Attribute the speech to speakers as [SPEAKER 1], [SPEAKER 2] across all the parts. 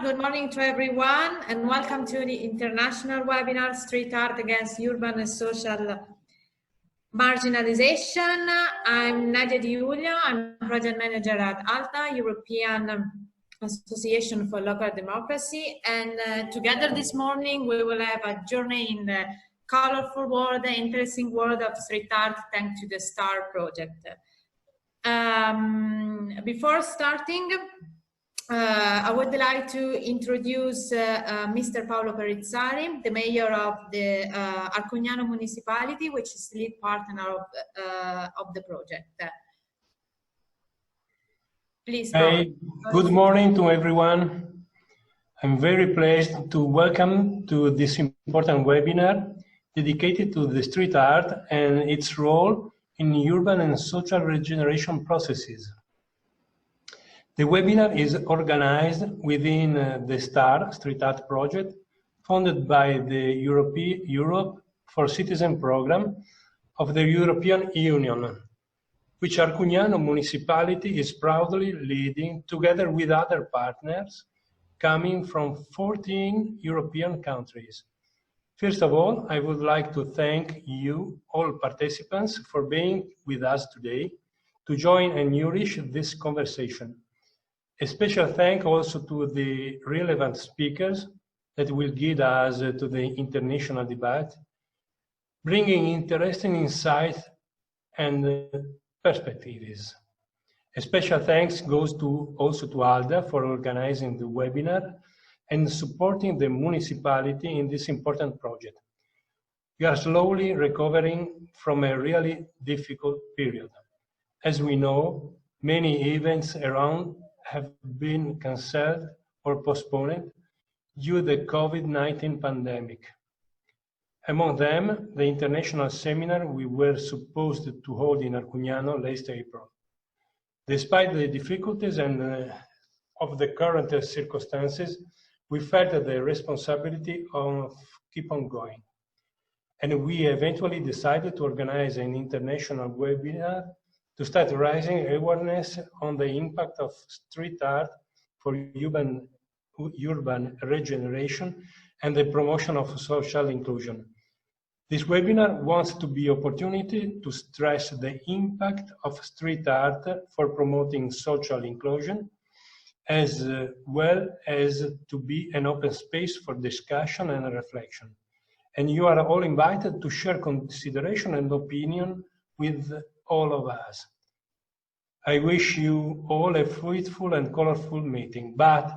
[SPEAKER 1] Good morning to everyone and welcome to the international webinar Street Art Against Urban and Social Marginalization. I'm Nadia Di Giulio. I'm project manager at ALTA, European Association for Local Democracy. And together this morning we will have a journey in the colorful world, the interesting world of street art thanks to the STAR project. Before starting, I would like to introduce Mr. Paolo Perizzari, the mayor of the Arcugnano municipality, which is the lead partner of the project. Please, Paolo.
[SPEAKER 2] Hey, good morning to everyone. I'm very pleased to welcome to this important webinar dedicated to the street art and its role in urban and social regeneration processes. The webinar is organized within the STAR Street Art project, funded by the Europe for Citizen program of the European Union, which Arcugnano municipality is proudly leading together with other partners coming from 14 European countries. First of all, I would like to thank you, all participants, for being with us today to join and nourish this conversation. A special thank also to the relevant speakers that will guide us to the international debate, bringing interesting insights and perspectives. A special thanks goes also to ALDA for organizing the webinar and supporting the municipality in this important project. We are slowly recovering from a really difficult period. As we know, many events around have been cancelled or postponed due to the COVID-19 pandemic. Among them, the international seminar we were supposed to hold in Arcugnano last April. Despite the difficulties and of the current circumstances, we felt the responsibility of keep on going. And we eventually decided to organize an international webinar to start raising awareness on the impact of street art for urban regeneration and the promotion of social inclusion. This webinar wants to be an opportunity to stress the impact of street art for promoting social inclusion, as well as to be an open space for discussion and reflection. And you are all invited to share consideration and opinion with all of us. I wish you all a fruitful and colorful meeting, but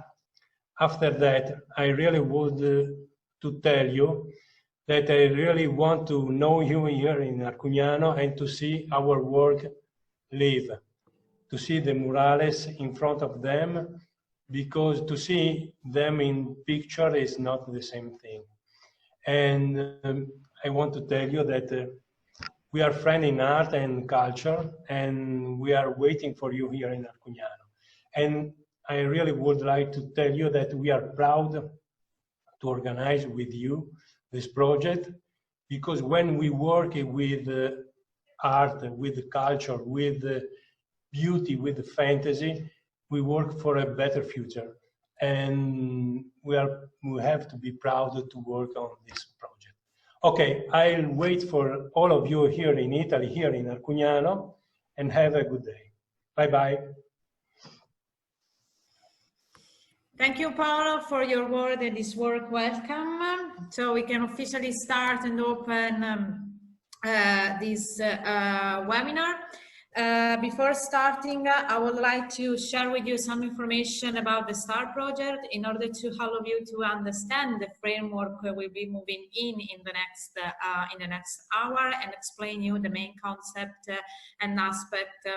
[SPEAKER 2] after that, I really would to tell you that I really want to know you here in Arcugnano and to see our work live, to see the murales in front of them, because to see them in picture is not the same thing. And I want to tell you that we are friends in art and culture, and we are waiting for you here in Arcugnano. And I really would like to tell you that we are proud to organize with you this project, because when we work with art, with culture, with beauty, with fantasy, we work for a better future. And we have to be proud to work on this project. Okay, I'll wait for all of you here in Italy, here in Arcugnano, and have a good day. Bye-bye.
[SPEAKER 1] Thank you, Paolo, for your word and this work. Welcome. So we can officially start and open this webinar. Before starting, I would like to share with you some information about the STAR project in order to all of you to understand the framework we'll be moving in the next hour and explain you the main concept and aspect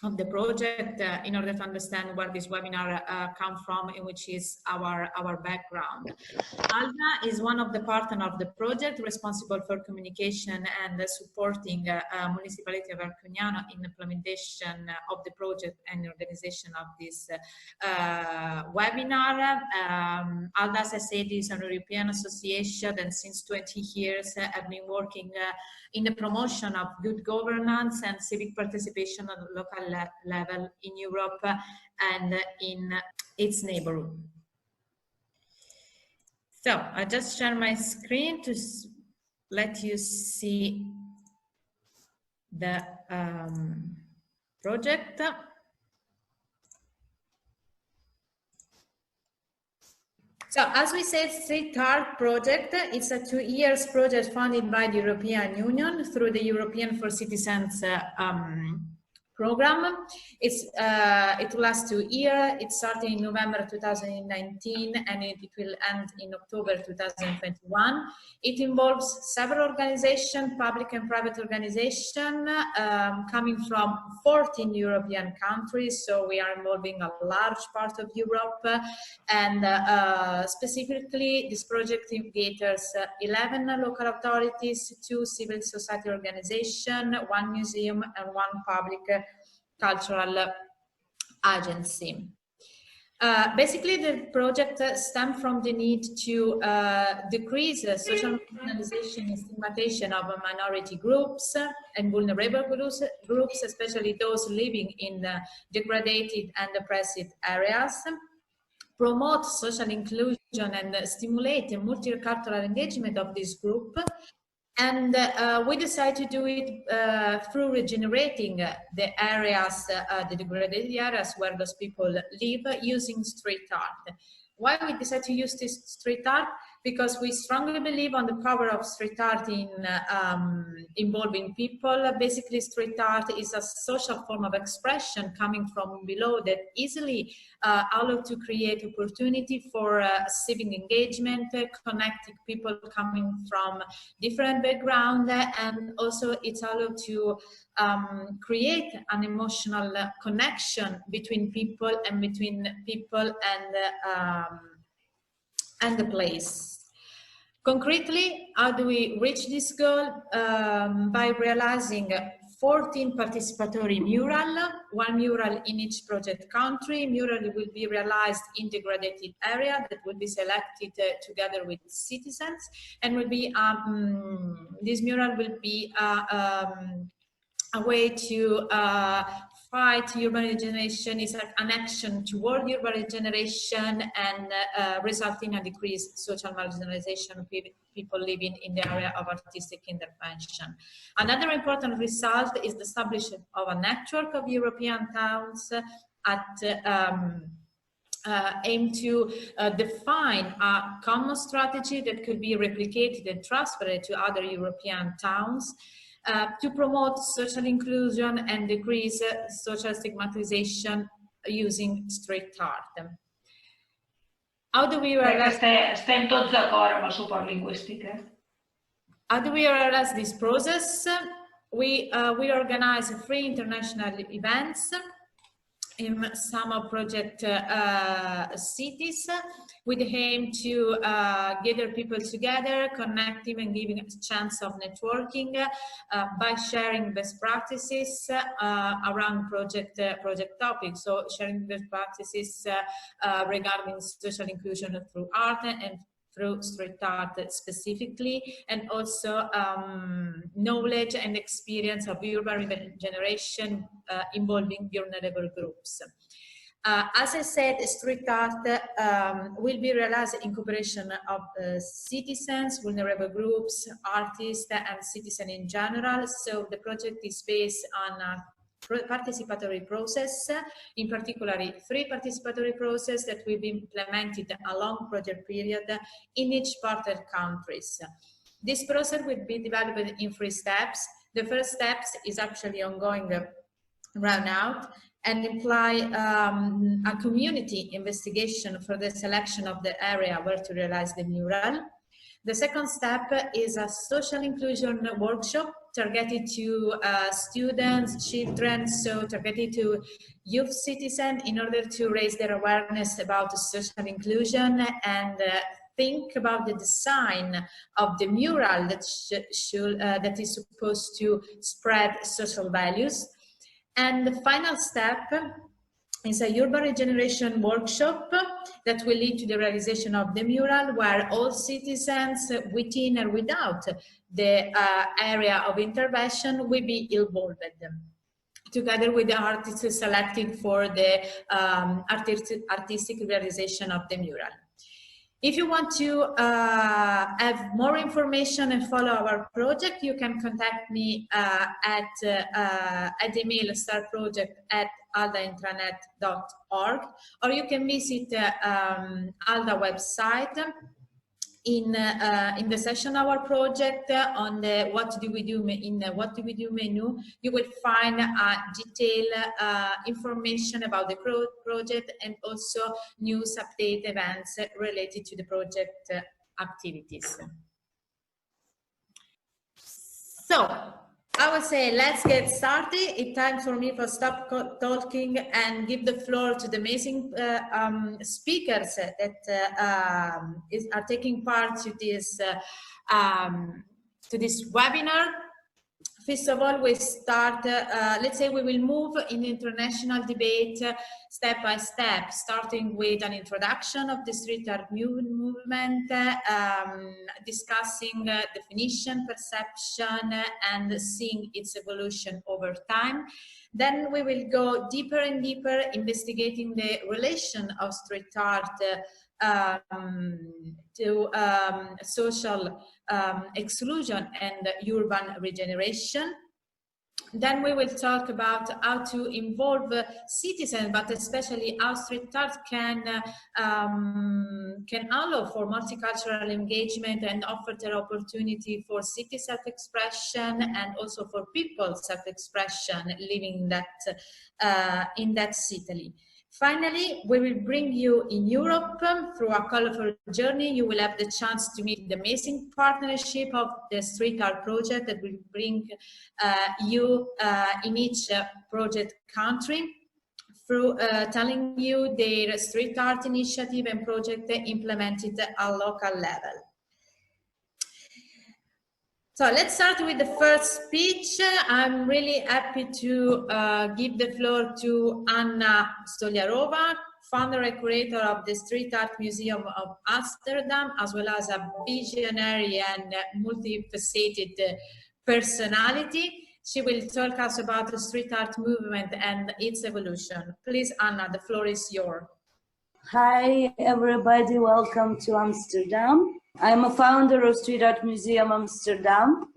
[SPEAKER 1] of the project in order to understand where this webinar comes from and which is our background. ALDA is one of the partners of the project responsible for communication and supporting municipality of Arcugnano in implementation of the project and organization of this webinar. ALDA, as I said, is an European association and since 20 years have been working in the promotion of good governance and civic participation at the local level in Europe and in its neighborhood. So I just share my screen to let you see the project. So as we said, Street Art Project, it's a 2 years project funded by the European Union through the European for Citizens program. It will last 2 years. It started in November 2019 and it will end in October 2021. It involves several organizations, public and private organizations, coming from 14 European countries. So we are involving a large part of Europe. And specifically, this project caters 11 local authorities, 2 civil society organizations, 1 museum, and 1 public cultural agency. Basically, the project stemmed from the need to decrease social marginalization and stigmatization of minority groups and vulnerable groups, especially those living in degraded and oppressed areas, promote social inclusion and stimulate the multicultural engagement of this group. And we decided to do it through regenerating the areas, the degraded areas where those people live, using street art. Why we decided to use this street art? Because we strongly believe on the power of street art in involving people. Basically, street art is a social form of expression coming from below that easily allows to create opportunity for civic engagement, connecting people coming from different backgrounds, and also it's allowed to create an emotional connection between people and the place. Concretely, how do we reach this goal? By realizing 14 participatory murals, 1 mural in each project country. Mural will be realized in degraded area that will be selected together with citizens, and will be this mural will be a way to fight urban regeneration, is an action toward urban regeneration and result in a decreased social marginalization of people living in the area of artistic intervention. Another important result is the establishment of a network of European towns aim to define a common strategy that could be replicated and transferred to other European towns to promote social inclusion and decrease social stigmatization using street art. How do we realize...
[SPEAKER 3] Estem tots d'acord amb el suport lingüístic,
[SPEAKER 1] How do we realize this process? We organize 3 international events in some of project cities with the aim to gather people together, connecting and giving a chance of networking by sharing best practices around project topics. So sharing best practices regarding social inclusion through art and through street art specifically, and also knowledge and experience of urban regeneration involving vulnerable groups. As I said, street art will be realized in cooperation of citizens, vulnerable groups, artists, and citizens in general. So the project is based on a participatory process, in particular 3 participatory processes that will be implemented along project period in each partner countries. This process will be developed in 3 steps. The first step is actually ongoing right now and imply a community investigation for the selection of the area where to realize the mural. The second step is a social inclusion workshop targeted to students, children, so targeted to youth citizens in order to raise their awareness about social inclusion and think about the design of the mural that is supposed to spread social values. And the final step is a urban regeneration workshop that will lead to the realization of the mural, where all citizens within and without the area of intervention will be involved, together with the artists selected for the artistic realization of the mural. If you want to have more information and follow our project, you can contact me at the email startproject@aldaintranet.org, or you can visit ALDA website in the section our project on the what do we do menu. You will find detailed information about the project and also news update events related to the project activities. So I would say let's get started. It's time for me to stop talking and give the floor to the amazing speakers that are taking part to this webinar. First of all, we start, let's say we will move in international debate step by step, starting with an introduction of the street art movement, discussing definition, perception, and seeing its evolution over time. Then we will go deeper and deeper, investigating the relation of street art to social exclusion and urban regeneration. Then we will talk about how to involve citizens, but especially how street art can allow for multicultural engagement and offer the opportunity for city self-expression and also for people self-expression living in that city. Finally, we will bring you in Europe through a colorful journey. You will have the chance to meet the amazing partnership of the street art project that will bring you in each project country through telling you their street art initiative and project implemented at a local level. So let's start with the first speech. I'm really happy to give the floor to Anna Stoliarova, founder and curator of the Street Art Museum of Amsterdam, as well as a visionary and multifaceted personality. She will talk us about the street art movement and its evolution. Please, Anna, the floor is yours.
[SPEAKER 4] Hi, everybody. Welcome to Amsterdam. I'm a founder of Street Art Museum Amsterdam.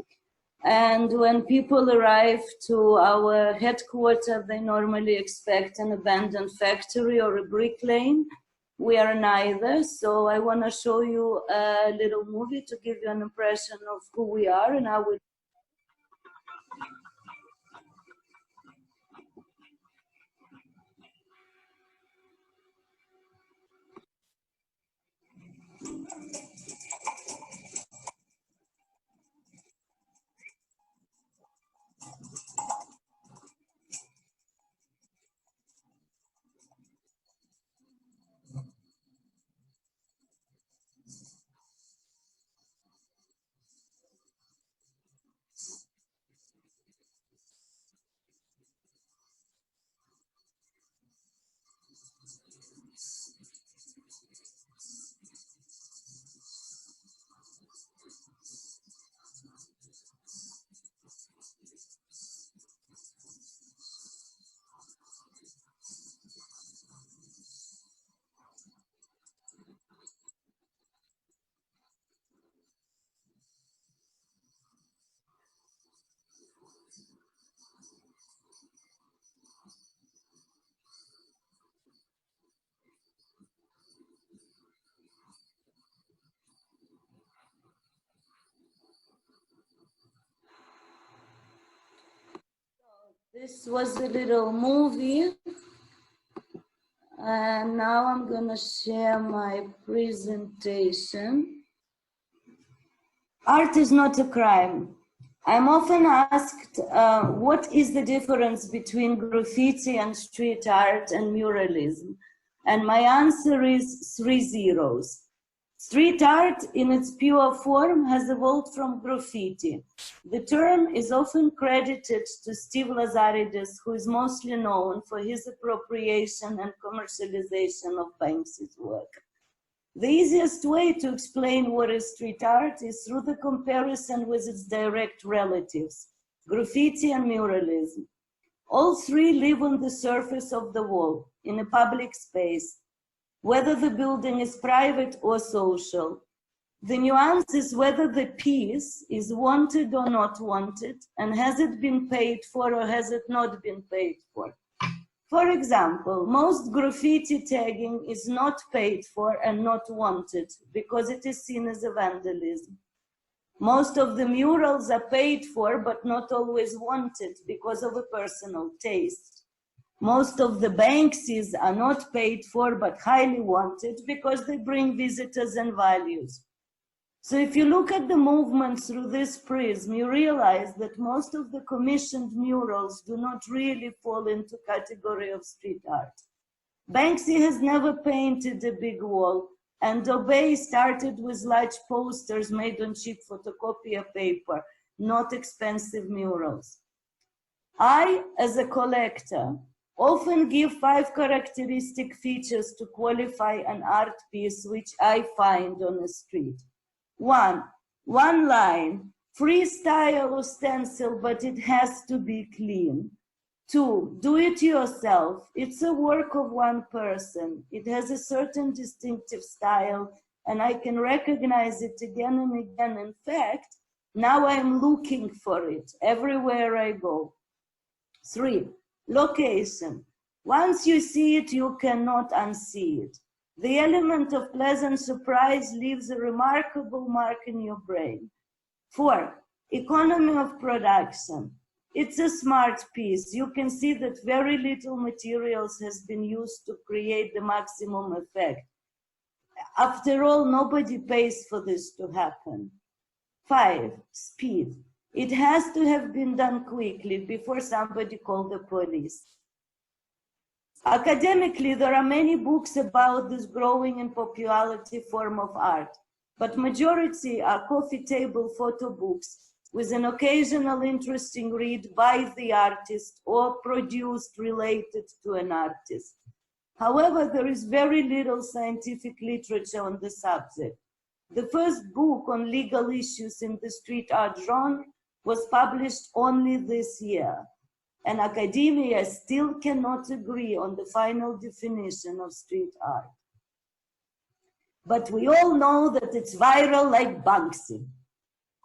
[SPEAKER 4] And when people arrive to our headquarters, they normally expect an abandoned factory or a brick lane. We are neither. So I want to show you a little movie to give you an impression of who we are and how we. This was a little movie, and now I'm going to share my presentation. Art is not a crime. I'm often asked, what is the difference between graffiti and street art and muralism? And my answer is 3 zeros. Street art in its pure form has evolved from graffiti. The term is often credited to Steve Lazaridis, who is mostly known for his appropriation and commercialization of Banksy's work. The easiest way to explain what is street art is through the comparison with its direct relatives, graffiti and muralism. All three live on the surface of the wall, in a public space. whether the building is private or social. The nuance is whether the piece is wanted or not wanted, and has it been paid for or has it not been paid for. For example, most graffiti tagging is not paid for and not wanted because it is seen as a vandalism. Most of the murals are paid for but not always wanted because of a personal taste. Most of the Banksies are not paid for but highly wanted because they bring visitors and values. So if you look at the movement through this prism, you realize that most of the commissioned murals do not really fall into category of street art. Banksy has never painted a big wall, and Dobey started with large posters made on cheap photocopier paper, not expensive murals. I, as a collector, often give 5 characteristic features to qualify an art piece which I find on the street. One line, freestyle or stencil, but it has to be clean. 2, do it yourself. It's a work of one person. It has a certain distinctive style, and I can recognize it again and again. In fact, now I'm looking for it everywhere I go. 3, location. Once you see it, you cannot unsee it. The element of pleasant surprise leaves a remarkable mark in your brain. 4, economy of production. It's a smart piece. You can see that very little materials has been used to create the maximum effect. After all, nobody pays for this to happen. 5, speed. It has to have been done quickly before somebody called the police. Academically, there are many books about this growing in popularity form of art, but majority are coffee table photo books with an occasional interesting read by the artist or produced related to an artist. However, there is very little scientific literature on the subject. The first book on legal issues in the street art genre was published only this year, and academia still cannot agree on the final definition of street art. But we all know that it's viral like Banksy.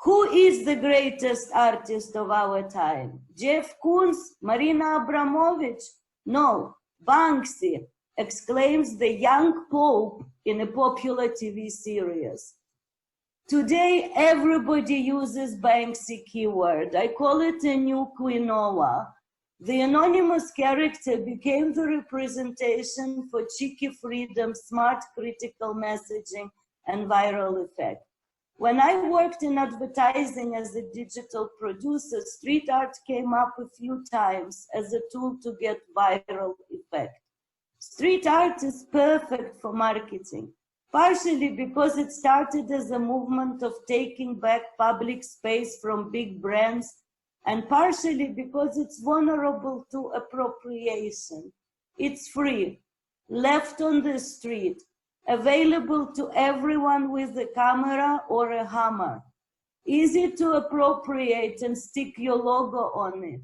[SPEAKER 4] Who is the greatest artist of our time? Jeff Koons? Marina Abramovic? No, Banksy, exclaims the young Pope in a popular TV series. Today, everybody uses Banksy keyword. I call it a new quinoa. The anonymous character became the representation for cheeky freedom, smart critical messaging, and viral effect. When I worked in advertising as a digital producer, street art came up a few times as a tool to get viral effect. Street art is perfect for marketing, partially because it started as a movement of taking back public space from big brands, and partially because it's vulnerable to appropriation. It's free, left on the street, available to everyone with a camera or a hammer. Easy to appropriate and stick your logo on it.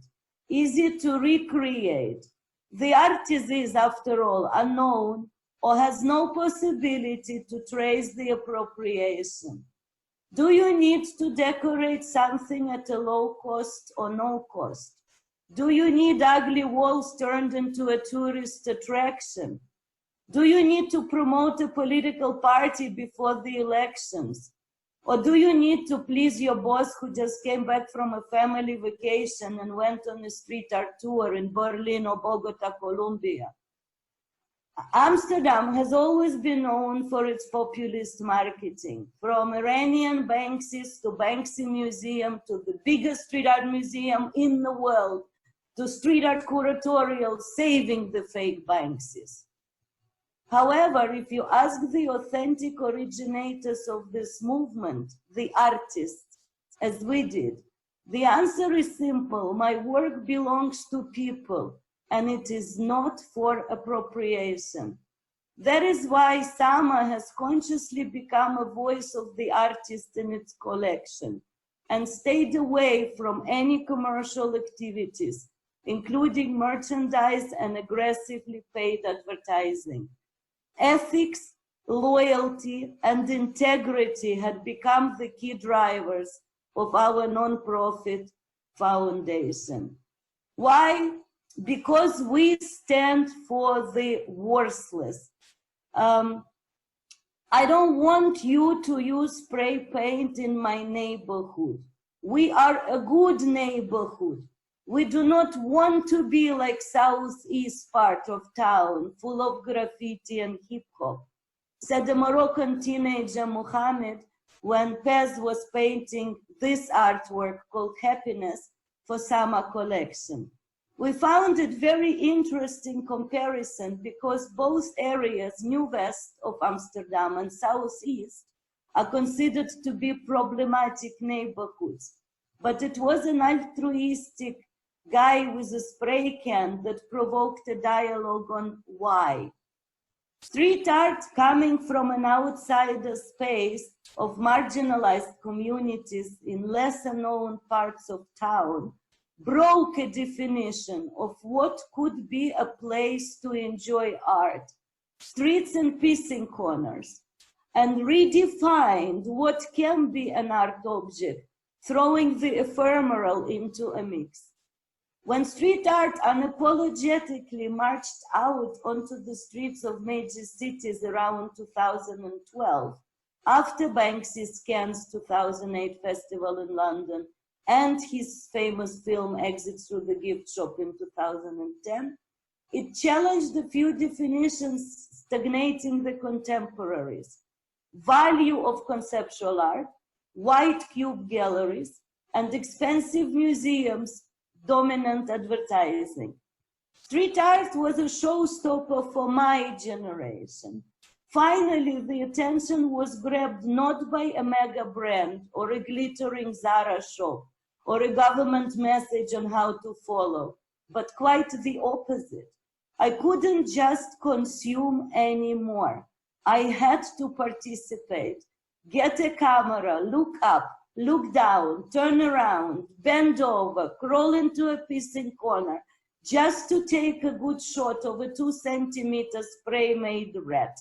[SPEAKER 4] Easy to recreate. The artist is, after all, unknown or has no possibility to trace the appropriation. Do you need to decorate something at a low cost or no cost? Do you need ugly walls turned into a tourist attraction? Do you need to promote a political party before the elections? Or do you need to please your boss who just came back from a family vacation and went on a street art tour in Berlin or Bogota, Colombia? Amsterdam has always been known for its populist marketing, from Iranian Banksies to Banksy Museum to the biggest street art museum in the world, to street art curatorials saving the fake Banksies. However, if you ask the authentic originators of this movement, the artists, as we did, the answer is simple: my work belongs to people, and it is not for appropriation. That is why Sama has consciously become a voice of the artist in its collection and stayed away from any commercial activities, including merchandise and aggressively paid advertising. Ethics, loyalty, and integrity had become the key drivers of our non-profit foundation. Why? Because we stand for the worthless. I don't want you to use spray paint in my neighborhood. We are a good neighborhood. We do not want to be like southeast part of town, full of graffiti and hip hop, said the Moroccan teenager Mohammed when Pez was painting this artwork called Happiness for summer collection. We found it very interesting comparison because both areas, New West of Amsterdam and Southeast, are considered to be problematic neighborhoods. But it was an altruistic guy with a spray can that provoked a dialogue on why. Street art coming from an outsider space of marginalized communities in lesser known parts of town broke a definition of what could be a place to enjoy art, streets and pissing corners, and redefined what can be an art object, throwing the ephemeral into a mix. When street art unapologetically marched out onto the streets of major cities around 2012, after Banksy's Cannes 2008 festival in London, and his famous film Exit Through the Gift Shop in 2010, it challenged a few definitions stagnating the contemporaries. Value of conceptual art, white cube galleries, and expensive museums, dominant advertising. Street art was a showstopper for my generation. Finally, the attention was grabbed not by a mega brand or a glittering Zara shop or a government message on how to follow, but quite the opposite. I couldn't just consume anymore. I had to participate, get a camera, look up, look down, turn around, bend over, crawl into a pissing corner, just to take a good shot of a 2 centimeter spray-made rat.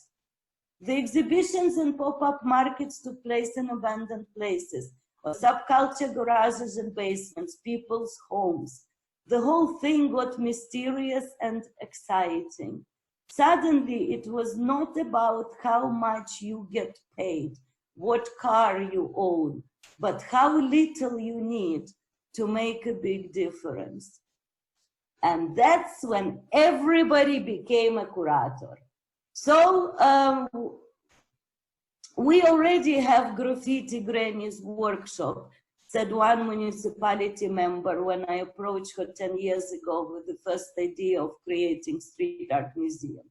[SPEAKER 4] The exhibitions and pop-up markets took place in abandoned places, or subculture garages and basements, people's homes. The whole thing got mysterious and exciting. Suddenly, it was not about how much you get paid, what car you own, but how little you need to make a big difference. And that's when everybody became a curator. So we already have Graffiti Granny's workshop, said one municipality member when I approached her 10 years ago with the first idea of creating street art museum.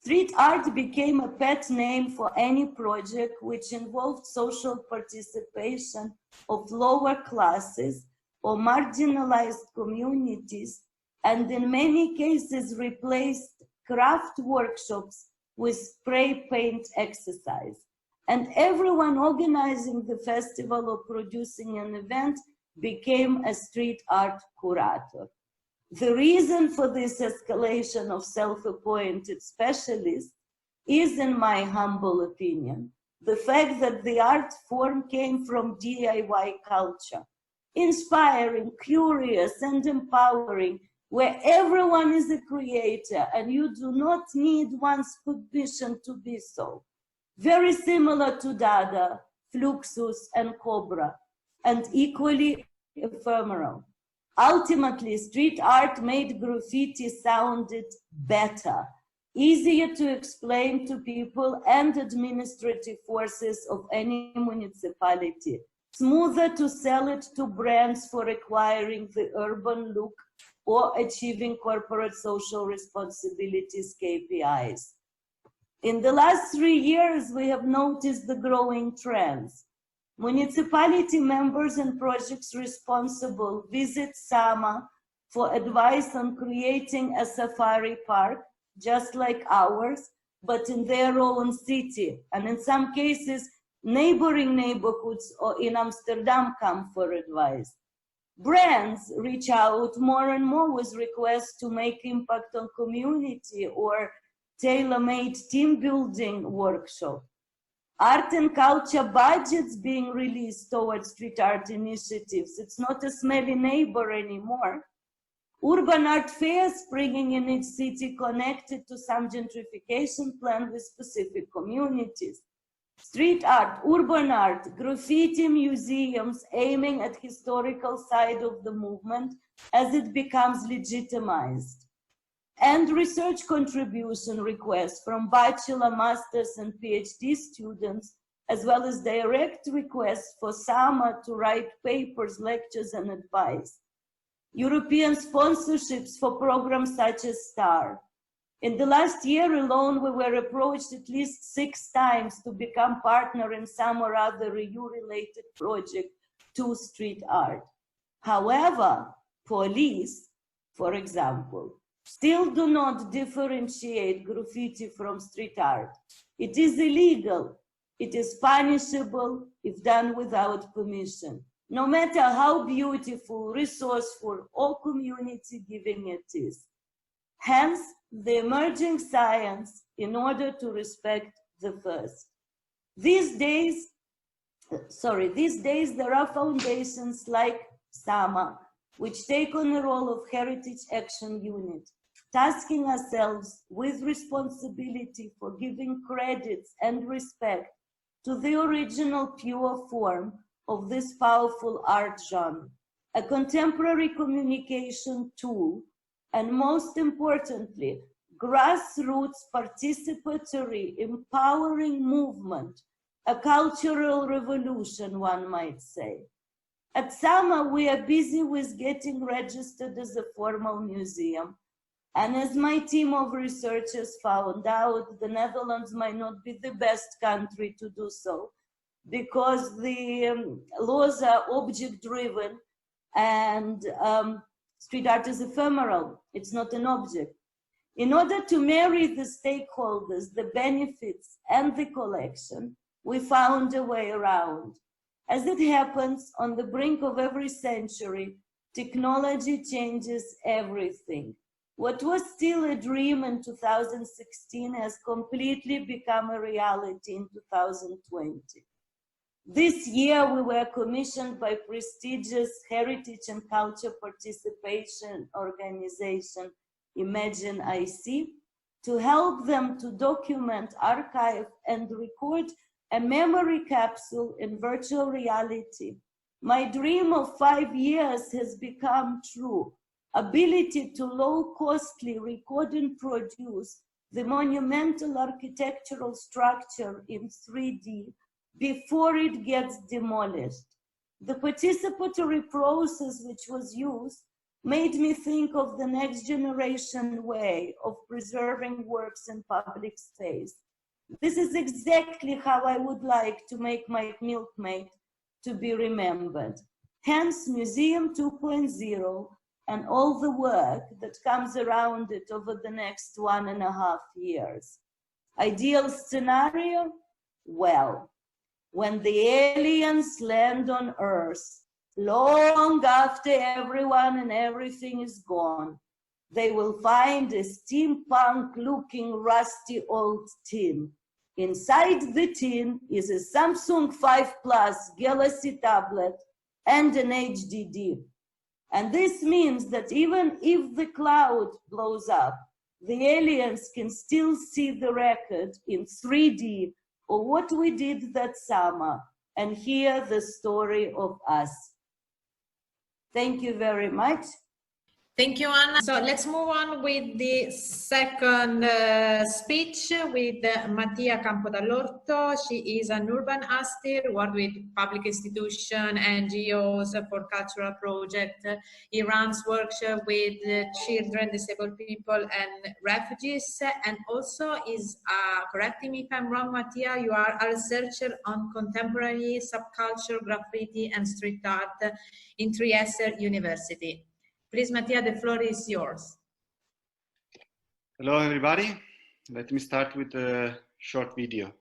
[SPEAKER 4] Street art became a pet name for any project which involved social participation of lower classes or marginalized communities, and in many cases replaced craft workshops with spray paint exercise. And everyone organizing the festival or producing an event became a street art curator. The reason for this escalation of self-appointed specialists is, in my humble opinion, the fact that the art form came from DIY culture, inspiring, curious, and empowering, where everyone is a creator and you do not need one's permission to be so. Very similar to Dada, Fluxus, and Cobra, and equally ephemeral. Ultimately, street art made graffiti sounded better, easier to explain to people and administrative forces of any municipality, smoother to sell it to brands for acquiring the urban look or achieving corporate social responsibilities KPIs. In the last 3 years, we have noticed the growing trends. Municipality members and projects responsible visit Sama for advice on creating a safari park, just like ours, but in their own city. And in some cases, neighboring neighborhoods or in Amsterdam come for advice. Brands reach out more and more with requests to make impact on community or tailor-made team building workshop. Art and culture budgets being released towards street art initiatives. It's not a smelly neighbor anymore. Urban art fairs springing in each city connected to some gentrification plan with specific communities. Street art, urban art, graffiti museums aiming at historical side of the movement as it becomes legitimized. And research contribution requests from bachelor, master's, and PhD students, as well as direct requests for SAMA to write papers, lectures, and advice. European sponsorships for programs such as STAR. In the last year alone, we were approached at least 6 times to become partner in some or other EU-related project to street art. However, police, for example, still do not differentiate graffiti from street art. It is illegal. It is punishable if done without permission, no matter how beautiful, resourceful, or community-giving it is. Hence, the emerging science in order to respect the first. These days, there are foundations like SAMA, which take on the role of Heritage Action Unit, tasking ourselves with responsibility for giving credits and respect to the original pure form of this powerful art genre, a contemporary communication tool, and most importantly, grassroots participatory empowering movement, a cultural revolution, one might say. At SAMA, we are busy with getting registered as a formal museum. And as my team of researchers found out, the Netherlands might not be the best country to do so because the laws are object-driven and street art is ephemeral. It's not an object. In order to marry the stakeholders, the benefits, and the collection, we found a way around. As it happens, on the brink of every century, technology changes everything. What was still a dream in 2016 has completely become a reality in 2020. This year, we were commissioned by prestigious heritage and culture participation organization, Imagine IC, to help them to document, archive, and record a memory capsule in virtual reality. My dream of 5 years has become true. Ability to low-costly record and produce the monumental architectural structure in 3D before it gets demolished. The participatory process which was used made me think of the next generation way of preserving works in public space. This is exactly how I would like to make my milkmaid to be remembered. Hence, Museum 2.0 and all the work that comes around it over the next 1.5 years. Ideal scenario? Well, when the aliens land on Earth, long after everyone and everything is gone, they will find a steampunk-looking rusty old tin. Inside the tin is a Samsung 5 Plus Galaxy tablet and an HDD. And this means that even if the cloud blows up, the aliens can still see the record in 3D or what we did that summer and hear the story of us. Thank you very much.
[SPEAKER 1] Thank you, Anna. So let's move on with the second speech with Mattia Campodall'Orto. She is an urban artist, worked with public institutions, NGOs for cultural projects. He runs workshops with children, disabled people, and refugees. And also is, correct me if I'm wrong, Mattia, you are a researcher on contemporary subculture, graffiti, and street art in Trieste University. Please, Mattia, the floor is yours.
[SPEAKER 5] Hello, everybody. Let me start with a short video.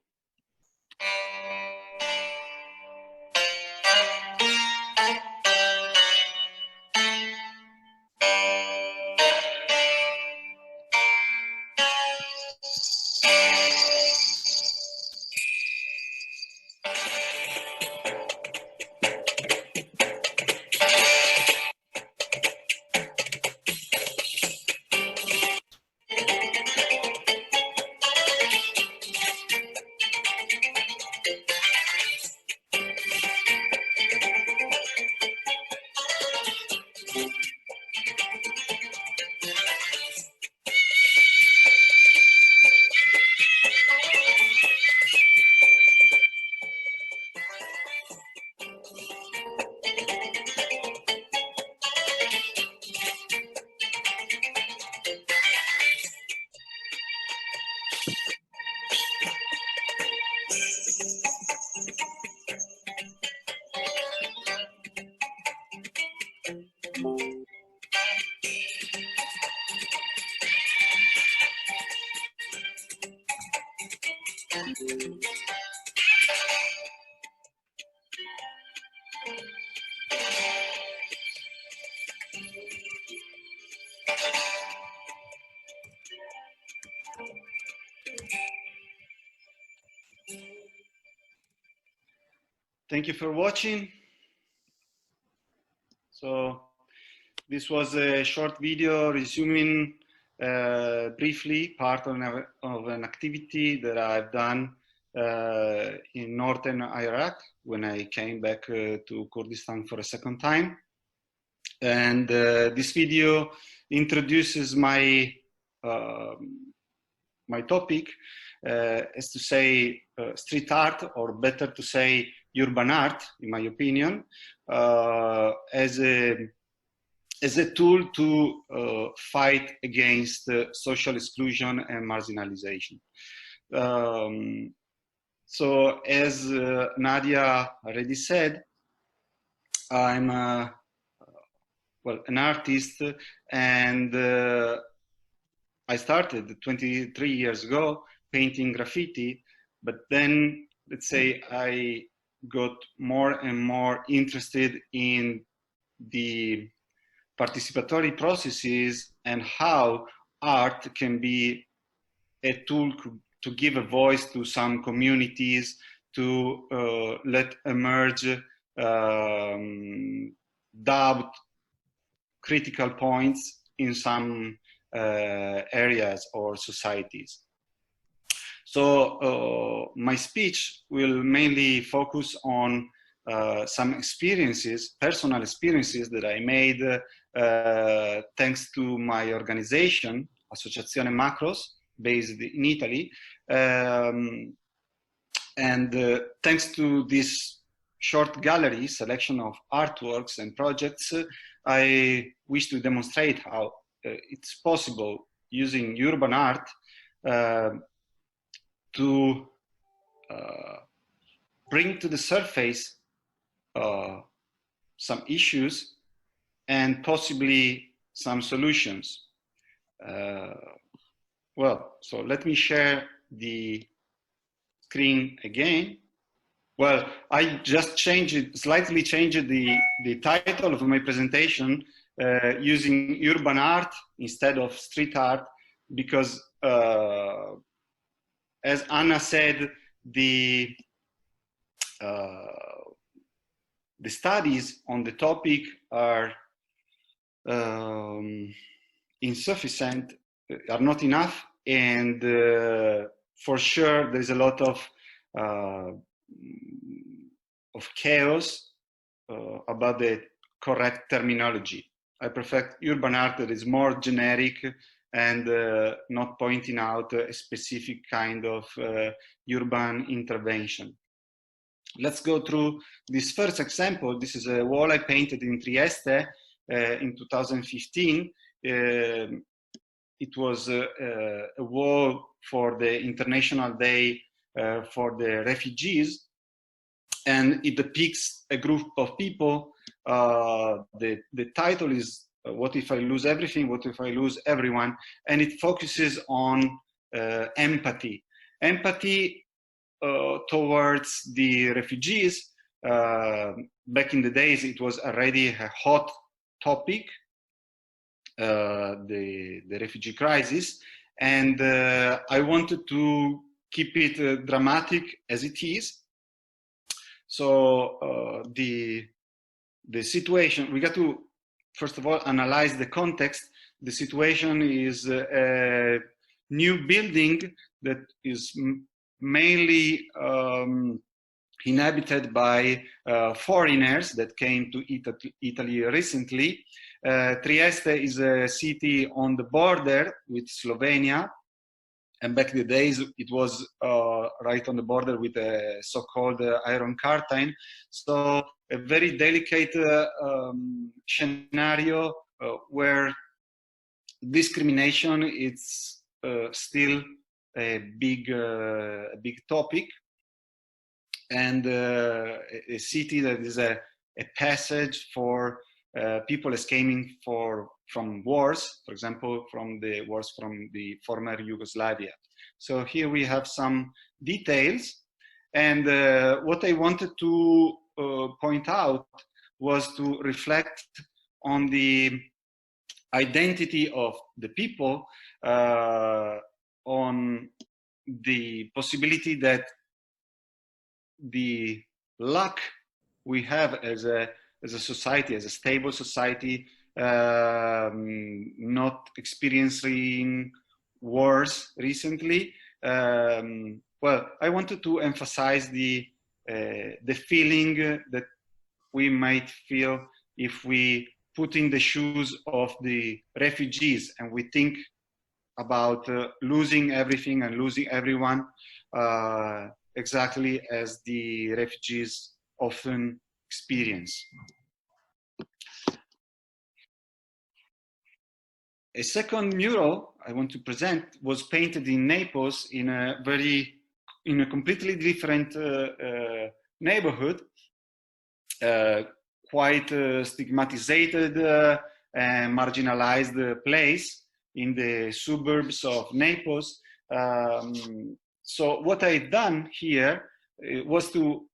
[SPEAKER 5] Thank you for watching. So this was a short video resuming briefly part of an activity that I've done in northern Iraq when I came back to Kurdistan for a second time. And this video introduces my my topic, is to say street art, or better to say urban art, in my opinion, as a tool to fight against social exclusion and marginalization. So as Nadia already said, I'm well, an artist, and I started 23 years ago painting graffiti, but then, let's say, I got more and more interested in the participatory processes and how art can be a tool to give a voice to some communities, to let emerge doubt, critical points in some areas or societies. So my speech will mainly focus on some experiences, personal experiences that I made thanks to my organization, Associazione Macros, based in Italy. And thanks to this short gallery selection of artworks and projects, I wish to demonstrate how it's possible using urban art to bring to the surface some issues and possibly some solutions. Well, so let me share the screen again. Well, I just slightly changed the title of my presentation using urban art instead of street art, because as Anna said, the studies on the topic are insufficient, are not enough, and for sure there's a lot of chaos about the correct terminology. I prefer urban art that is more generic and not pointing out a specific kind of urban intervention. Let's go through this first example. This is a wall I painted in Trieste in 2015. It was a wall for the International Day for the Refugees, and it depicts a group of people. The title is "What if I lose everything? What if I lose everyone?" And it focuses on empathy. Empathy towards the refugees. Back in the days, it was already a hot topic, the refugee crisis, and I wanted to keep it dramatic as it is. So the situation, we got to first of all analyze the context. The situation is a new building that is mainly inhabited by foreigners that came to Italy recently. Trieste is a city on the border with Slovenia, and back in the days it was right on the border with a so-called Iron Curtain. So a very delicate scenario where discrimination is still a big topic, and a city that is a passage for people escaping from wars, for example, from the wars from the former Yugoslavia. So here we have some details, and what I wanted to point out was to reflect on the identity of the people, on the possibility that the luck we have as a society, as a stable society, not experiencing wars recently. Well, I wanted to emphasize the feeling that we might feel if we put in the shoes of the refugees and we think about losing everything and losing everyone, exactly as the refugees often experience. A second mural I want to present was painted in Naples in a completely different neighborhood, quite stigmatized and marginalized place in the suburbs of Naples. So what I've done here was to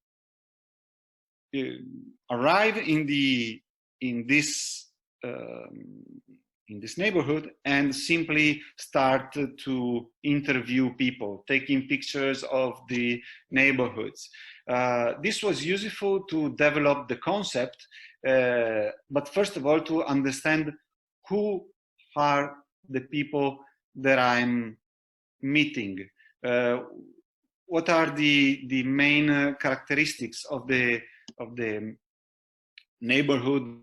[SPEAKER 5] arrive in this neighborhood and simply start to interview people, taking pictures of the neighborhoods. This was useful to develop the concept, but first of all to understand who are the people that I'm meeting. What are the main characteristics of the neighborhood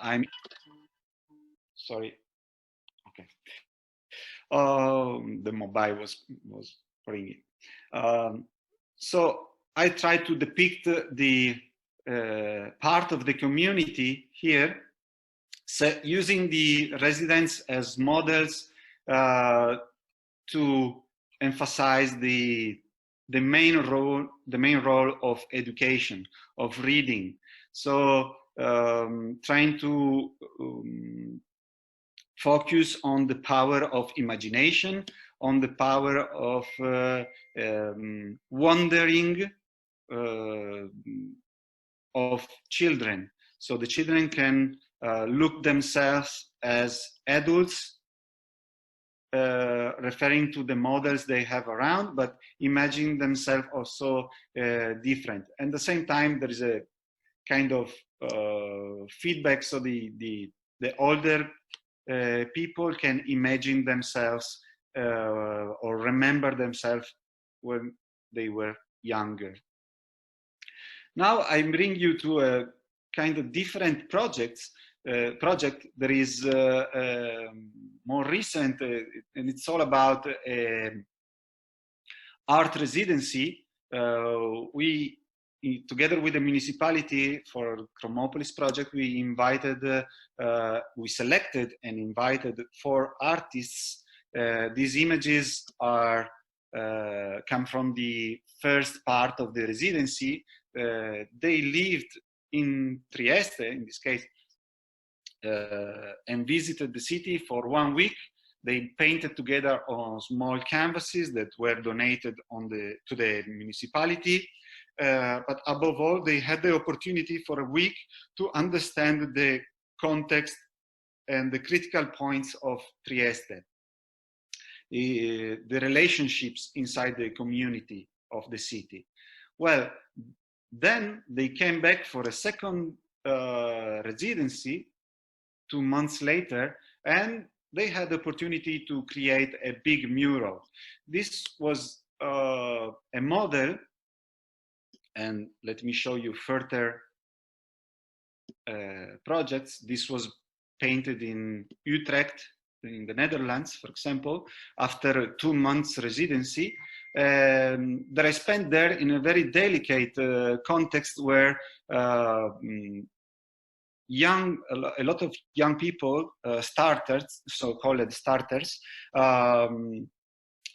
[SPEAKER 5] I'm sorry. Okay. The mobile was ringing. So I try to depict the part of the community here, so using the residents as models to emphasize the main role of education, of reading. So trying to focus on the power of imagination, on the power of wondering of children. So the children can look themselves as adults, referring to the models they have around, but imagining themselves also different. And at the same time, there is a kind of feedback, so the older people can imagine themselves or remember themselves when they were younger. Now I bring you to a kind of different project that is more recent, and it's all about art residency. We, together with the municipality for Chromopolis project, we selected and invited 4 artists. These images are come from the first part of the residency. They lived in Trieste, in this case, and visited the city for 1 week. They painted together on small canvases that were donated to the municipality. But above all, they had the opportunity for a week to understand the context and the critical points of Trieste, the relationships inside the community of the city. Well, then they came back for a second residency 2 months later, and they had the opportunity to create a big mural. This was a model, and let me show you further projects. This was painted in Utrecht, in the Netherlands, for example, after 2 months residency. That I spent there in a very delicate context where a lot of young people, starters, so-called starters,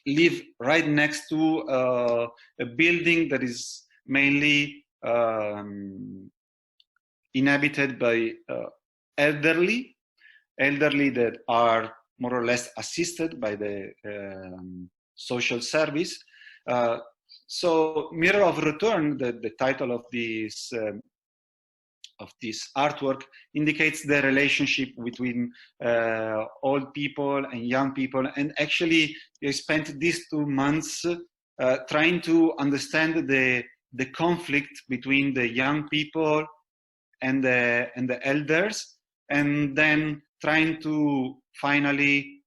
[SPEAKER 5] live right next to a building that is mainly inhabited by elderly that are more or less assisted by the social service. So Mirror of Return, the title of this artwork, indicates the relationship between old people and young people. And actually, I spent these 2 months trying to understand the conflict between the young people and the elders, and then trying to finally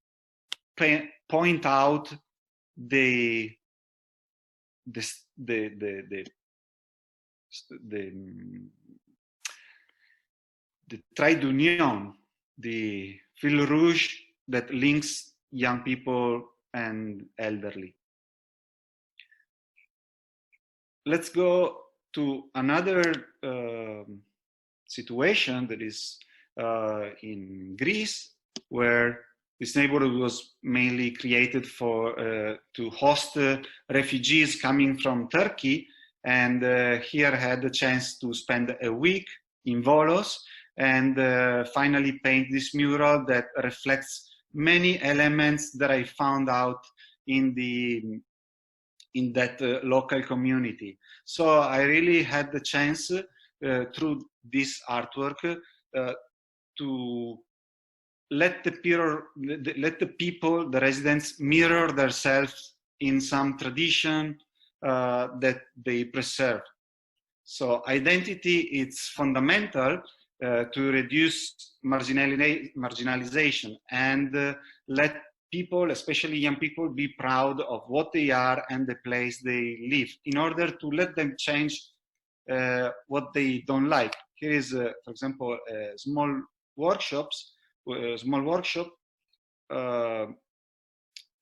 [SPEAKER 5] point out the trait d'union, the fil rouge that links young people and elderly. Let's go to another situation that is in Greece, where this neighborhood was mainly created for to host refugees coming from Turkey. And here I had the chance to spend a week in Volos and finally paint this mural that reflects many elements that I found out in that local community. So I really had the chance through this artwork to let the people, the residents, mirror themselves in some tradition that they preserve. So identity is fundamental to reduce marginalization and let people, especially young people, be proud of what they are and the place they live, in order to let them change what they don't like. Here is, for example, a small workshop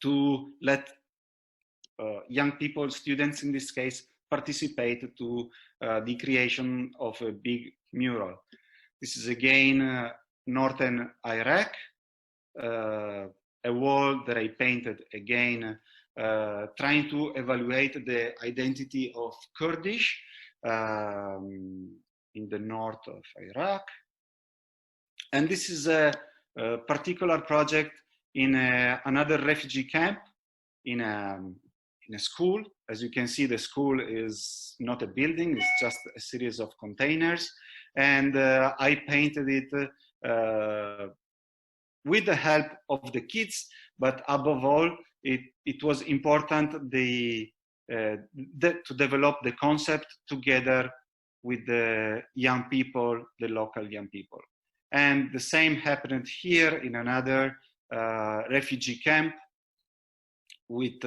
[SPEAKER 5] to let young people, students in this case, participate to the creation of a big mural. This is again northern Iraq, a wall that I painted again, trying to evaluate the identity of Kurdish in the north of Iraq. And this is a particular project in another refugee camp in a school. As you can see, the school is not a building, it's just a series of containers. And I painted it with the help of the kids, but above all, it was important to develop the concept together with the young people, the local young people. And the same happened here in another refugee camp, with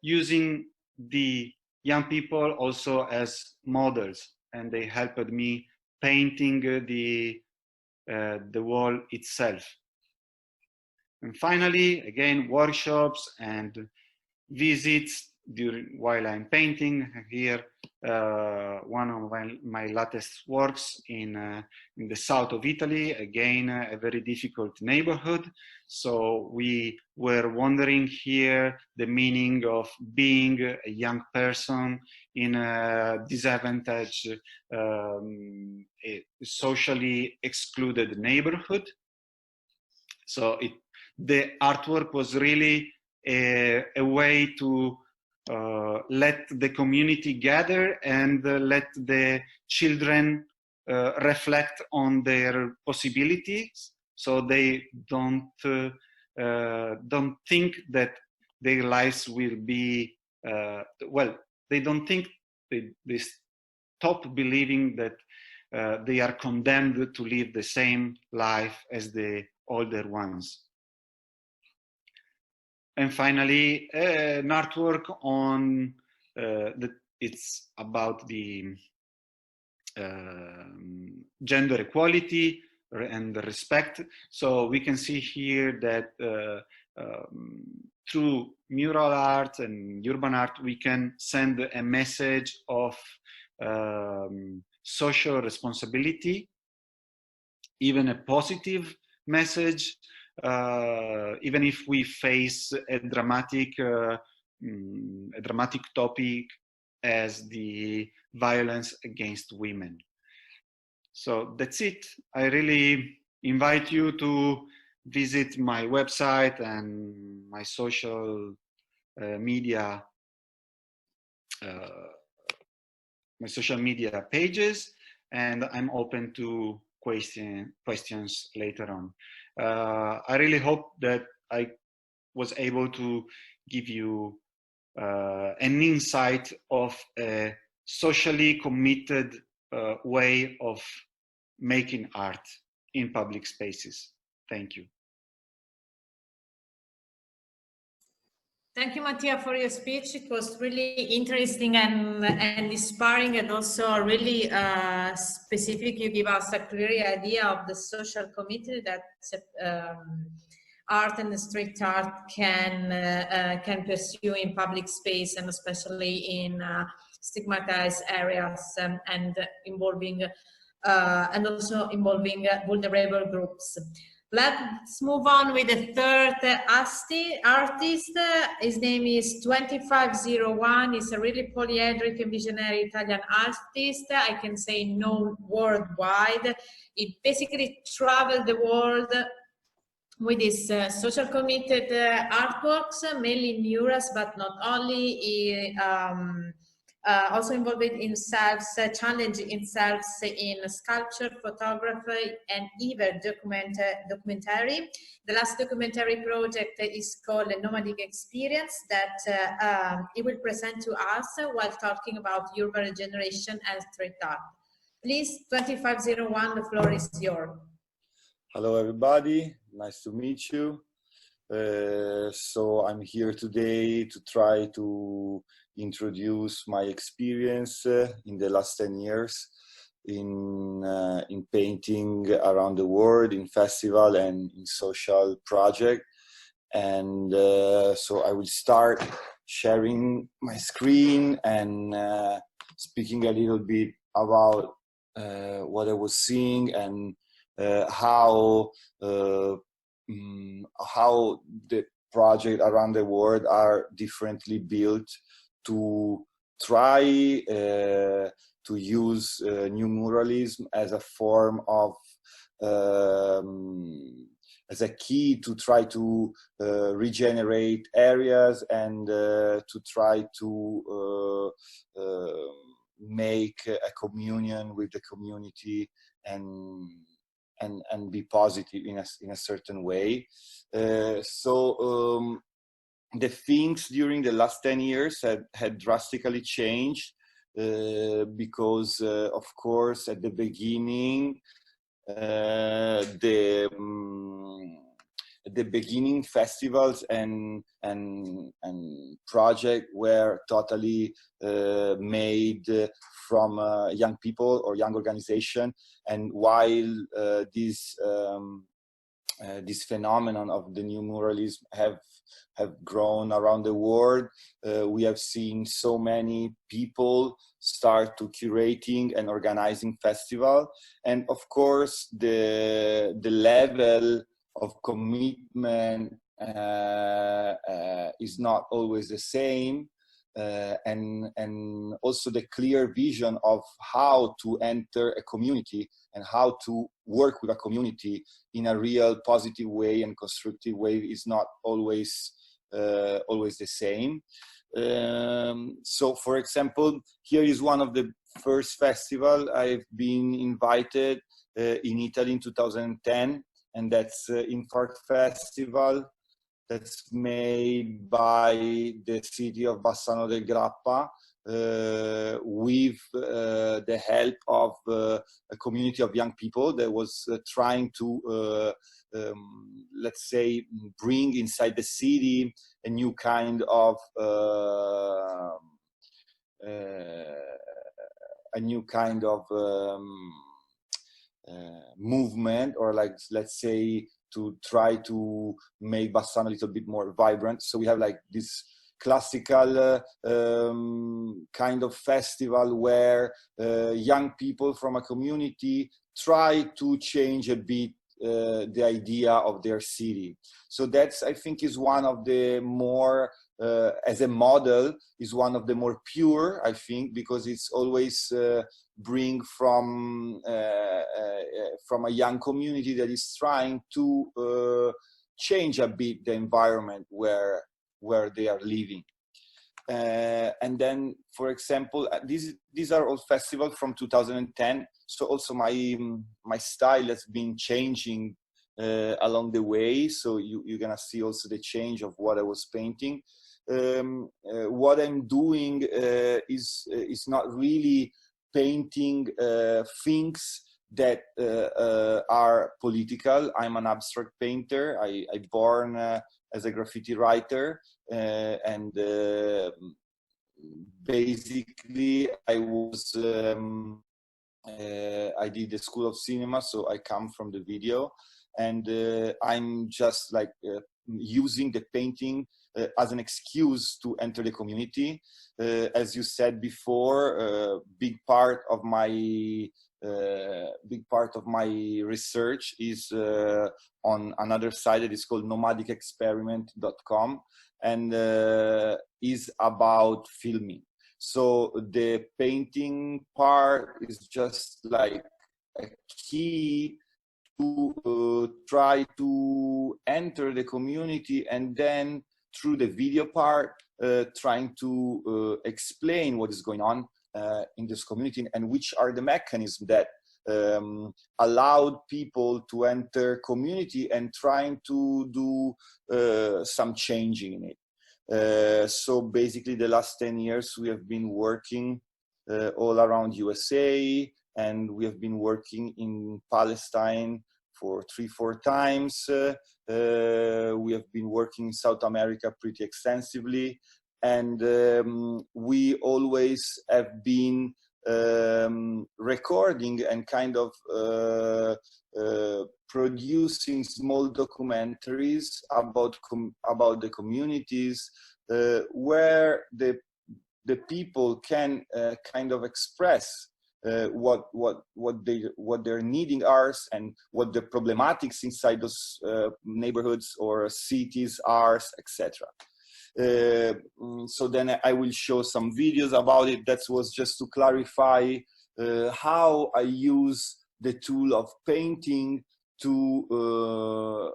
[SPEAKER 5] using the young people also as models, and they helped me painting the wall itself. And finally, again, workshops and visits while I'm painting. Here, one of my latest works in the south of Italy, again, a very difficult neighborhood. So we were wondering here the meaning of being a young person in a disadvantaged, a socially excluded neighborhood. So the artwork was really a way to let the community gather and let the children reflect on their possibilities, so they don't think that their lives will be they don't think they stop believing that they are condemned to live the same life as the older ones. And finally, an artwork on it's about the gender equality and respect. So we can see here that through mural art and urban art, we can send a message of social responsibility, even a positive message, even if we face a dramatic topic as the violence against women. So that's it. I really invite you to visit my website and my social media pages, and I'm open to questions later on. I really hope that I was able to give you an insight of a socially committed way of making art in public spaces. Thank you.
[SPEAKER 1] Thank you, Mattia, for your speech. It was really interesting and inspiring, and also really specific. You give us a clear idea of the social committee that art and street art can pursue in public space, and especially in stigmatized areas, and involving and also involving vulnerable groups. Let's move on with the third artist. His name is 2501. He's a really polyhedric and visionary Italian artist. I can say known worldwide. He basically traveled the world with his social committed artworks, mainly murals, but not only. He also involved himself, challenging himself in sculpture, photography, and even documentary. The last documentary project is called A Nomadic Experience that he will present to us while talking about urban regeneration and street art. Please, 2501, the floor is yours.
[SPEAKER 6] Hello, everybody. Nice to meet you. So I'm here today to try to introduce my experience in the last 10 years in painting around the world, in festival and in social project. And so I will start sharing my screen and speaking a little bit about what I was seeing and how the project around the world are differently built to try to use new muralism as a form of as a key to try to regenerate areas and to try to make a communion with the community and be positive in a certain way. So the things during the last 10 years had drastically changed because, of course, at the beginning, the beginning festivals and projects were totally made from young people or young organization, and while this phenomenon of the new muralism have grown around the world, we have seen so many people start to curating and organizing festival, and of course the level of commitment is not always the same, and also the clear vision of how to enter a community and how to work with a community in a real positive way and constructive way is not always the same. So, for example, here is one of the first festival I've been invited in Italy in 2010, and that's Infart Festival. That's made by the city of Bassano del Grappa with the help of a community of young people that was trying to, let's say, bring inside the city a new kind of movement, or like, let's say, to try to make Bassano a little bit more vibrant. So we have like this classical kind of festival where young people from a community try to change a bit the idea of their city. So that's, I think, is one of the more, as a model, is one of the more pure, I think, because it's always bring from a young community that is trying to change a bit the environment where they are living. And then, for example, these are all festivals from 2010. So also my style has been changing along the way. So you're gonna see also the change of what I was painting. What I'm doing is not really painting things that are political. I'm an abstract painter. I born as a graffiti writer, and basically I was I did the school of cinema, so I come from the video, and I'm just like using the painting as an excuse to enter the community. As you said before, big part of my research is on another site that is called nomadicexperiment.com, and is about filming. So the painting part is just like a key to try to enter the community, and then through the video part, trying to explain what is going on in this community and which are the mechanisms that allowed people to enter community and trying to do some changing in it. So basically the last 10 years we have been working all around USA, and we have been working in Palestine for 3-4 times. We have been working in South America pretty extensively, and we always have been recording and kind of producing small documentaries about the communities where the people can kind of express what their needing are and what the problematics inside those neighborhoods or cities are, etc. So then I will show some videos about it. That was just to clarify how I use the tool of painting to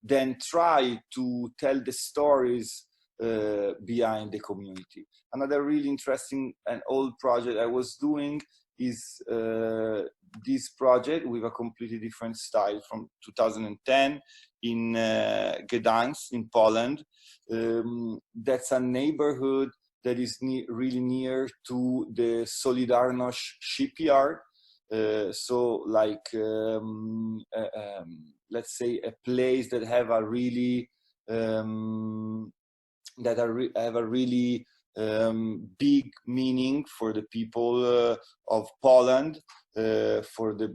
[SPEAKER 6] then try to tell the stories behind the community. Another really interesting and old project I was doing is this project with a completely different style from 2010 in Gdańsk in Poland. That's a neighborhood that is really near to the Solidarność shipyard. So like, let's say a place that have a really, have a really big meaning for the people of Poland, for the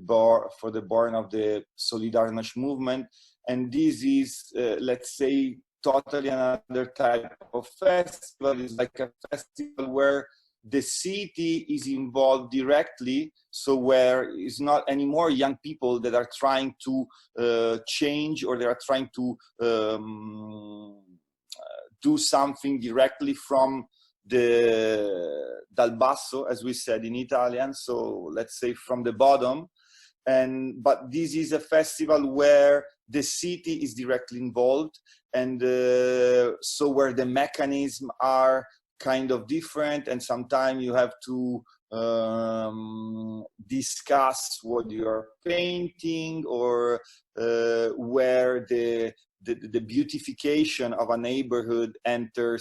[SPEAKER 6] born of the Solidarność movement. And this is, let's say, totally another type of festival. It's like a festival where the city is involved directly, so where it's not anymore young people that are trying to change, or they are trying to do something directly from dal basso, as we said in Italian, so let's say from the bottom. But this is a festival where the city is directly involved, and so where the mechanisms are kind of different, and sometimes you have to discuss what you're painting, or where the beautification of a neighborhood enter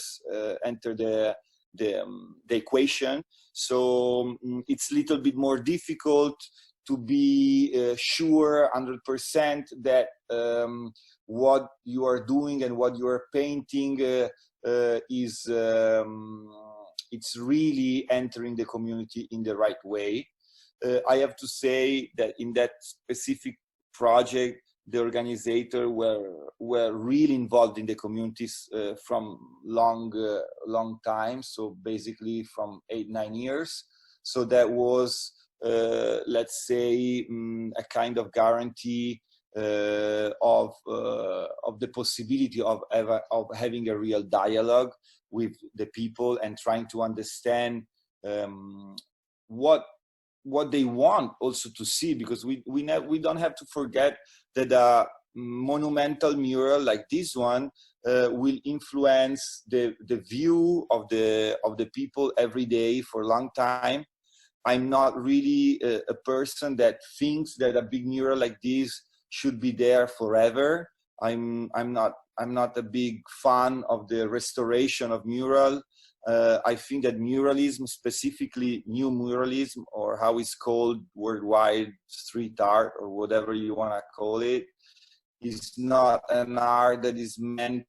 [SPEAKER 6] the equation. So it's a little bit more difficult to be sure 100% that what you are doing and what you are painting is it's really entering the community in the right way. I have to say that in that specific project, the organizers were really involved in the communities from long time. So basically from 8-9 years. So that was let's say, a kind of guarantee of the possibility of having a real dialogue with the people and trying to understand what they want also to see, because we don't have to forget that a monumental mural like this one will influence the view of the people every day for a long time. I'm not really a person that thinks that a big mural like this should be there forever. I'm not a big fan of the restoration of mural. I think that muralism, specifically new muralism, or how it's called worldwide, street art, or whatever you want to call it, is not an art that is meant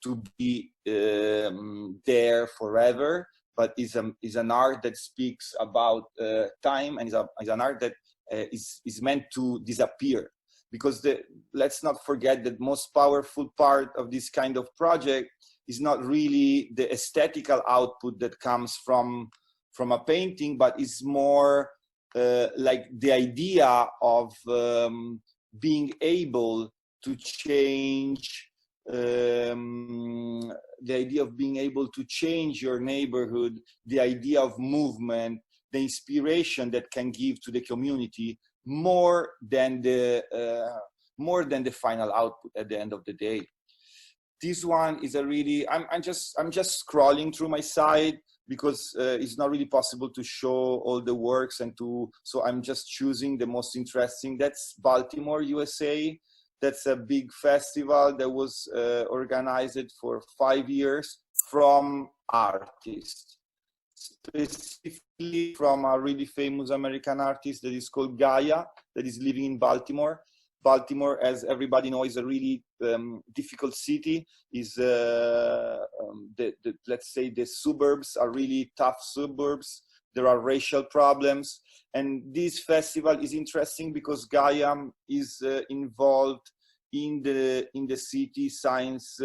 [SPEAKER 6] to be there forever, but is an art that speaks about time, and is an art that is meant to disappear. Because let's not forget that most powerful part of this kind of project is not really the aesthetical output that comes from a painting, but is more like the idea of being able to change your neighborhood, the idea of movement, the inspiration that can give to the community, more than the final output at the end of the day. This one is a really, I'm just scrolling through my site because it's not really possible to show all the works, so I'm just choosing the most interesting. That's Baltimore, USA. That's a big festival that was organized for 5 years from artists, specifically from a really famous American artist that is called Gaia, that is living in Baltimore. Baltimore, as everybody knows, is a really difficult city. Let's say the suburbs are really tough suburbs. There are racial problems. And this festival is interesting because Gaia is involved in the city since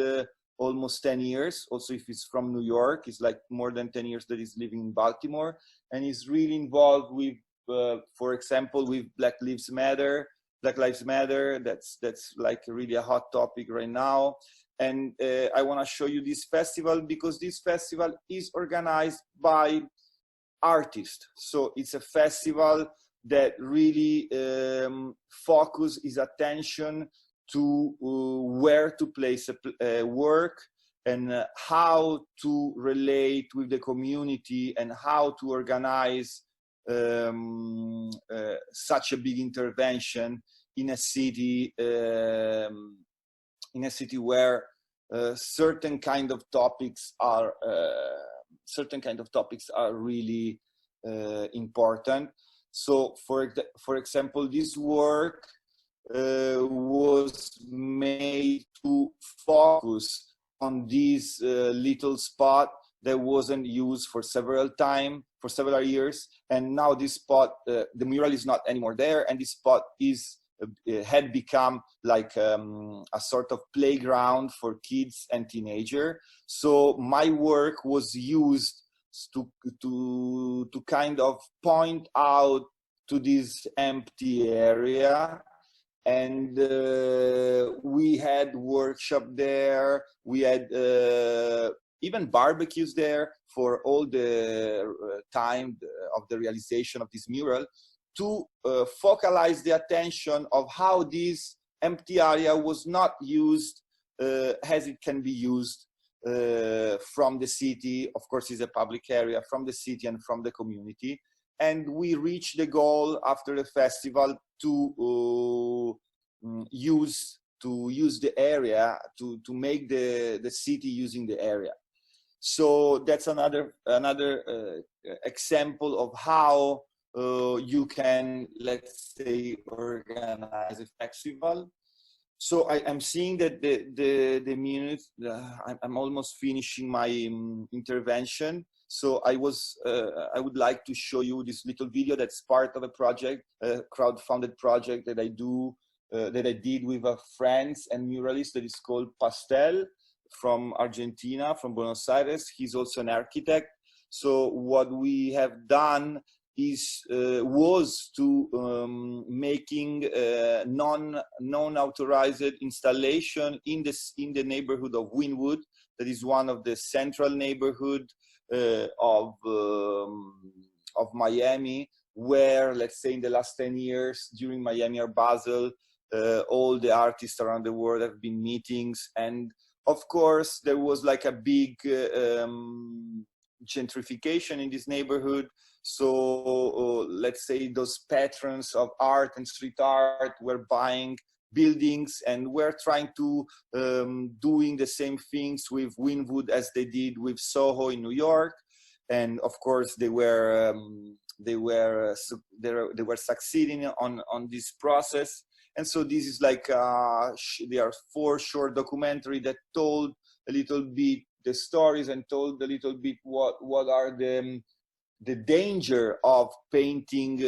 [SPEAKER 6] almost 10 years. Also, if he's from New York, it's like more than 10 years that he's living in Baltimore, and he's really involved with, for example, with Black Lives Matter. That's like really a hot topic right now. And I want to show you this festival because this festival is organized by artists. So it's a festival that really focuses its attention to where to place a work and how to relate with the community and how to organize such a big intervention in a city where certain kind of topics are really important. So for example, this work was made to focus on this little spot that wasn't used for several years, and now this spot, the mural is not anymore there, and this spot had become like a sort of playground for kids and teenagers. So my work was used to kind of point out to this empty area. And we had workshop there, we had even barbecues there for all the time of the realization of this mural, to focalize the attention of how this empty area was not used as it can be used from the city. Of course, it's a public area, from the city and from the community. And we reached the goal after the festival to use the area, to make the city using the area. So that's another example of how you can, let's say, organize a festival. So I'm seeing that the minutes, I'm almost finishing my intervention. So I would like to show you this little video that's part of a project, a crowd-funded project that I did with a friends and muralist that is called Pastel from Argentina, from Buenos Aires. He's also an architect. So what we have done was to making non-authorized installation in the neighborhood of Wynwood. That is one of the central neighborhood of Miami, where, let's say, in the last 10 years during Miami or Basel, all the artists around the world have been meetings. And of course, there was like a big gentrification in this neighborhood. So let's say those patrons of art and street art were buying buildings and were trying to doing the same things with Wynwood as they did with Soho in New York. And of course, they were succeeding on this process. And so this is like there are 4 short documentary that told a little bit the stories and told a little bit what are the danger of painting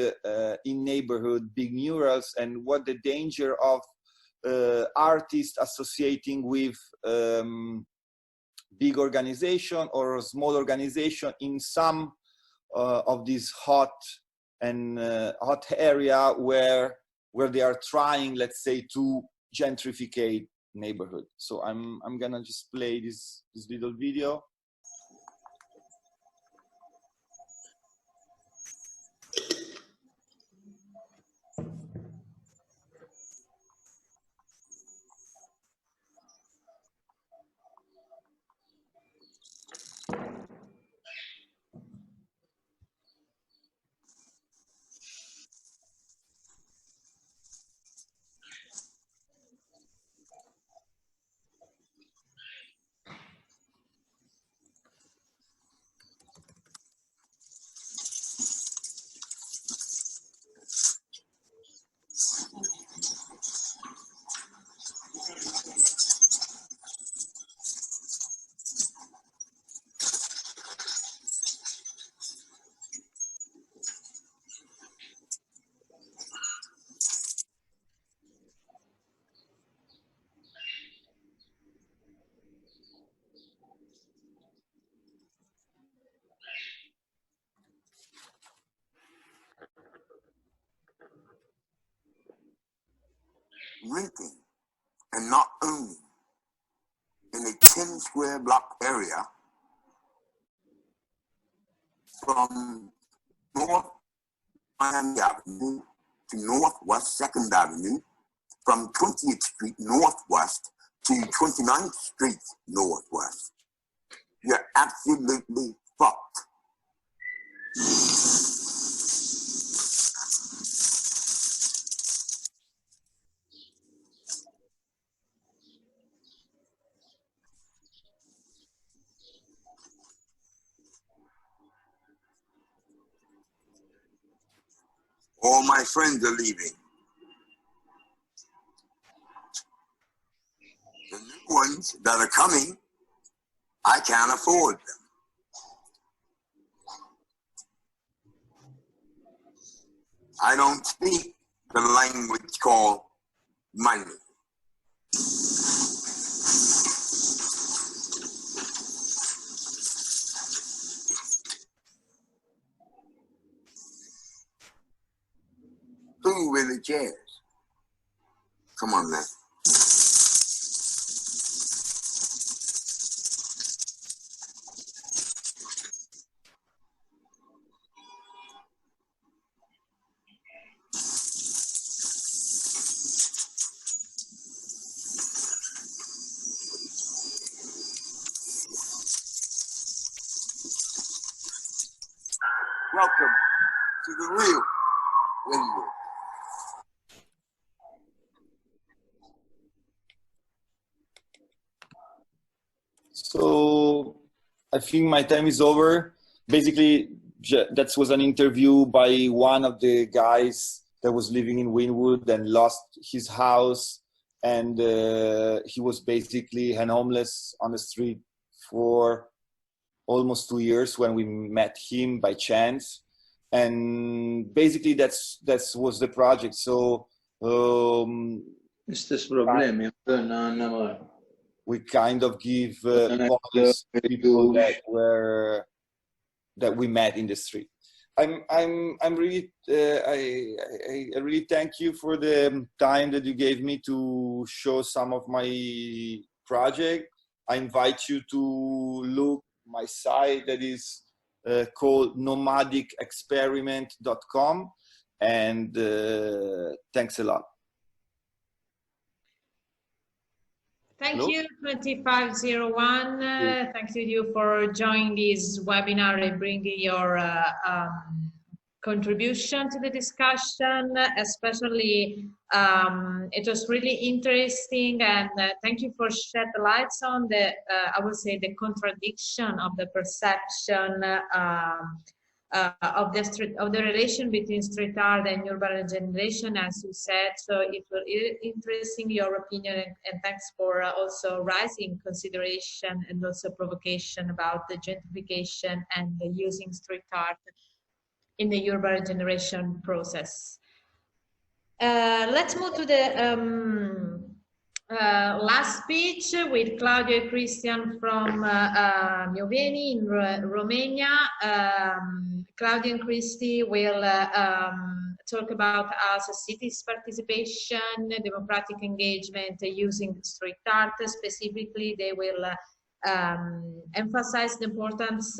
[SPEAKER 6] in neighborhood big murals, and what the danger of artists associating with big organization or small organization in some of these hot area where they are trying, let's say, to gentrificate neighborhood. So I'm gonna just play this little video.
[SPEAKER 7] Renting, and not owning, in a 10 square block area from North Miami Avenue to Northwest 2nd Avenue, from 20th Street Northwest to 29th Street Northwest. You're absolutely fucked. All my friends are leaving. The new ones that are coming, I can't afford them. I don't speak the language called money. Who really cares? Come on, man. Welcome to the real Wynwood.
[SPEAKER 6] So I think my time is over. Basically, that was an interview by one of the guys that was living in Wynwood and lost his house, and he was basically homeless on the street for almost 2 years when we met him by chance. And basically that was the project. So we kind of give voice to people that we met in the street. I'm really I really thank you for the time that you gave me to show some of my project. I invite you to look my site that is called nomadicexperiment.com, and thanks a lot.
[SPEAKER 1] Thank
[SPEAKER 6] Hello?
[SPEAKER 1] you, 2501. Thanks to you for joining this webinar and bringing your contribution to the discussion. Especially, it was really interesting, and thank you for shed the lights on the, I would say, the contradiction of the perception of the relation between street art and urban regeneration, as you said. So it was interesting, your opinion, and thanks for also raising consideration and also provocation about the gentrification and the using street art in the urban regeneration process. Let's move to the last speech with Claudio and Christian from Mioveni in Romania. Claudio and Christy will talk about us cities' participation, democratic engagement using street art. Specifically, they will emphasize the importance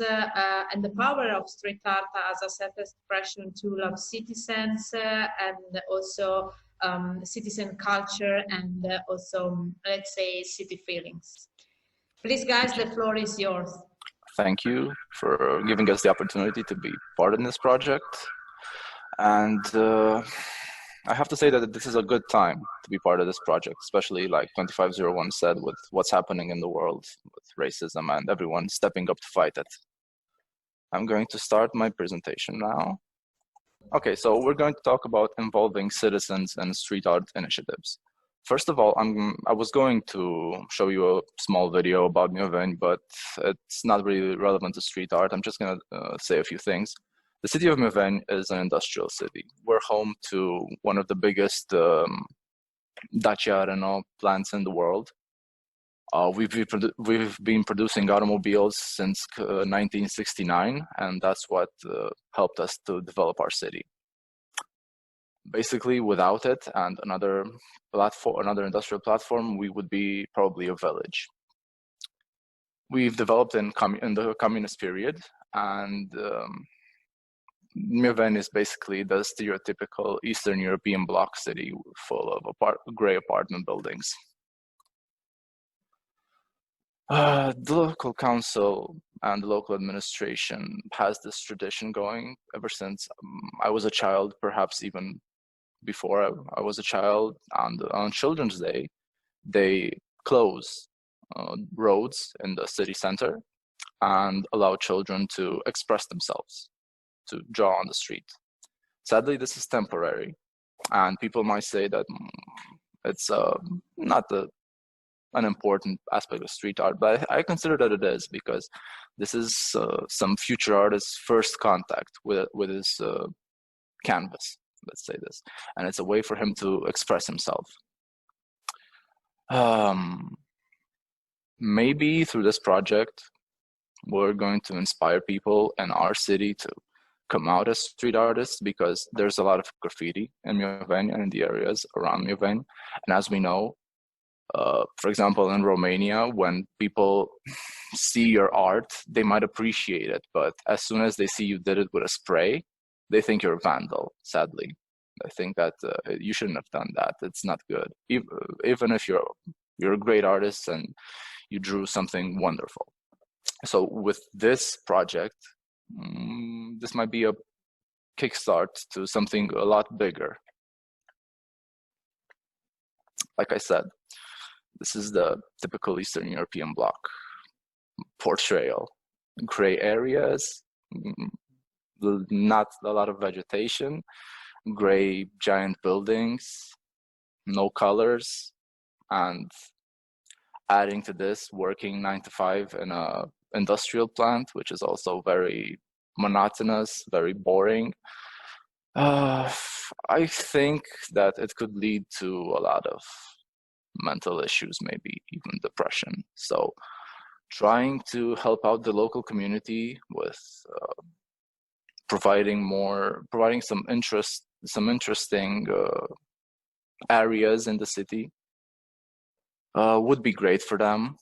[SPEAKER 1] and the power of street art as a self-expression tool of citizens and also citizen culture and also, let's say, city feelings. Please, guys, the floor is yours.
[SPEAKER 8] Thank you for giving us the opportunity to be part in this project. And I have to say that this is a good time to be part of this project, especially like 2501 said, with what's happening in the world with racism and everyone stepping up to fight it. I'm going to start my presentation now. Okay, so we're going to talk about involving citizens in street art initiatives. First of all, I was going to show you a small video about Mioveni, but it's not really relevant to street art. I'm just going to say a few things. The city of Mioveni is an industrial city. We're home to one of the biggest Dacia Renault plants in the world. We've been producing automobiles since 1969, and that's what helped us to develop our city. Basically, without it and another industrial platform, we would be probably a village. We've developed in the communist period, and Mioveni is basically the stereotypical Eastern European block city full of gray apartment buildings. The local council and the local administration has this tradition going ever since I was a child, perhaps even before I was a child. And on Children's Day, they close roads in the city center and allow children to express themselves, to draw on the street. Sadly, this is temporary, and people might say that it's not an important aspect of street art, but I consider that it is, because this is some future artist's first contact with his canvas, let's say this, and it's a way for him to express himself. Maybe through this project, we're going to inspire people in our city to come out as street artists, because there's a lot of graffiti in Mioveni and in the areas around Mioveni. And as we know, for example, in Romania, when people see your art, they might appreciate it, but as soon as they see you did it with a spray, they think you're a vandal, sadly. I think that you shouldn't have done that. It's not good. Even if you're a great artist and you drew something wonderful. So with this project, this might be a kickstart to something a lot bigger. Like I said, this is the typical Eastern European block portrayal. Gray areas, not a lot of vegetation, gray giant buildings, no colors, and adding to this, working 9 to 5 in a industrial plant, which is also very monotonous, very boring. I think that it could lead to a lot of mental issues, maybe even depression. So trying to help out the local community with providing some interesting areas in the city would be great for them.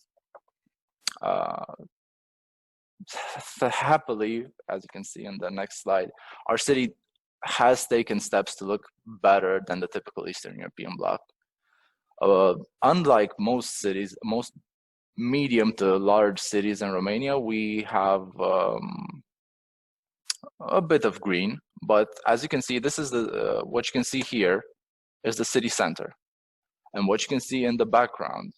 [SPEAKER 8] Happily, as you can see in the next slide, our city has taken steps to look better than the typical Eastern European bloc. Unlike most cities, most medium to large cities in Romania, we have a bit of green, but as you can see, this is the what you can see here is the city center, and what you can see in the background,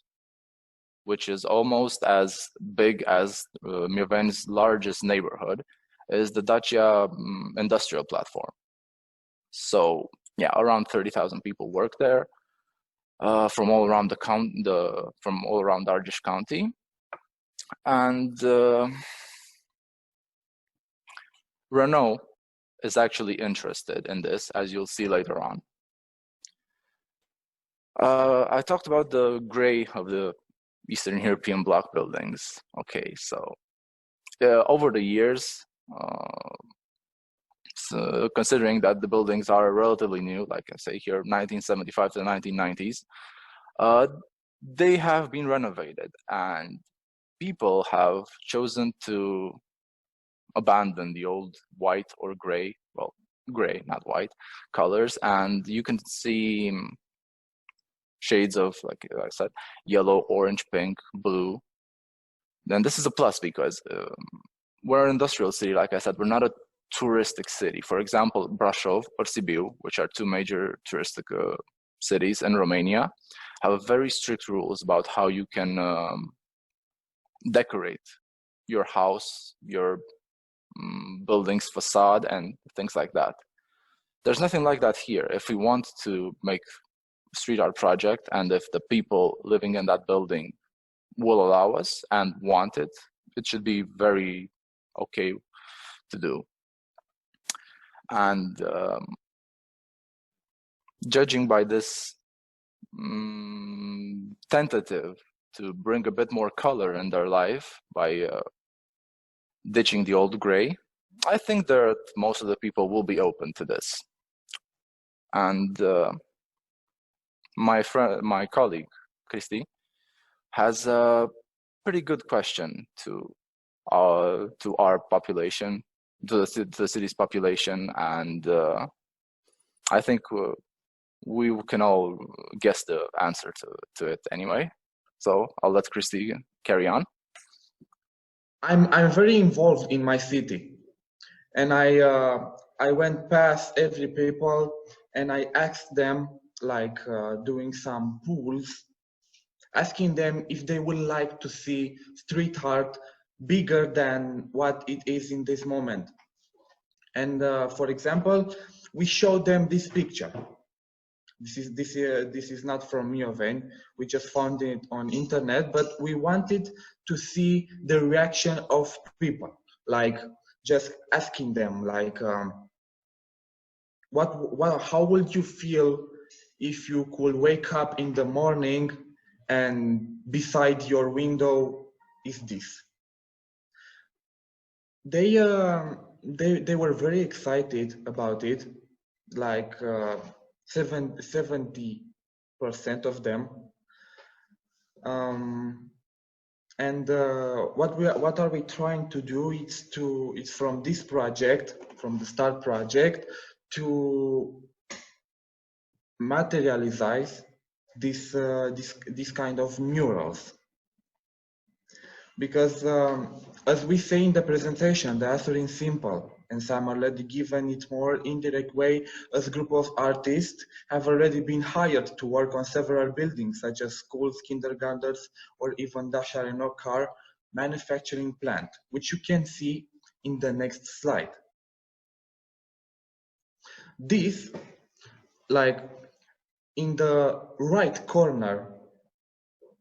[SPEAKER 8] which is almost as big as Mioveni's largest neighborhood, is the Dacia industrial platform. So yeah, around 30,000 people work there from all around the county, from all around Argeș County, and Renault is actually interested in this, as you'll see later on. I talked about the gray of the Eastern European bloc buildings. Okay, so over the years, so considering that the buildings are relatively new, like I say here, 1975 to the 1990s, they have been renovated, and people have chosen to abandon the old white or gray, well, gray, not white, colors, and you can see shades of, like I said, yellow, orange, pink, blue. Then this is a plus because we're an industrial city, like I said, we're not a touristic city. For example, Brașov or Sibiu, which are two major touristic cities in Romania, have very strict rules about how you can decorate your house, your building's facade, and things like that. There's nothing like that here. If we want to make street art project, and if the people living in that building will allow us and want it, it should be very okay to do. And judging by this tentative to bring a bit more color in their life by ditching the old gray, I think that most of the people will be open to this. And my colleague, Christy, has a pretty good question to our population, to the city's population, and I think we can all guess the answer to it anyway. So I'll let Christy carry on.
[SPEAKER 9] I'm very involved in my city, and I went past every people and I asked them, like doing some polls, asking them if they would like to see street art bigger than what it is in this moment. And for example, we showed them this picture. This is not from Mioveni. We just found it on internet, but we wanted to see the reaction of people, like just asking them, like, how would you feel if you could wake up in the morning and beside your window is this? They were very excited about it, like 70% of them. And what are we trying to do? It's from this project, from the START project, to materialize this kind of murals, because as we say in the presentation, the answer is simple, and some are already given it more indirect way, as a group of artists have already been hired to work on several buildings such as schools, kindergartens, or even Dacia Renault car manufacturing plant, which you can see in the next slide. This, like in the right corner,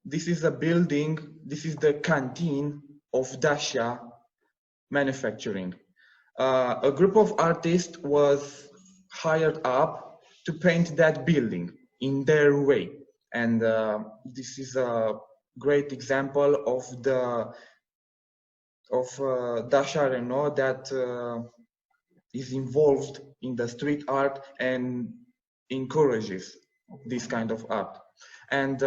[SPEAKER 9] this is a building, this is the canteen of Dacia manufacturing. A group of artists was hired up to paint that building in their way. And this is a great example of Dacia Renault that is involved in the street art and encourages this kind of art. And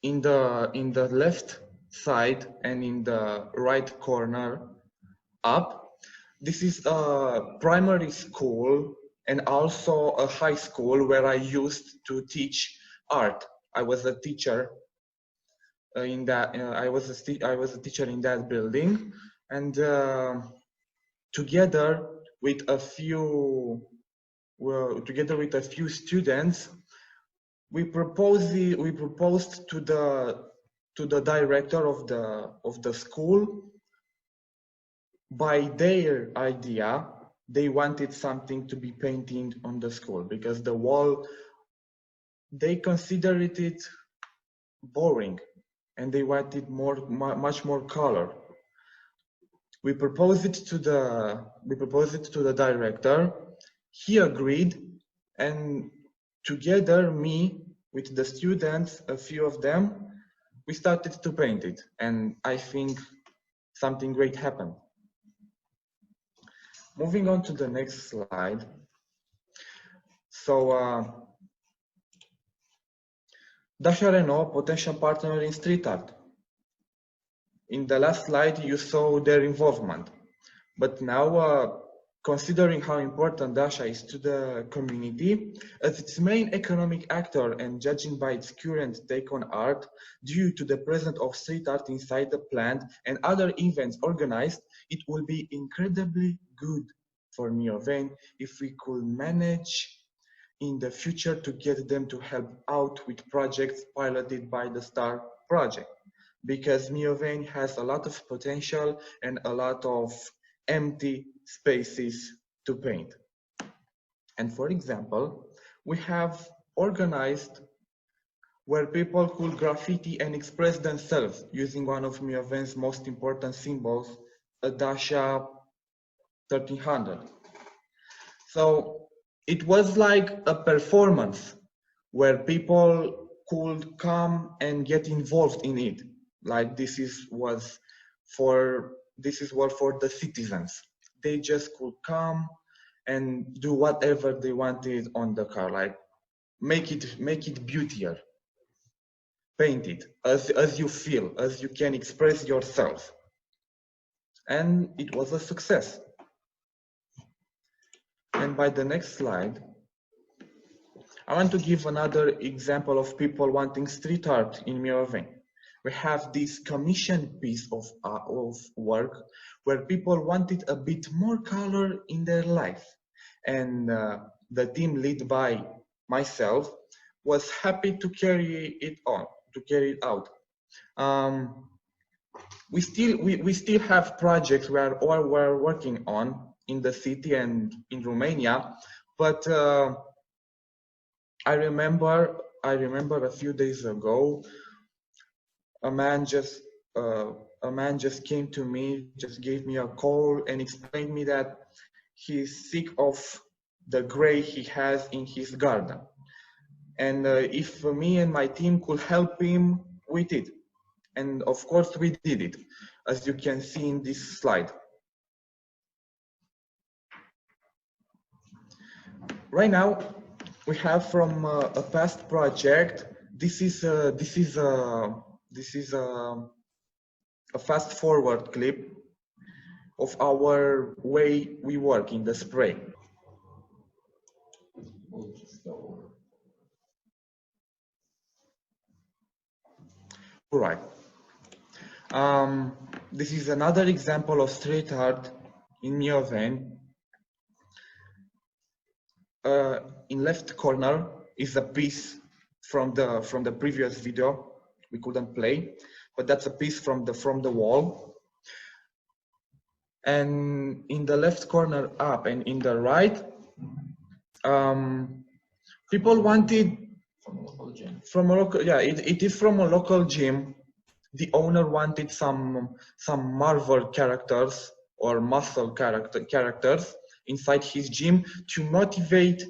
[SPEAKER 9] in the left side and in the right corner up, this is a primary school and also a high school where I used to teach art. I was a teacher in that. I was a teacher in that building, and together with a few students, we proposed to the director of the school. By their idea, they wanted something to be painted on the school because the wall, they considered it boring and they wanted much more color. We proposed it to the director. He agreed, and together, me with the students, a few of them, we started to paint it, and I think something great happened. Moving on to the next slide. So, Dasha Renault, potential partner in street art. In the last slide, you saw their involvement. But now, considering how important Dasha is to the community, as its main economic actor and judging by its current take on art, due to the presence of street art inside the plant and other events organized, it will be incredibly good for Miovane if we could manage in the future to get them to help out with projects piloted by the STAR project, because Miovane has a lot of potential and a lot of empty spaces to paint. And for example, we have organized where people could graffiti and express themselves using one of Miovane's most important symbols, a Dasha 1300. So it was like a performance where people could come and get involved in it. Like this was for the citizens. They just could come and do whatever they wanted on the car, like make it beautier, paint it as you feel, as you can express yourself. And it was a success. And by the next slide, I want to give another example of people wanting street art in Miovane. We have this commissioned piece of work where people wanted a bit more color in their life. And the team led by myself was happy to carry it out. We still have projects we're working on in the city and in Romania, but I remember a few days ago, a man just came to me, just gave me a call and explained me that he's sick of the gray he has in his garden, and if me and my team could help him with it. And of course we did it, as you can see in this slide. Right now we have from a past project. This is a fast forward clip of our way we work in the spray. All right. This is another example of street art in Miovane. In left corner is a piece from the previous video we couldn't play, but that's a piece from the wall. And in the left corner up and in the right, people wanted from a local, yeah, it is from a local gym. The owner wanted some Marvel characters or muscle characters inside his gym to motivate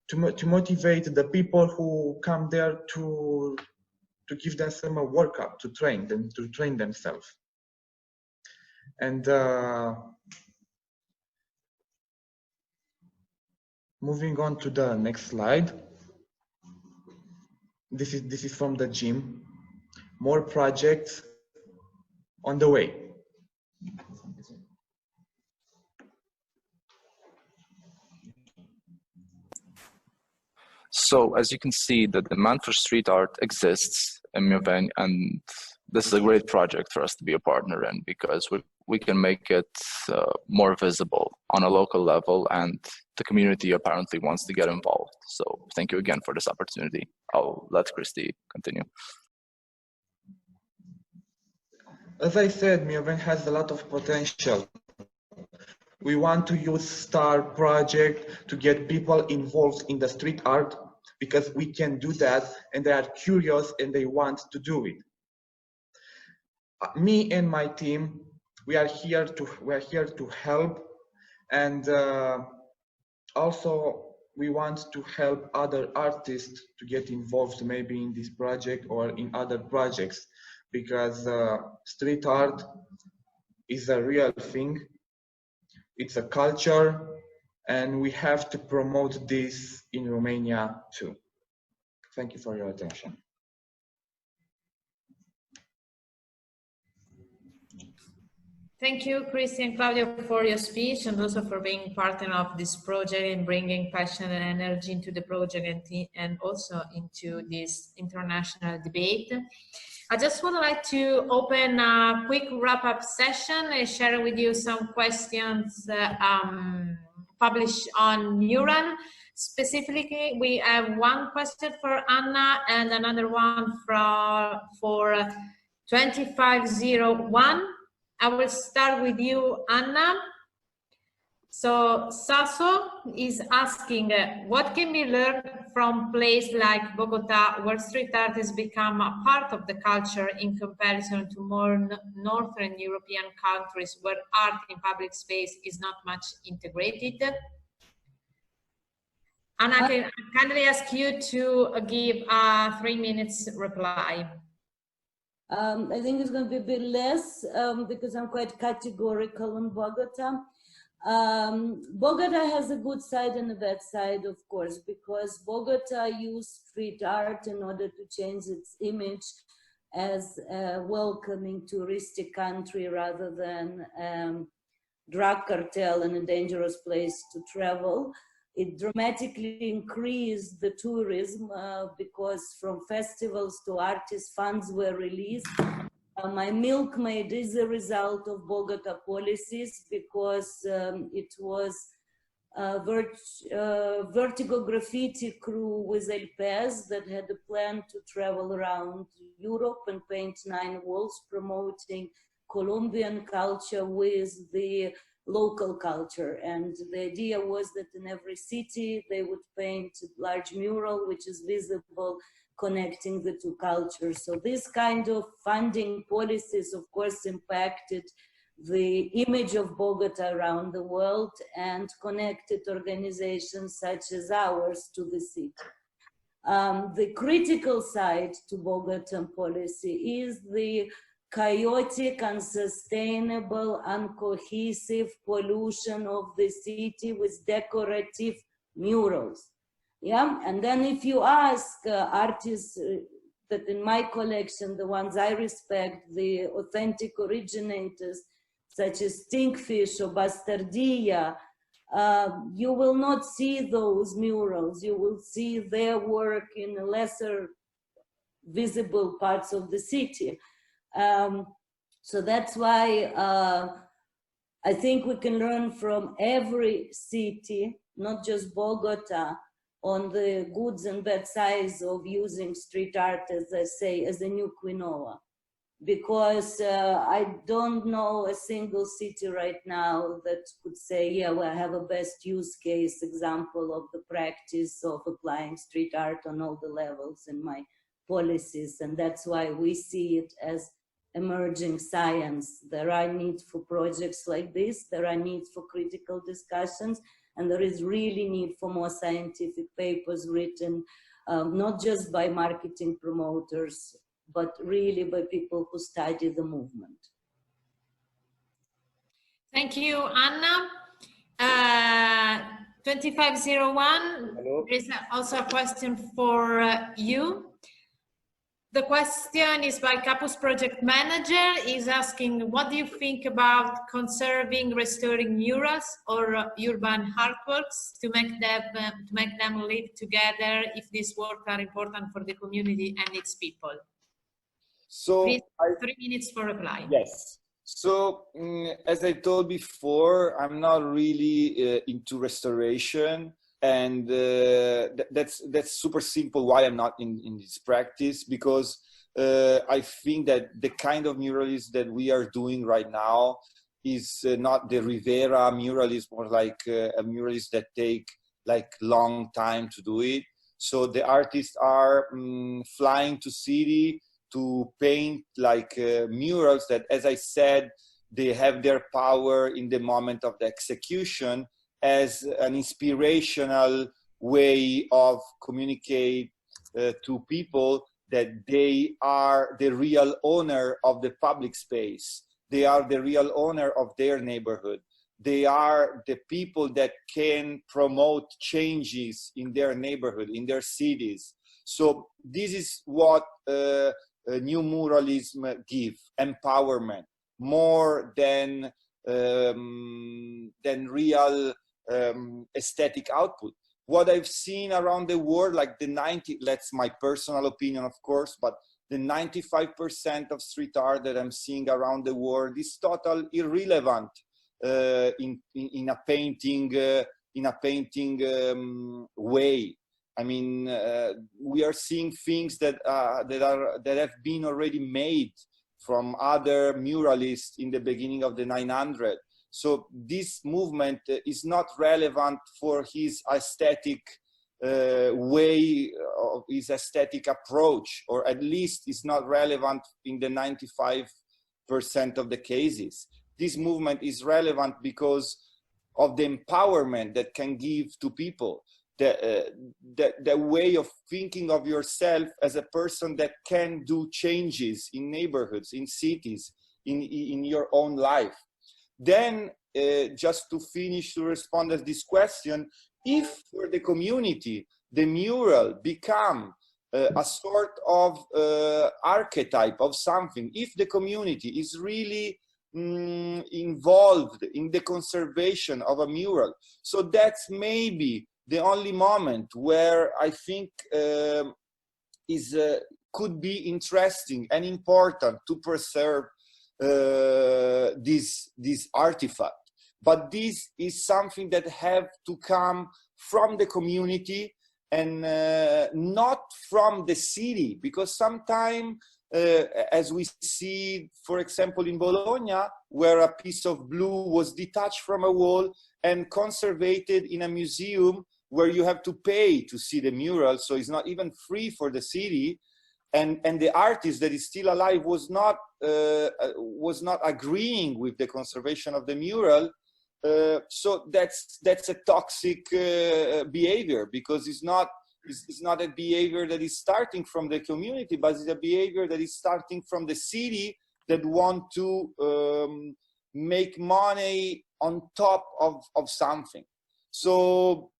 [SPEAKER 9] the people who come there to give them some workout, to train themselves. And Moving on to the next slide. This is from the gym. More projects on the way.
[SPEAKER 8] So as you can see, the demand for street art exists in Mioveni, and this is a great project for us to be a partner in, because we can make it more visible on a local level, and the community apparently wants to get involved. So thank you again for this opportunity. I'll let Christy continue.
[SPEAKER 9] As I said, Mioveni has a lot of potential. We want to use STAR project to get people involved in the street art, because we can do that, and they are curious and they want to do it. Me and my team, we are here to help, and also we want to help other artists to get involved maybe in this project or in other projects, because street art is a real thing. It's a culture, and we have to promote this in Romania too. Thank you for your attention.
[SPEAKER 1] Thank you, Christy and Claudio, for your speech, and also for being partner of this project and bringing passion and energy into the project and also into this international debate. I just would like to open a quick wrap-up session and share with you some questions published on Neuron. Specifically, we have one question for Anna and another one for 2501. I will start with you, Anna. So Sasso is asking, what can be learned from places like Bogota, where street art has become a part of the culture in comparison to more Northern European countries where art in public space is not much integrated? And I can kindly ask you to give a 3 minutes reply.
[SPEAKER 4] I think it's going to be a bit less because I'm quite categorical on Bogota. Bogota has a good side and a bad side, of course, because Bogota used street art in order to change its image as a welcoming touristic country rather than drug cartel and a dangerous place to travel. It dramatically increased the tourism because from festivals to artists, funds were released. My milkmaid is a result of Bogota policies because it was a Vertigo graffiti crew with El Pez that had a plan to travel around Europe and paint 9 walls promoting Colombian culture with the local culture. And the idea was that in every city they would paint a large mural which is visible, connecting the two cultures. So this kind of funding policies, of course, impacted the image of Bogota around the world and connected organizations such as ours to the city. The critical side to Bogotan policy is the chaotic, unsustainable, uncohesive pollution of the city with decorative murals. Yeah, and then if you ask artists that in my collection, the ones I respect, the authentic originators, such as Stinkfish or Bastardia, you will not see those murals. You will see their work in lesser visible parts of the city. So that's why I think we can learn from every city, not just Bogota, on the goods and bad sides of using street art, as I say, as a new quinoa. Because I don't know a single city right now that could say, yeah, well, I have a best use case example of the practice of applying street art on all the levels in my policies. And that's why we see it as emerging science. There are needs for projects like this, there are needs for critical discussions, and there is really need for more scientific papers written, not just by marketing promoters, but really by people who study the movement.
[SPEAKER 1] Thank you, Anna. 2501,
[SPEAKER 6] Hello.
[SPEAKER 1] there is also a question for you. The question is by Campus Project Manager. He's asking, what do you think about conserving, restoring murals or urban artworks to make them live together if these works are important for the community and its people?
[SPEAKER 6] So
[SPEAKER 1] Please, 3 minutes for reply.
[SPEAKER 6] Yes. So as I told before, I'm not really into restoration, and that's super simple why I'm not in this practice, because I think that the kind of muralism that we are doing right now is not the Rivera muralism, or like a muralism that take like long time to do it. So the artists are flying to city to paint like murals that, as I said, they have their power in the moment of the execution as an inspirational way of communicate to people that they are the real owner of the public space. They are the real owner of their neighborhood. They are the people that can promote changes in their neighborhood, in their cities. So this is what new muralism give: empowerment, more than real aesthetic output. What I've seen around the world, like that's my personal opinion, of course, but the 95% of street art that I'm seeing around the world is total irrelevant in a painting way. I mean, we are seeing things that have been already made from other muralists in the beginning of the 900. So this movement is not relevant for his aesthetic way, of his aesthetic approach, or at least is not relevant in the 95% of the cases. This movement is relevant because of the empowerment that can give to people. The way of thinking of yourself as a person that can do changes in neighborhoods, in cities, in your own life. Then, just to finish to respond to this question, if for the community, the mural become a sort of archetype of something, if the community is really involved in the conservation of a mural, so that's maybe the only moment where I think could be interesting and important to preserve this artifact. But this is something that have to come from the community and not from the city, because sometimes, as we see, for example, in Bologna, where a piece of blue was detached from a wall and conserved in a museum where you have to pay to see the mural, so it's not even free for the city, and the artist that is still alive was not agreeing with the conservation of the mural. So that's a toxic behavior, because it's not a behavior that is starting from the community, but it's a behavior that is starting from the city that want to make money on top of something. So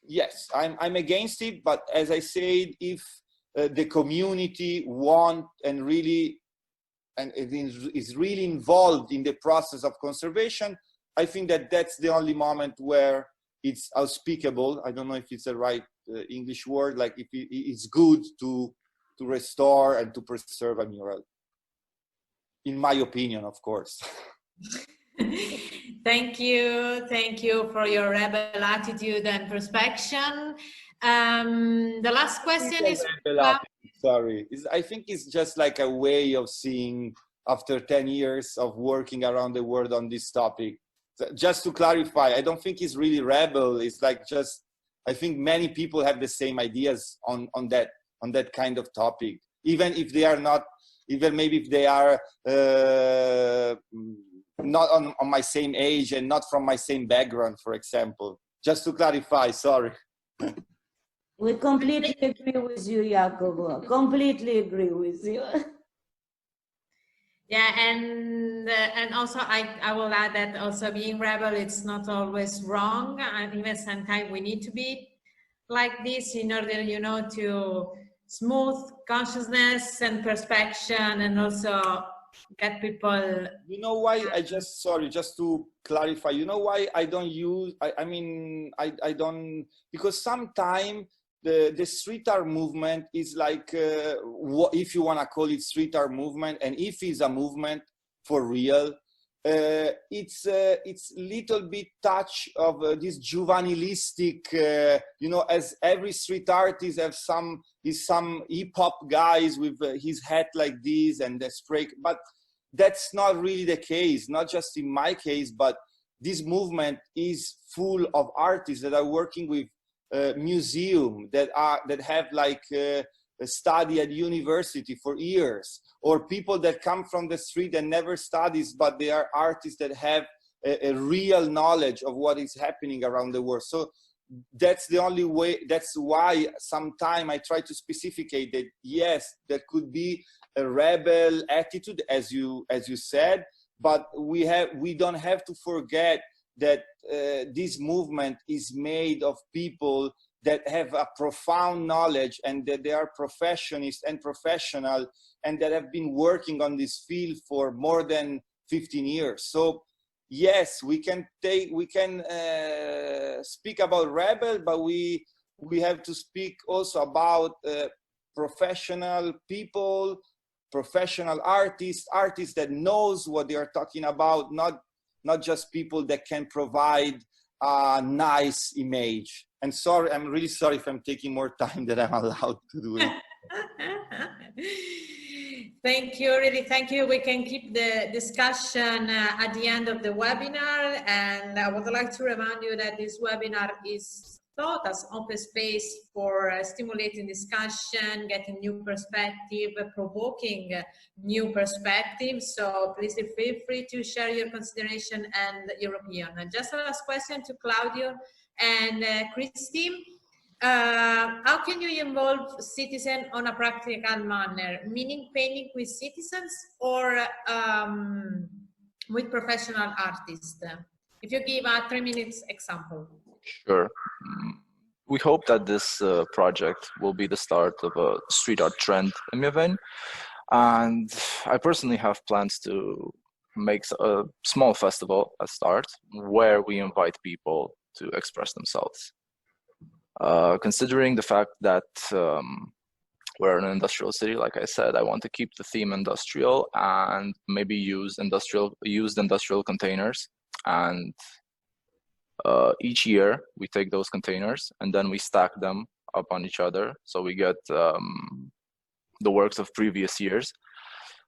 [SPEAKER 6] yes, I'm against it, but as I said, if the community want and is really involved in the process of conservation, I think that that's the only moment where it's unspeakable. I don't know if it's the right English word, like if it's good to restore and to preserve a mural. In my opinion, of course.
[SPEAKER 1] Thank you for your rebel attitude and perspection. The last question is...
[SPEAKER 6] Sorry, I think it's just like a way of seeing after 10 years of working around the world on this topic. Just to clarify, I don't think it's really rebel. It's like just, I think many people have the same ideas on that kind of topic, even if they are not, even maybe if they are not on my same age and not from my same background, for example. Just to clarify, sorry.
[SPEAKER 4] We completely agree with you, Jacobo. Completely agree with you.
[SPEAKER 1] Yeah, and also I will add that also being rebel, it's not always wrong, and even sometimes we need to be like this in order, you know, to smooth consciousness and perception, and also get people.
[SPEAKER 6] You know why I just, sorry, just to clarify, you know why I don't use, I don't, because sometimes the street art movement is like, if you want to call it street art movement, and if it's a movement for real, it's little bit touch of this juvenilistic, you know, as every street artist have some hip hop guys with his hat like this and the spray, but that's not really the case, not just in my case, but this movement is full of artists that are working with museum that have like a study at university for years, or people that come from the street and never studies, but they are artists that have a real knowledge of what is happening around the world. So that's the only way. That's why sometimes I try to specificate that, yes, there could be a rebel attitude, as you said, but we don't have to forget that this movement is made of people that have a profound knowledge, and that they are professionists and professional, and that have been working on this field for more than 15 years. So yes, we can speak about rebel, but we have to speak also about professional people, professional artists that knows what they are talking about, not just people that can provide a nice image. And sorry, I'm really sorry if I'm taking more time than I'm allowed to do it.
[SPEAKER 1] Thank you, really, thank you. We can keep the discussion at the end of the webinar, and I would like to remind you that this webinar is thought as open space for stimulating discussion, getting new perspective, provoking new perspectives. So please feel free to share your consideration and your opinion. And just a last question to Claudio and Christy. How can you involve citizens on a practical manner, meaning painting with citizens or with professional artists? If you give a 3 minutes example.
[SPEAKER 8] Sure. We hope that this project will be the start of a street art trend in Mioveni. And I personally have plans to make a small festival at start where we invite people to express themselves. Considering the fact that we're an industrial city, like I said, I want to keep the theme industrial and maybe used industrial containers. And each year we take those containers and then we stack them up on each other, so we get the works of previous years.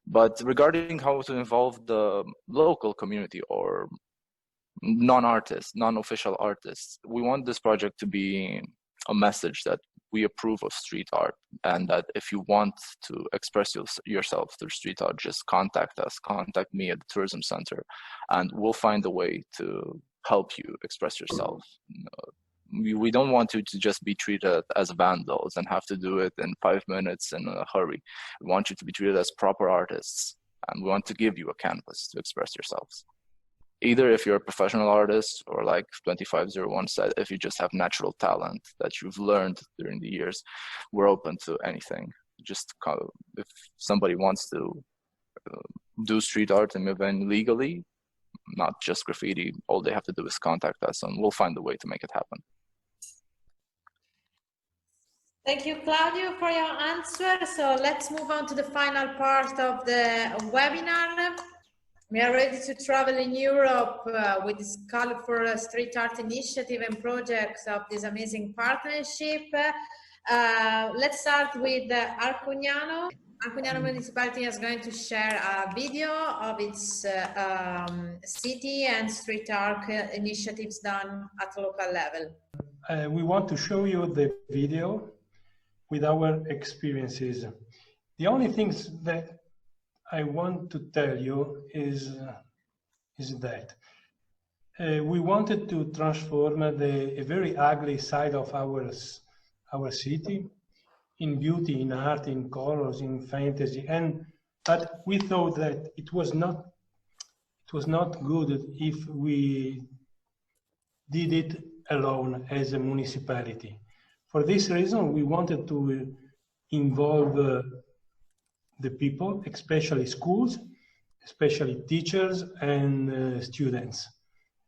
[SPEAKER 8] But regarding how to involve the local community or non-artists, non-official artists, we want this project to be a message that we approve of street art, and that if you want to express yourself through street art, just contact us, contact me at the tourism center, and we'll find a way to help you express yourself. We don't want you to just be treated as vandals and have to do it in 5 minutes in a hurry. We want you to be treated as proper artists, and we want to give you a canvas to express yourselves. Either if you're a professional artist, or like 2501 said, if you just have natural talent that you've learned during the years, we're open to anything. Just if somebody wants to do street art in Mioveni legally, not just graffiti, all they have to do is contact us and we'll find a way to make it happen.
[SPEAKER 1] Thank you, Claudio, for your answer. So let's move on to the final part of the webinar. We are ready to travel in Europe with this colorful street art initiative and projects of this amazing partnership. Let's start with Arcugnano. Arcugnano municipality is going to share a video of its city and street art initiatives done at local level.
[SPEAKER 2] We want to show you the video with our experiences. The only things that I want to tell you is that we wanted to transform a very ugly side of our city in beauty, in art, in colors, in fantasy, and But we thought that it was not good if we did it alone as a municipality. For this reason, we wanted to involve the people, especially schools, especially teachers and students,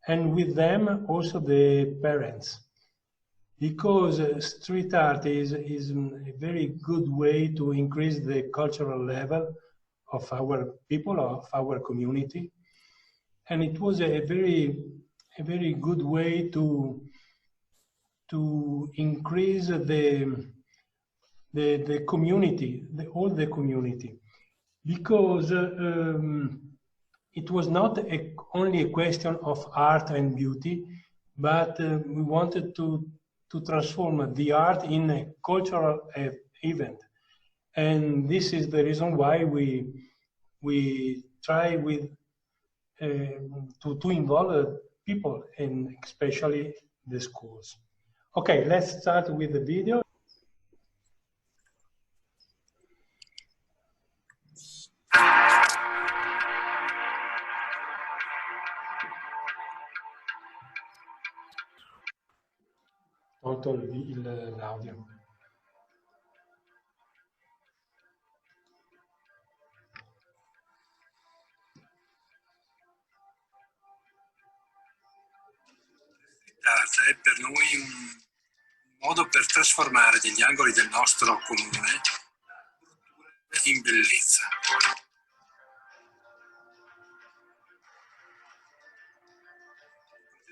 [SPEAKER 2] and with them also the parents, because street art is a very good way to increase the cultural level of our people, of our community, and it was a very good way to increase the community, all the community, because it was not only a question of art and beauty, but we wanted to transform the art in a cultural event. And this is the reason why we try with to involve people, and especially the schools. Okay, let's start with the video. Tolto l'audio.
[SPEAKER 10] È per noi un modo per trasformare degli angoli del nostro comune in bellezza.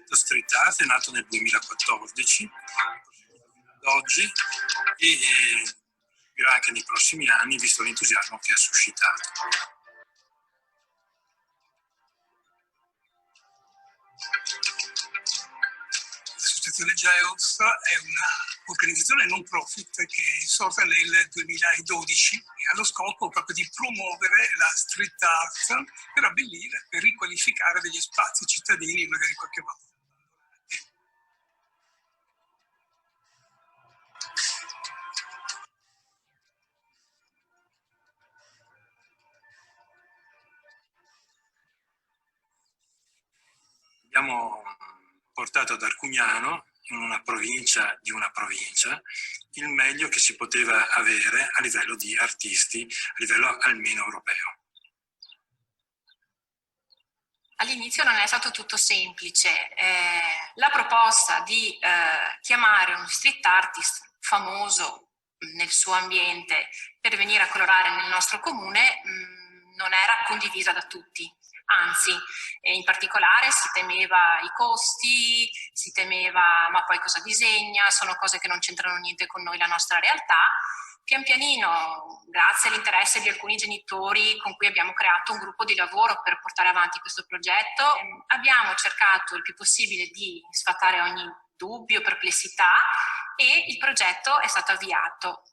[SPEAKER 10] Il street art è nato nel 2014 ad oggi e seguirà anche nei prossimi anni, visto l'entusiasmo che ha suscitato. L'associazione Geos è un'organizzazione non profit che è sorta nel 2012 e ha lo scopo proprio di promuovere la street art per abbellire, per riqualificare degli spazi cittadini magari qualche volta. Abbiamo portato ad Arcugnano, in una provincia di una provincia, il meglio che si poteva avere a livello di artisti, a livello almeno europeo.
[SPEAKER 11] All'inizio non è stato tutto semplice. La proposta di chiamare uno street artist famoso nel suo ambiente per venire a colorare nel nostro comune non era condivisa da tutti. Anzi, in particolare si temeva i costi, si temeva ma poi cosa disegna, sono cose che non c'entrano niente con noi, la nostra realtà. Pian pianino, grazie all'interesse di alcuni genitori con cui abbiamo creato un gruppo di lavoro per portare avanti questo progetto, abbiamo cercato il più possibile di sfatare ogni dubbio, perplessità e il progetto è stato avviato.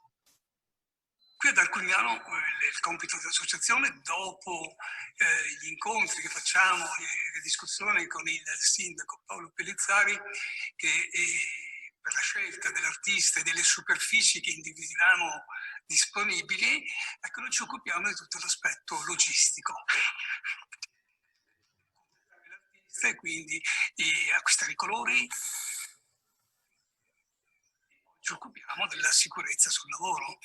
[SPEAKER 10] Qui ad Arcugnano il compito dell'associazione, dopo gli incontri che facciamo, le discussioni con il sindaco Paolo Pellizzari, che per la scelta dell'artista e delle superfici che individuiamo disponibili, ecco, noi ci occupiamo di tutto l'aspetto logistico. L'artista e quindi acquistare i colori. Ci occupiamo della sicurezza sul lavoro.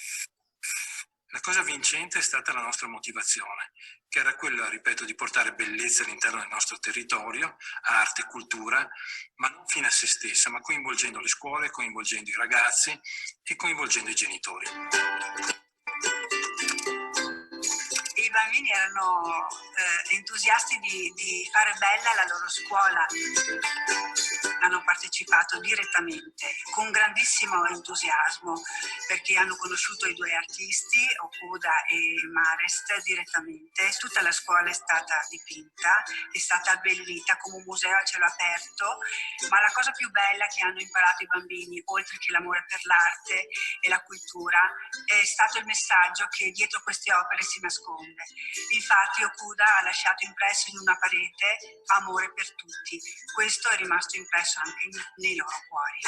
[SPEAKER 10] La cosa vincente è stata la nostra motivazione, che era quella, ripeto, di portare bellezza all'interno del nostro territorio, arte, cultura, ma non fine a se stessa, ma coinvolgendo le scuole, coinvolgendo i ragazzi e coinvolgendo i genitori.
[SPEAKER 12] I bambini erano entusiasti di fare bella la loro scuola. Hanno partecipato direttamente con grandissimo entusiasmo perché hanno conosciuto i due artisti, Okuda e Marest, direttamente. Tutta la scuola è stata dipinta, è stata abbellita come un museo a cielo aperto, ma la cosa più bella che hanno imparato i bambini, oltre che l'amore per l'arte e la cultura, è stato il messaggio che dietro queste opere si nasconde. Infatti Okuda ha lasciato impresso in una parete amore per tutti. Questo è rimasto impresso anche nei loro cuori.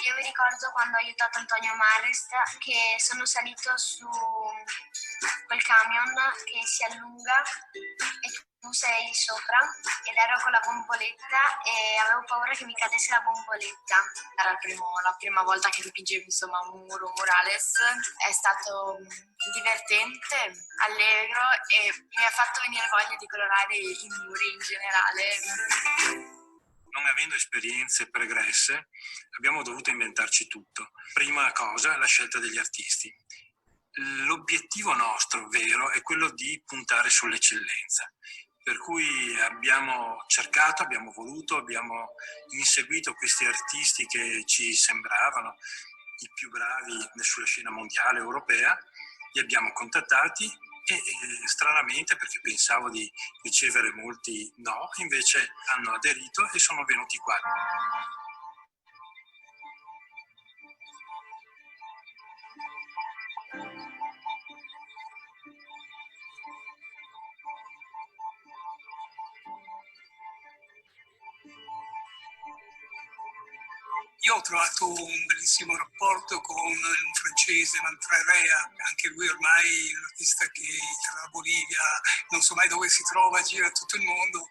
[SPEAKER 11] Io mi
[SPEAKER 13] ricordo quando ho aiutato Antonio Marrist, che sono salito su quel camion che si allunga e tu sei sopra, ed ero con la bomboletta e avevo paura che mi cadesse la bomboletta. Era la prima volta che dipingevo, insomma, un murales. È stato divertente, allegro e mi ha fatto venire voglia di colorare i muri in generale.
[SPEAKER 14] Non avendo esperienze pregresse, abbiamo dovuto inventarci tutto. Prima cosa, la scelta degli artisti. L'obiettivo nostro vero è quello di puntare sull'eccellenza. Per cui abbiamo cercato, abbiamo voluto, abbiamo inseguito questi artisti che ci sembravano i più bravi sulla scena mondiale europea, li abbiamo contattati e stranamente, perché pensavo di ricevere molti no, invece hanno aderito e sono venuti qua.
[SPEAKER 10] Io ho trovato un bellissimo rapporto con un francese, Mantrarea, anche lui ormai è un artista che tra la Bolivia, non so mai dove si trova, gira tutto il mondo.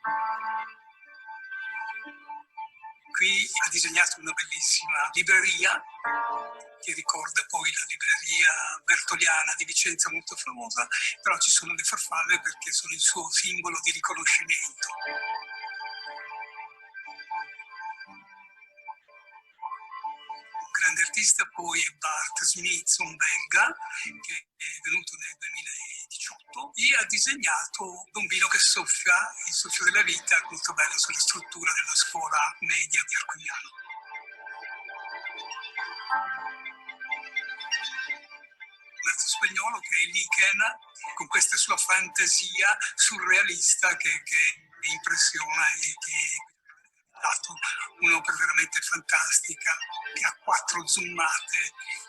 [SPEAKER 10] Qui ha disegnato una bellissima libreria, che ricorda poi la libreria bertoliana di Vicenza, molto famosa, però ci sono le farfalle perché sono il suo simbolo di riconoscimento. Grande artista poi è Bart Smith, un belga, che è venuto nel 2018 e ha disegnato un bambino che soffia il soffio della vita, molto bello sulla struttura della scuola media di Arcognano. Un altro spagnolo che è Liken, con questa sua fantasia surrealista che impressiona e che dato un'opera veramente fantastica che ha 4 zoomate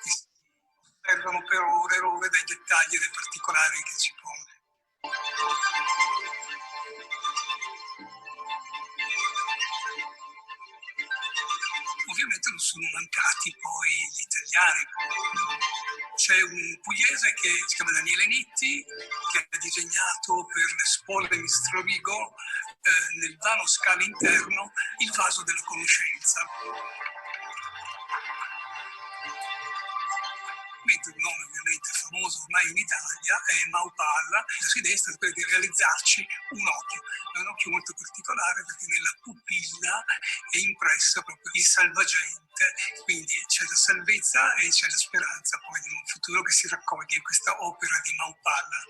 [SPEAKER 10] che si perdono per ore e ore dai dettagli e dai particolari che ci pone. Ovviamente non sono mancati poi gli italiani. C'è un pugliese che si chiama Daniele Nitti, che ha disegnato per le spore Mistrovigo nel vano scalo interno il vaso della conoscenza. Mentre un nome ovviamente famoso ormai in Italia è Maupalla, la sua idea è stata quella di realizzarci un occhio molto particolare perché nella pupilla è impressa proprio il salvagente, quindi c'è la salvezza e c'è la speranza poi di un futuro che si raccoglie in questa opera di Maupalla.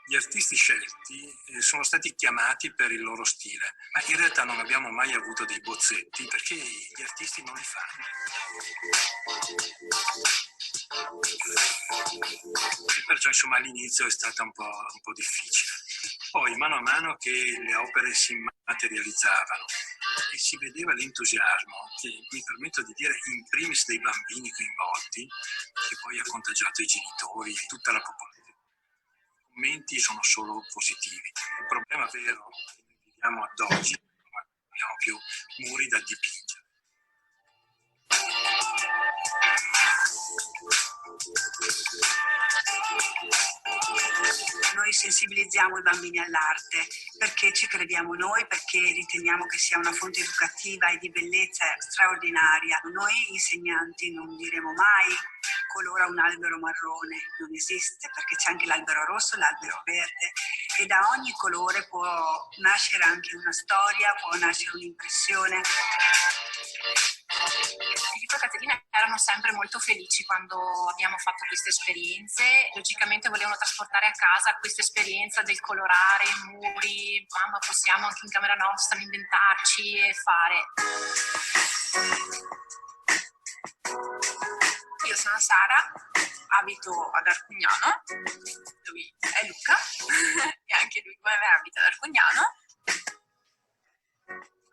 [SPEAKER 14] Gli artisti scelti sono stati chiamati per il loro stile, ma in realtà non abbiamo mai avuto dei bozzetti perché gli artisti non li fanno. E perciò insomma all'inizio è stata un po' difficile. Poi mano a mano che le opere si materializzavano e si vedeva l'entusiasmo, che mi permetto di dire in primis dei bambini coinvolti, che poi ha contagiato i genitori e tutta la popolazione. I commenti sono solo positivi. Il problema vero che noi viviamo ad oggi è che non abbiamo più muri da dipingere.
[SPEAKER 12] Noi sensibilizziamo i bambini all'arte perché ci crediamo noi, perché riteniamo che sia una fonte educativa e di bellezza straordinaria. Noi insegnanti non diremo mai colora un albero marrone, non esiste, perché c'è anche l'albero rosso, l'albero verde e da ogni colore può nascere anche una storia, può nascere un'impressione.
[SPEAKER 11] Filippo e Caterina erano sempre molto felici quando abbiamo fatto queste esperienze. Logicamente volevano trasportare a casa questa esperienza del colorare i muri. Mamma, possiamo anche in camera nostra inventarci e fare. Io sono Sara, abito ad Arcognano, lui è Luca e anche lui come me abita ad Arcognano.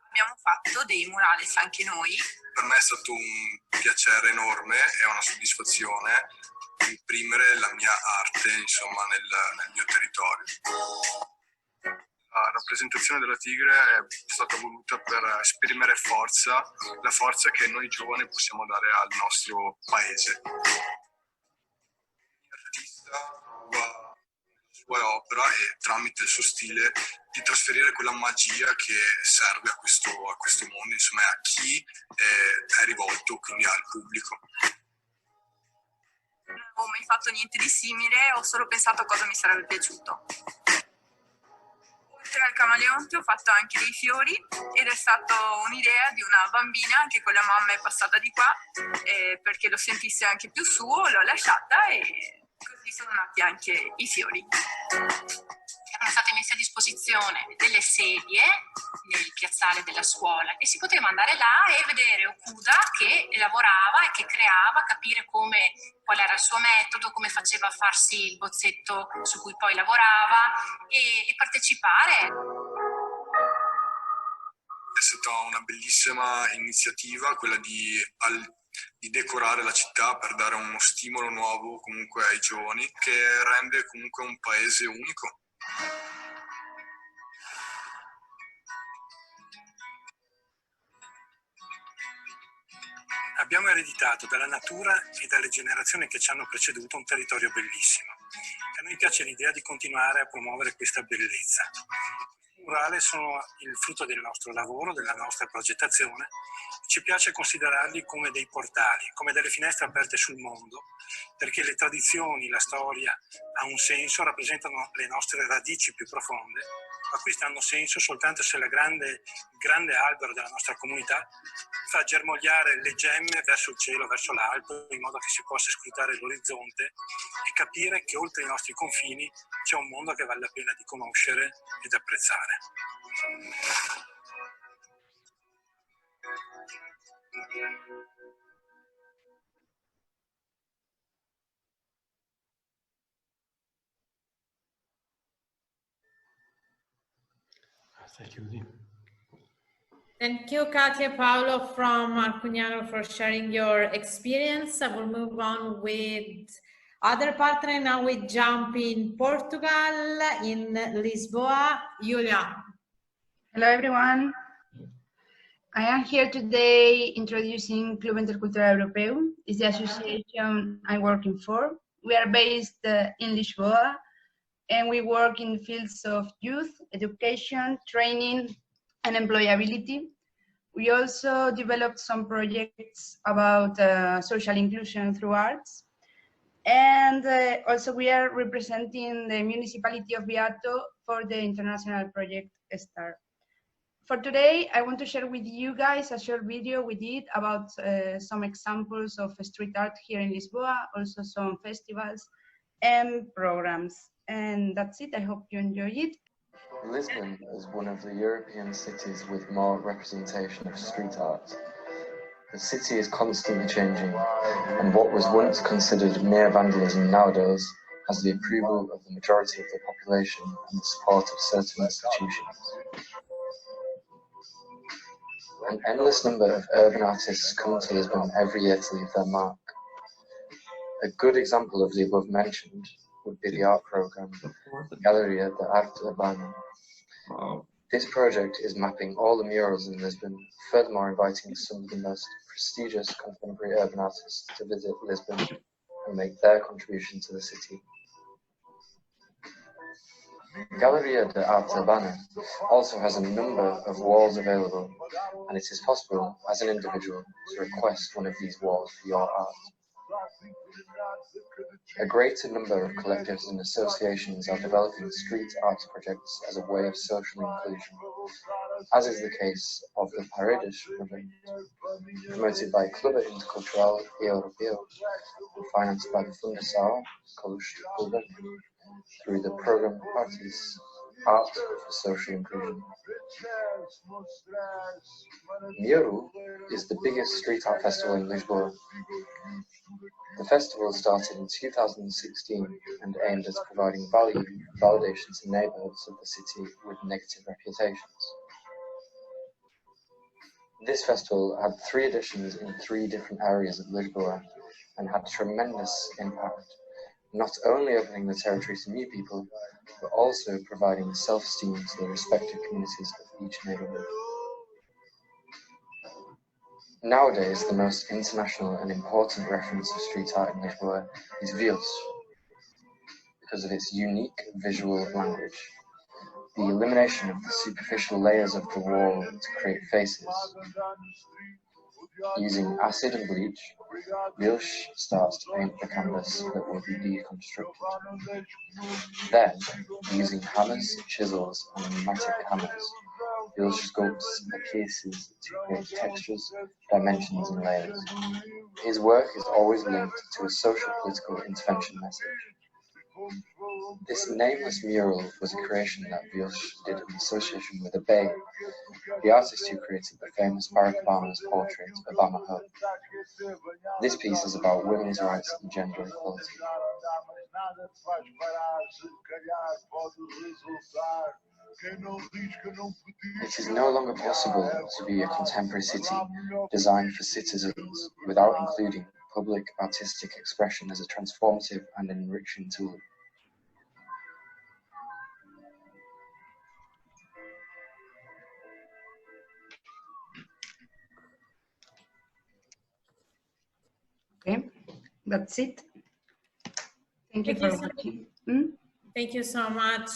[SPEAKER 11] Abbiamo fatto dei murales anche noi.
[SPEAKER 15] Per me è stato un piacere enorme e una soddisfazione imprimere la mia arte, insomma, nel mio territorio. La rappresentazione della tigre è stata voluta per esprimere forza, la forza che noi giovani possiamo dare al nostro paese. L'artista prova nella sua opera e tramite il suo stile di trasferire quella magia che serve a questo mondo, insomma a chi è rivolto, quindi al pubblico.
[SPEAKER 16] Non avevo mai fatto niente di simile, ho solo pensato a cosa mi sarebbe piaciuto. Oltre al camaleonte ho fatto anche dei fiori ed è stata un'idea di una bambina che con la mamma è passata di qua perché lo sentisse anche più suo, l'ho lasciata e così sono nati anche i fiori.
[SPEAKER 11] Erano state messe a disposizione delle sedie nel piazzale della scuola e si poteva andare là e vedere Okuda che lavorava e che creava, capire qual era il suo metodo, come faceva a farsi il bozzetto su cui poi lavorava e partecipare.
[SPEAKER 15] È stata una bellissima iniziativa quella di decorare la città per dare uno stimolo nuovo comunque ai giovani che rende comunque un paese unico.
[SPEAKER 14] Abbiamo ereditato dalla natura e dalle generazioni che ci hanno preceduto un territorio bellissimo. A noi piace l'idea di continuare a promuovere questa bellezza. I murali sono il frutto del nostro lavoro, della nostra progettazione. Ci piace considerarli come dei portali, come delle finestre aperte sul mondo, perché le tradizioni, la storia ha un senso, rappresentano le nostre radici più profonde, ma queste hanno senso soltanto se il grande albero della nostra comunità fa germogliare le gemme verso il cielo, verso l'alto, in modo che si possa scrutare l'orizzonte e capire che oltre i nostri confini c'è un mondo che vale la pena di conoscere ed apprezzare.
[SPEAKER 1] Thank you, Katia and Paolo from Arcugnano for sharing your experience. I will move on with other partner. Now we jump in Portugal, in Lisboa. Julia.
[SPEAKER 17] Hello, everyone. I am here today introducing Club Intercultural Europeu. It's the association I'm working for. We are based in Lisboa, and we work in fields of youth, education, training, and employability. We also developed some projects about social inclusion through arts. And also we are representing the municipality of Beato for the international project STAR. For today, I want to share with you guys a short video we did about some examples of street art here in Lisboa, also some festivals and programs. And that's it. I hope you enjoy it.
[SPEAKER 18] Lisbon is one of the European cities with more representation of street art. The city is constantly changing, and what was once considered mere vandalism nowadays has the approval of the majority of the population and the support of certain institutions. An endless number of urban artists come to Lisbon every year to leave their mark. A good example of the above mentioned would be the art program Galeria de Arte Urbana. This project is mapping all the murals in Lisbon, furthermore inviting some of the most prestigious contemporary urban artists to visit Lisbon and make their contribution to the city. Galeria de Arte Urbana also has a number of walls available, and it is possible, as an individual, to request one of these walls for your art. A greater number of collectives and associations are developing street art projects as a way of social inclusion, as is the case of the Paredes project, promoted by Club Intercultural Europeu and financed by the Fundação Calouste Gulbenkian through the program Parties Art for Social Inclusion. Muro is the biggest street art festival in Lisboa. The festival started in 2016 and aimed at providing value and validation to neighbourhoods of the city with negative reputations. This festival had 3 editions in 3 different areas of Lisboa and had tremendous impact, not only opening the territory to new people, but also providing self-esteem to the respective communities of each neighborhood. Nowadays, the most international and important reference of street art in Lisboa is Vils, because of its unique visual language. The elimination of the superficial layers of the wall to create faces. Using acid and bleach, Vils starts to paint the canvas that will be deconstructed. Then, using hammers, chisels, and pneumatic hammers, Vils sculpts the pieces to create textures, dimensions, and layers. His work is always linked to a social political intervention message. This nameless mural was a creation that Vils did in association with Abe, the artist who created the famous Barack Obama's portrait, Obama Home. This piece is about women's rights and gender equality. It is no longer possible to be a contemporary city designed for citizens without including public artistic expression as a transformative and enriching tool.
[SPEAKER 17] Okay, that's it. Thank you for watching.
[SPEAKER 1] Thank you so much.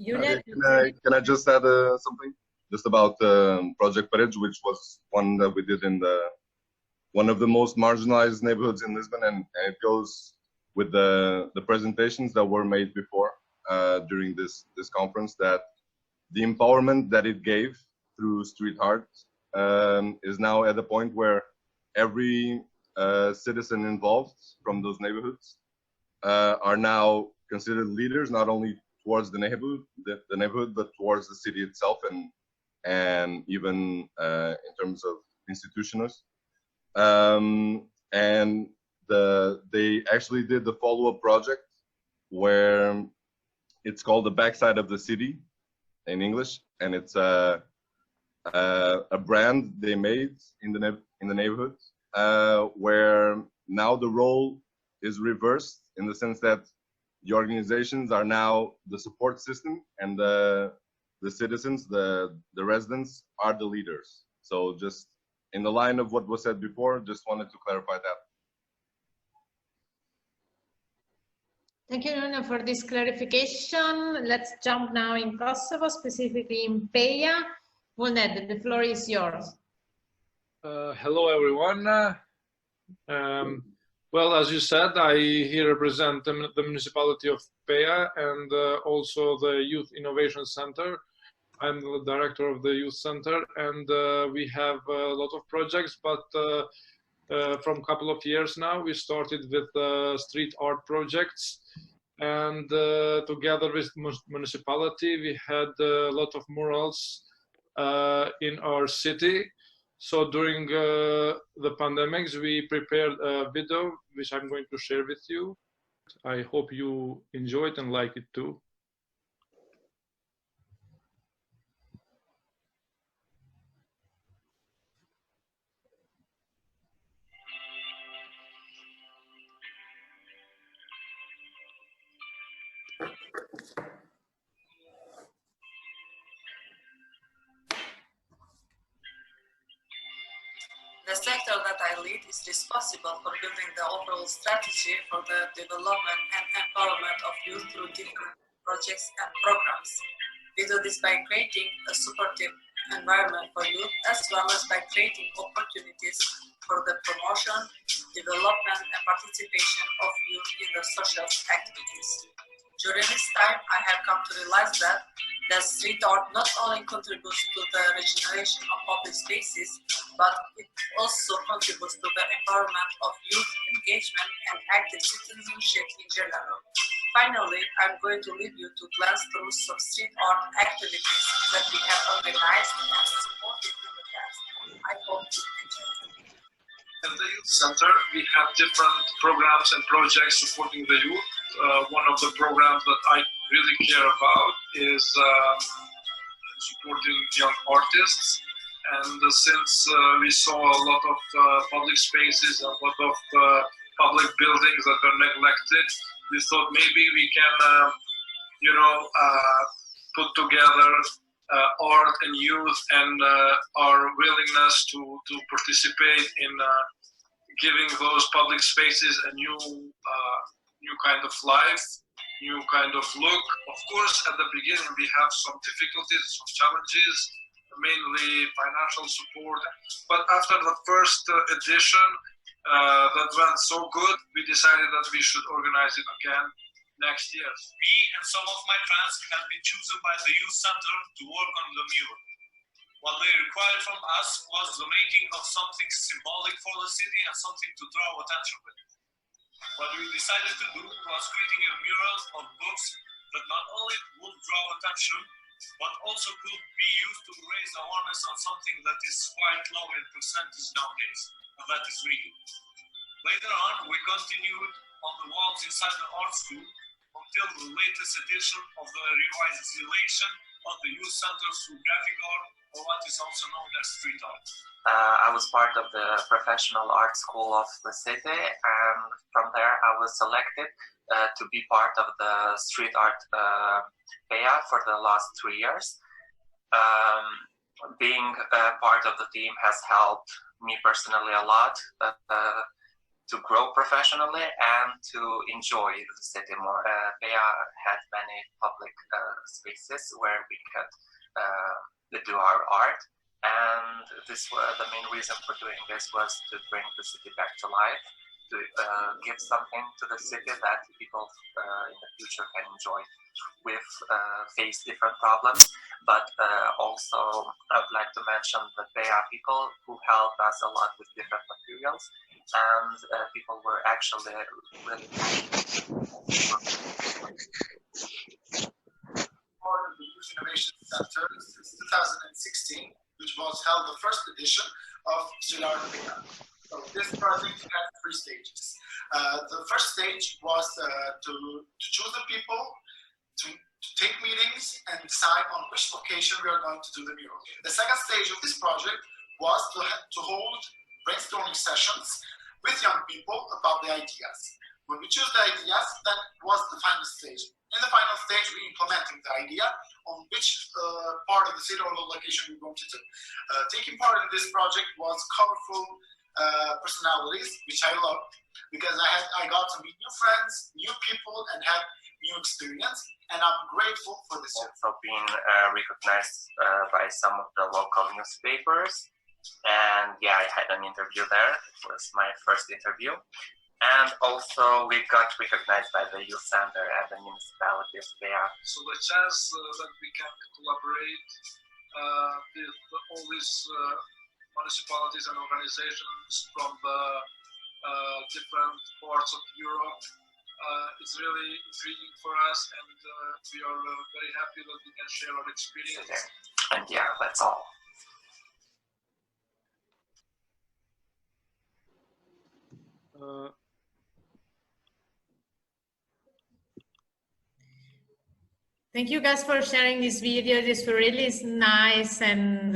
[SPEAKER 19] Can I just add something? Just about Project Paredes, which was one that we did in one of the most marginalized neighborhoods in Lisbon, and it goes with the presentations that were made before during this conference, that the empowerment that it gave through street art is now at the point where every citizen involved from those neighborhoods are now considered leaders, not only towards the neighborhood, but towards the city itself, and even in terms of institutions. And they actually did the follow-up project where it's called The Backside of the City in English, and it's a brand they made in the neighborhood, where now the role is reversed in the sense that the organizations are now the support system, and the citizens, the residents, are the leaders. So just in the line of what was said before, just wanted to clarify that.
[SPEAKER 1] Thank you, Nuno, for this clarification. Let's jump now in Kosovo, specifically in Peja. Vullnet, the floor is yours.
[SPEAKER 20] Hello, everyone. Well, as you said, I here represent the municipality of Peja and also the Youth Innovation Center. I'm the director of the Youth Center, and we have a lot of projects, but from a couple of years now, we started with street art projects, and together with municipality, we had a lot of murals in our city. So during the pandemics, we prepared a video, which I'm going to share with you. I hope you enjoy it and like it too.
[SPEAKER 21] The sector that I lead is responsible for building the overall strategy for the development and empowerment of youth through different projects and programs. We do this by creating a supportive environment for youth, as well as by creating opportunities for the promotion, development, and participation of youth in the social activities. During this time, I have come to realize that street art not only contributes to the regeneration of public spaces, but it also contributes to the empowerment of youth engagement and active citizenship in general. Finally, I'm going to leave you to glance through some street art activities that we have organized and supported in the past. I hope you enjoy them.
[SPEAKER 20] At the Youth Center, we have different programs and projects supporting the youth. One of the programs that I really care about is supporting young artists. And since we saw a lot of public spaces, a lot of public buildings that are neglected, we thought maybe we can, you know, put together art and youth and our willingness to participate in giving those public spaces a new kind of life, new kind of look. Of course, at the beginning we have some difficulties, some challenges, mainly financial support. But after the first edition that went so good, we decided that we should organize it again next year.
[SPEAKER 3] Me and some of my friends have been chosen by the youth center to work on the mural. What they required from us was the making of something symbolic for the city and something to draw attention with. What we decided to do was creating a mural of books that not only would draw attention, but also could be used to raise awareness on something that is quite low in percentage nowadays, and that is reading. Later on, we continued on the walls inside the art school until the latest edition of the revitalization of the youth center through graphic art, or what is also known as street art.
[SPEAKER 22] I was part of the professional art school of the city, and from there I was selected to be part of the street art PEA for the last 3 years. Being part of the team has helped me personally a lot to grow professionally and to enjoy the city more. PEA had many public spaces where we could do our art, and this was the main reason for doing this was to bring the city back to life, to give something to the city that people in the future can enjoy. We've faced different problems, but also I would like to mention the PEA people who helped us a lot with different materials, and people were actually really
[SPEAKER 23] part of the Youth Innovation Center since 2016, which was held the first edition of Street Art PEA. So this project had 3 stages. The first stage was to choose the people, to take meetings and decide on which location we are going to do the mural. The second stage of this project was to hold brainstorming sessions with young people about the ideas. When we choose the ideas, that was the final stage. In the final stage, we implementing the idea on which part of the city or the location we're going to do. Taking part in this project was colorful personalities, which I love, because I got to meet new friends, new people, and have new experience, and I'm grateful for this.
[SPEAKER 22] Also being recognized by some of the local newspapers, and yeah, I had an interview there. It was my first interview. And also we got recognized by the youth center and the municipality of PEA.
[SPEAKER 20] So the chance that we can collaborate with all these municipalities and organizations from the different parts of Europe is really intriguing for us, and we are very happy that we can share our experience.
[SPEAKER 22] Okay. And yeah, that's all.
[SPEAKER 1] Thank you guys for sharing this video. This was really nice, and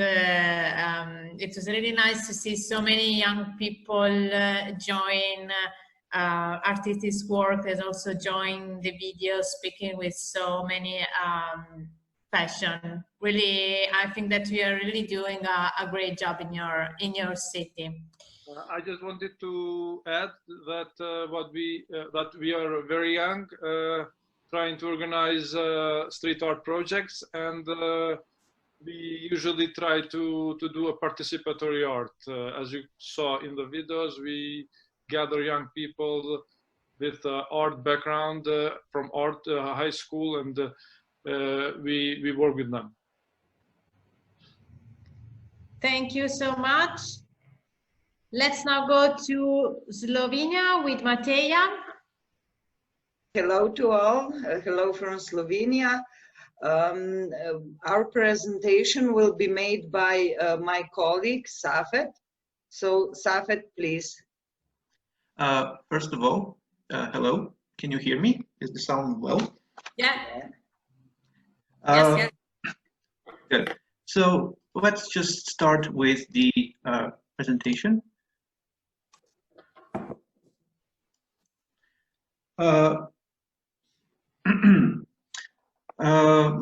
[SPEAKER 1] it was really nice to see so many young people join artistic work, and also join the video, speaking with so many passion. Really, I think that we are really doing a great job in your city.
[SPEAKER 20] I just wanted to add that that we are very young, trying to organize street art projects, and we usually try to do a participatory art. As you saw in the videos, we gather young people with art background from art high school, and we work with them.
[SPEAKER 1] Thank you so much. Let's now go to Slovenia with Mateja.
[SPEAKER 24] Hello to all. Hello from Slovenia. Our presentation will be made by my colleague Safet. So Safet, please.
[SPEAKER 25] First of all, hello. Can you hear me? Is the sound well?
[SPEAKER 1] Yeah.
[SPEAKER 24] Yes.
[SPEAKER 25] Good. So let's just start with the presentation.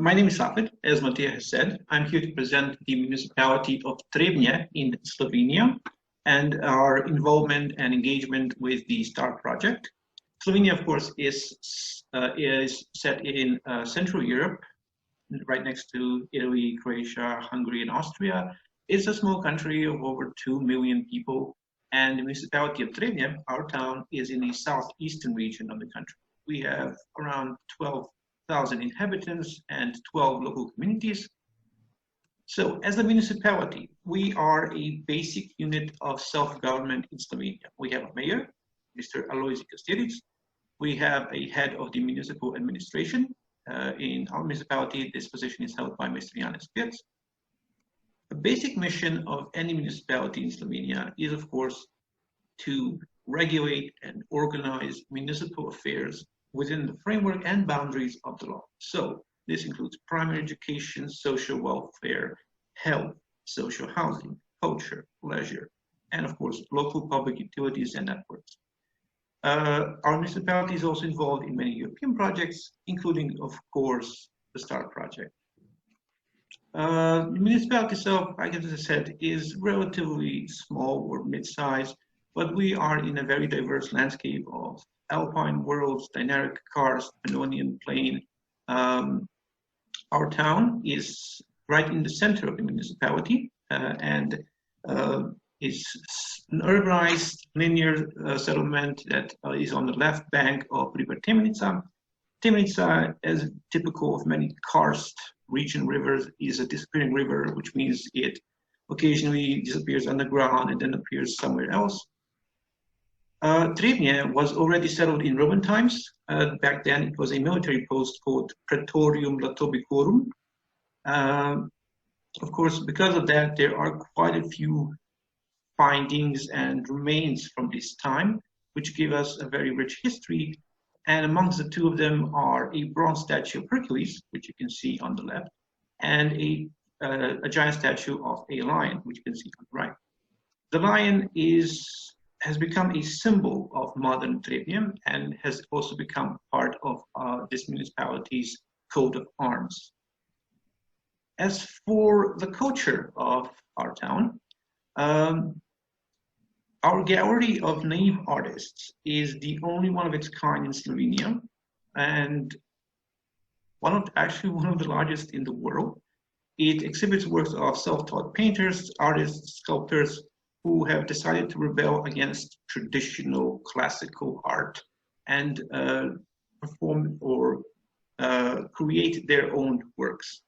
[SPEAKER 25] My name is Safet, as Matija has said. I'm here to present the municipality of Trebnje in Slovenia and our involvement and engagement with the STAR project. Slovenia, of course, is set in Central Europe, right next to Italy, Croatia, Hungary, and Austria. It's a small country of over 2 million people, and the municipality of Trebnje, our town, is in the southeastern region of the country. We have around 12,000 inhabitants and 12 local communities. So as a municipality, we are a basic unit of self-government in Slovenia. We have a mayor, Mr. Alojzij Kastelic. We have a head of the municipal administration. In our municipality, this position is held by Mr. Janez Pirc. The basic mission of any municipality in Slovenia is, of course, to regulate and organize municipal affairs within the framework and boundaries of the law. So this includes primary education, social welfare, health, social housing, culture, leisure, and of course, local public utilities and networks. Our municipality is also involved in many European projects, including, of course, the STAR project. The municipality itself, I guess, as I said, is relatively small or mid-sized, but we are in a very diverse landscape of alpine worlds, dynamic karst, Pannonian plain. Our town is right in the center of the municipality and is an urbanized linear settlement that is on the left bank of River Temnica. Temnica, as typical of many karst region rivers, is a disappearing river, which means it occasionally disappears underground and then appears somewhere else. Trebnje was already settled in Roman times. Back then, it was a military post called Praetorium Latobicorum. Of course, because of that, there are quite a few findings and remains from this time, which give us a very rich history. And amongst the two of them are a bronze statue of Hercules, which you can see on the left, and a giant statue of a lion, which you can see on the right. The lion has become a symbol of modern Trebnje and has also become part of this municipality's coat of arms. As for the culture of our town, our gallery of naive artists is the only one of its kind in Slovenia, and actually one of the largest in the world. It exhibits works of self-taught painters, artists, sculptors who have decided to rebel against traditional classical art and perform or create their own works.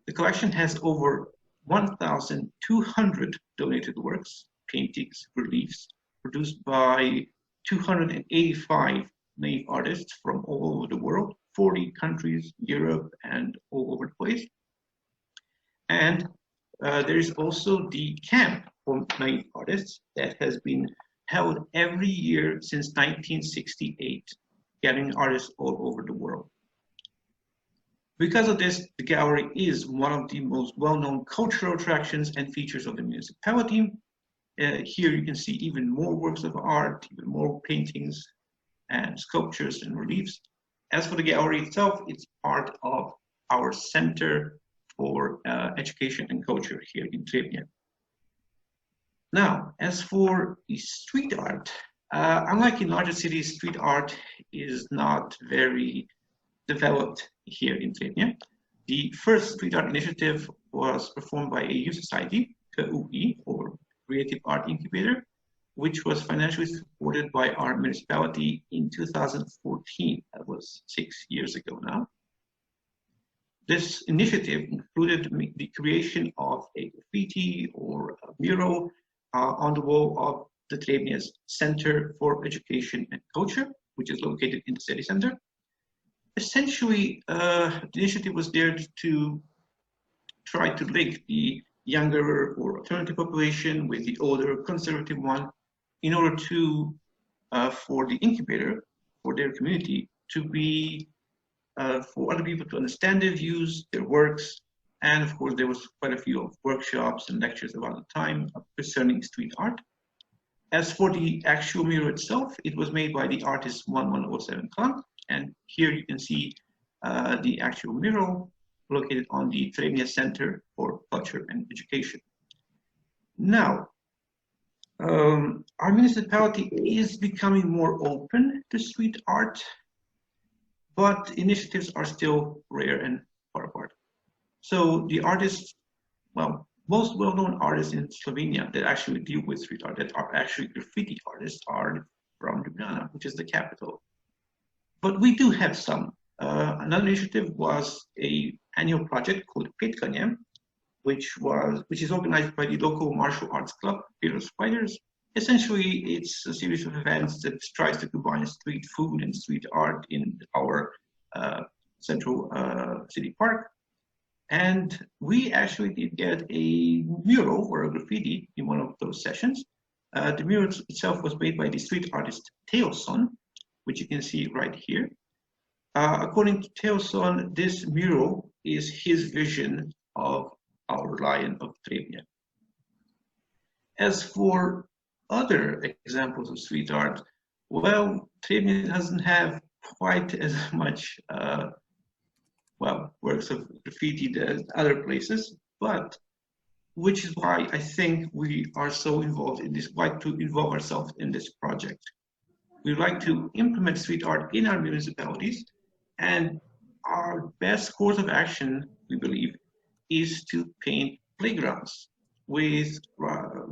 [SPEAKER 25] The collection has over 1,200 donated works, paintings, reliefs, produced by 285 naive artists from all over the world, 40 countries, Europe, and all over the place. And there is also the camp for naive artists that has been held every year since 1968, gathering artists all over the world. Because of this, the gallery is one of the most well-known cultural attractions and features of the municipality. Here you can see even more works of art, even more paintings and sculptures and reliefs. As for the gallery itself, it's part of our Center for Education and Culture here in Trebnje. Now, as for the street art, unlike in larger cities, street art is not very developed here in Trebnje. The first street art initiative was performed by a youth society, KUI, or Creative Art Incubator, which was financially supported by our municipality in 2014. That was 6 years ago now. This initiative included the creation of a graffiti or a mural on the wall of the Trebnje's Center for Education and Culture, which is located in the city center. Essentially, the initiative was there to try to link the younger or alternative population with the older conservative one in order to, for the incubator, for their community, to be, for other people to understand their views, their works, and of course there was quite a few workshops and lectures around the time concerning street art. As for the actual mural itself, it was made by the artist 1107 Klan, and here you can see the actual mural. located on the Trebnje Center for Culture and Education. Now, our municipality is becoming more open to street art, but initiatives are still rare and far apart. So the artists, well, most well-known artists in Slovenia that actually deal with street art, that are actually graffiti artists, are from Ljubljana, which is the capital. But we do have some. Another initiative was an annual project called Petkanje, which is organized by the local martial arts club, Fearless Fighters. Essentially, it's a series of events that tries to combine street food and street art in our central city park. And we actually did get a mural or a graffiti in one of those sessions. The mural itself was made by the street artist Teoson, which you can see right here. According to Teoson, this mural is his vision of our Lion of Trebnje. As for other examples of street art, well, Trebnje doesn't have quite as much works of graffiti as other places, but which is why I think we are so involved in this, why to involve ourselves in this project. We like to implement street art in our municipalities, and our best course of action, we believe, is to paint playgrounds with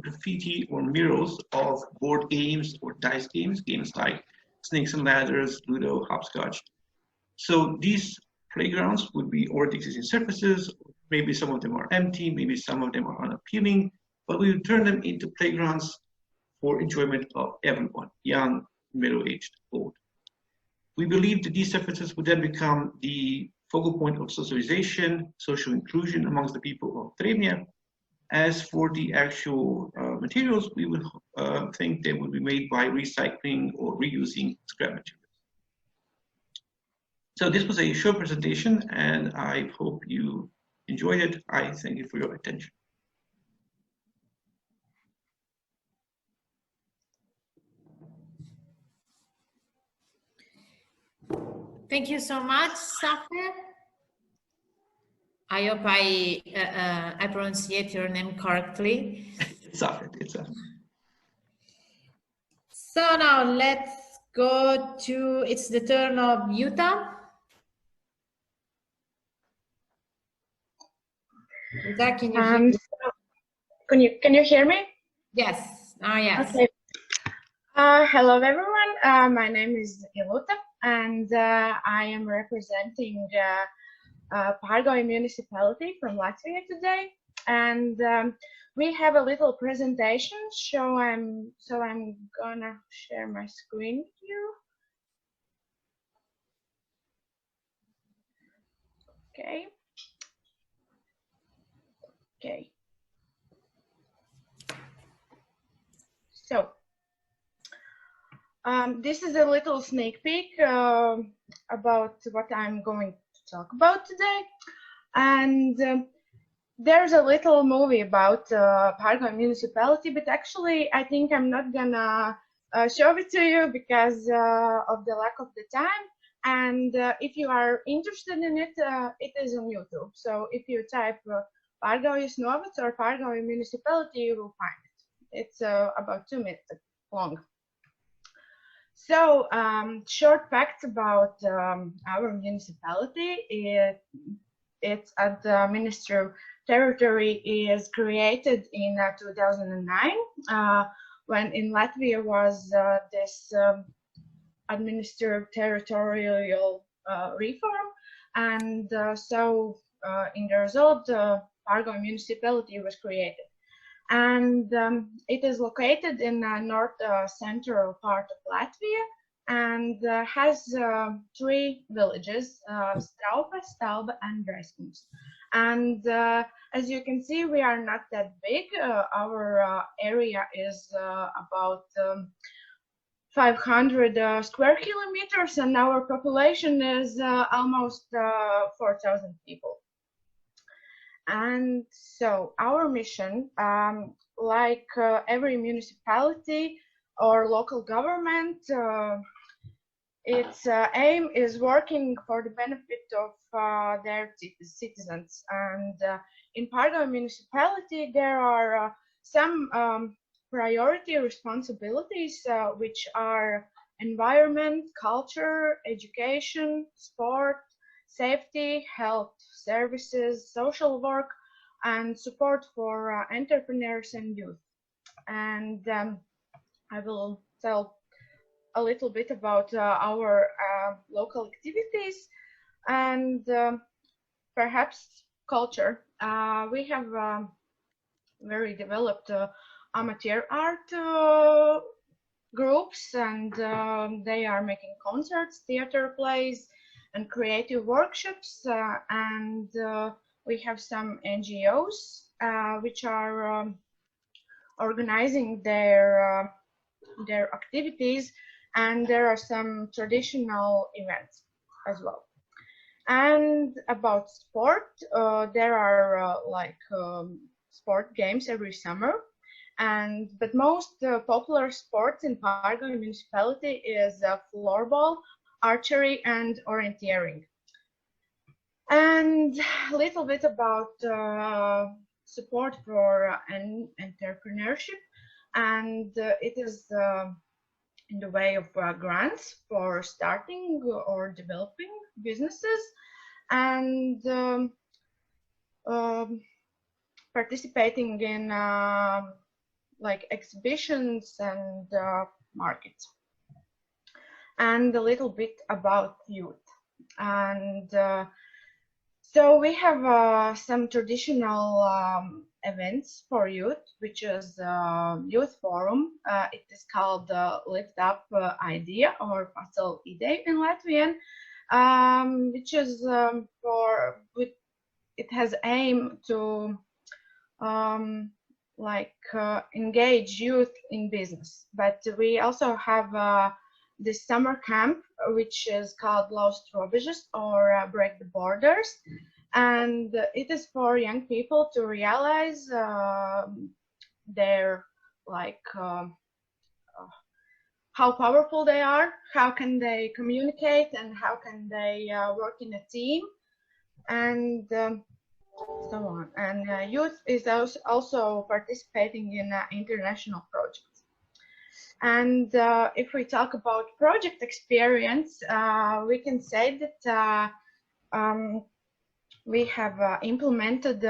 [SPEAKER 25] graffiti or murals of board games or dice games, games like Snakes and Ladders, Ludo, Hopscotch. So these playgrounds would be already existing surfaces. Maybe some of them are empty, maybe some of them are unappealing, but we would turn them into playgrounds for enjoyment of everyone, young, middle-aged, old. We believe that these surfaces would then become the focal point of socialization, social inclusion amongst the people of Trebnje. As for the actual materials, we would think they would be made by recycling or reusing scrap materials. So this was a short presentation, and I hope you enjoyed it. I thank you for your attention.
[SPEAKER 1] Thank you so much, Safer. I hope I pronunciate your name correctly.
[SPEAKER 25] Safer, it's Safer.
[SPEAKER 1] So now let's go to, it's the turn of Yuta. Yuta, can you hear me?
[SPEAKER 4] Can you hear me?
[SPEAKER 1] Yes. Yes.
[SPEAKER 4] Okay. Hello everyone. My name is Iluta, and I am representing Pārgauja municipality from Latvia today. And we have a little presentation, so I'm gonna share my screen with you. Okay. Okay. So this is a little sneak peek about what I'm going to talk about today. And there's a little movie about Pārgauja municipality, but actually I think I'm not gonna show it to you because of the lack of the time. And if you are interested in it, it is on YouTube. So if you type Pārgaujas novads or Pārgauja municipality, you will find it. It's about 2 minutes long. So short facts about our municipality. It's at the Ministry of Territory is created in 2009 when in Latvia was this administrative territorial reform, and so in the result Pārgauja municipality was created, and it is located in the north central part of Latvia and has 3 villages, Straupe, Stalbe and Dreskums. And as you can see, we are not that big. Our area is about 500 square kilometers, and our population is almost 4,000 people. And so our mission, like every municipality or local government, its aim is working for the benefit of their citizens. And in Parga municipality, there are some priority responsibilities, which are environment, culture, education, sport, safety, health services, social work, and support for entrepreneurs and youth. And I will tell a little bit about our local activities and perhaps culture. We have very developed amateur art groups, and they are making concerts, theater plays, and creative workshops. And we have some NGOs which are organizing their activities, and there are some traditional events as well. And about sport, there are sport games every summer, but most popular sports in Parga municipality is floorball, archery, and orienteering. And a little bit about support for entrepreneurship, and it is in the way of grants for starting or developing businesses, and participating in exhibitions and markets. And a little bit about youth. And so we have some traditional events for youth, which is youth forum. It is called Lift Up Idea or Pacel Ide in Latvian, which is it has aim to engage youth in business. But we also have this summer camp, which is called Lost Robežas or Break the Borders. And it is for young people to realize their how powerful they are, how can they communicate, and how can they work in a team, and so on. And youth is also participating in international projects. And if we talk about project experience, we can say that we have implemented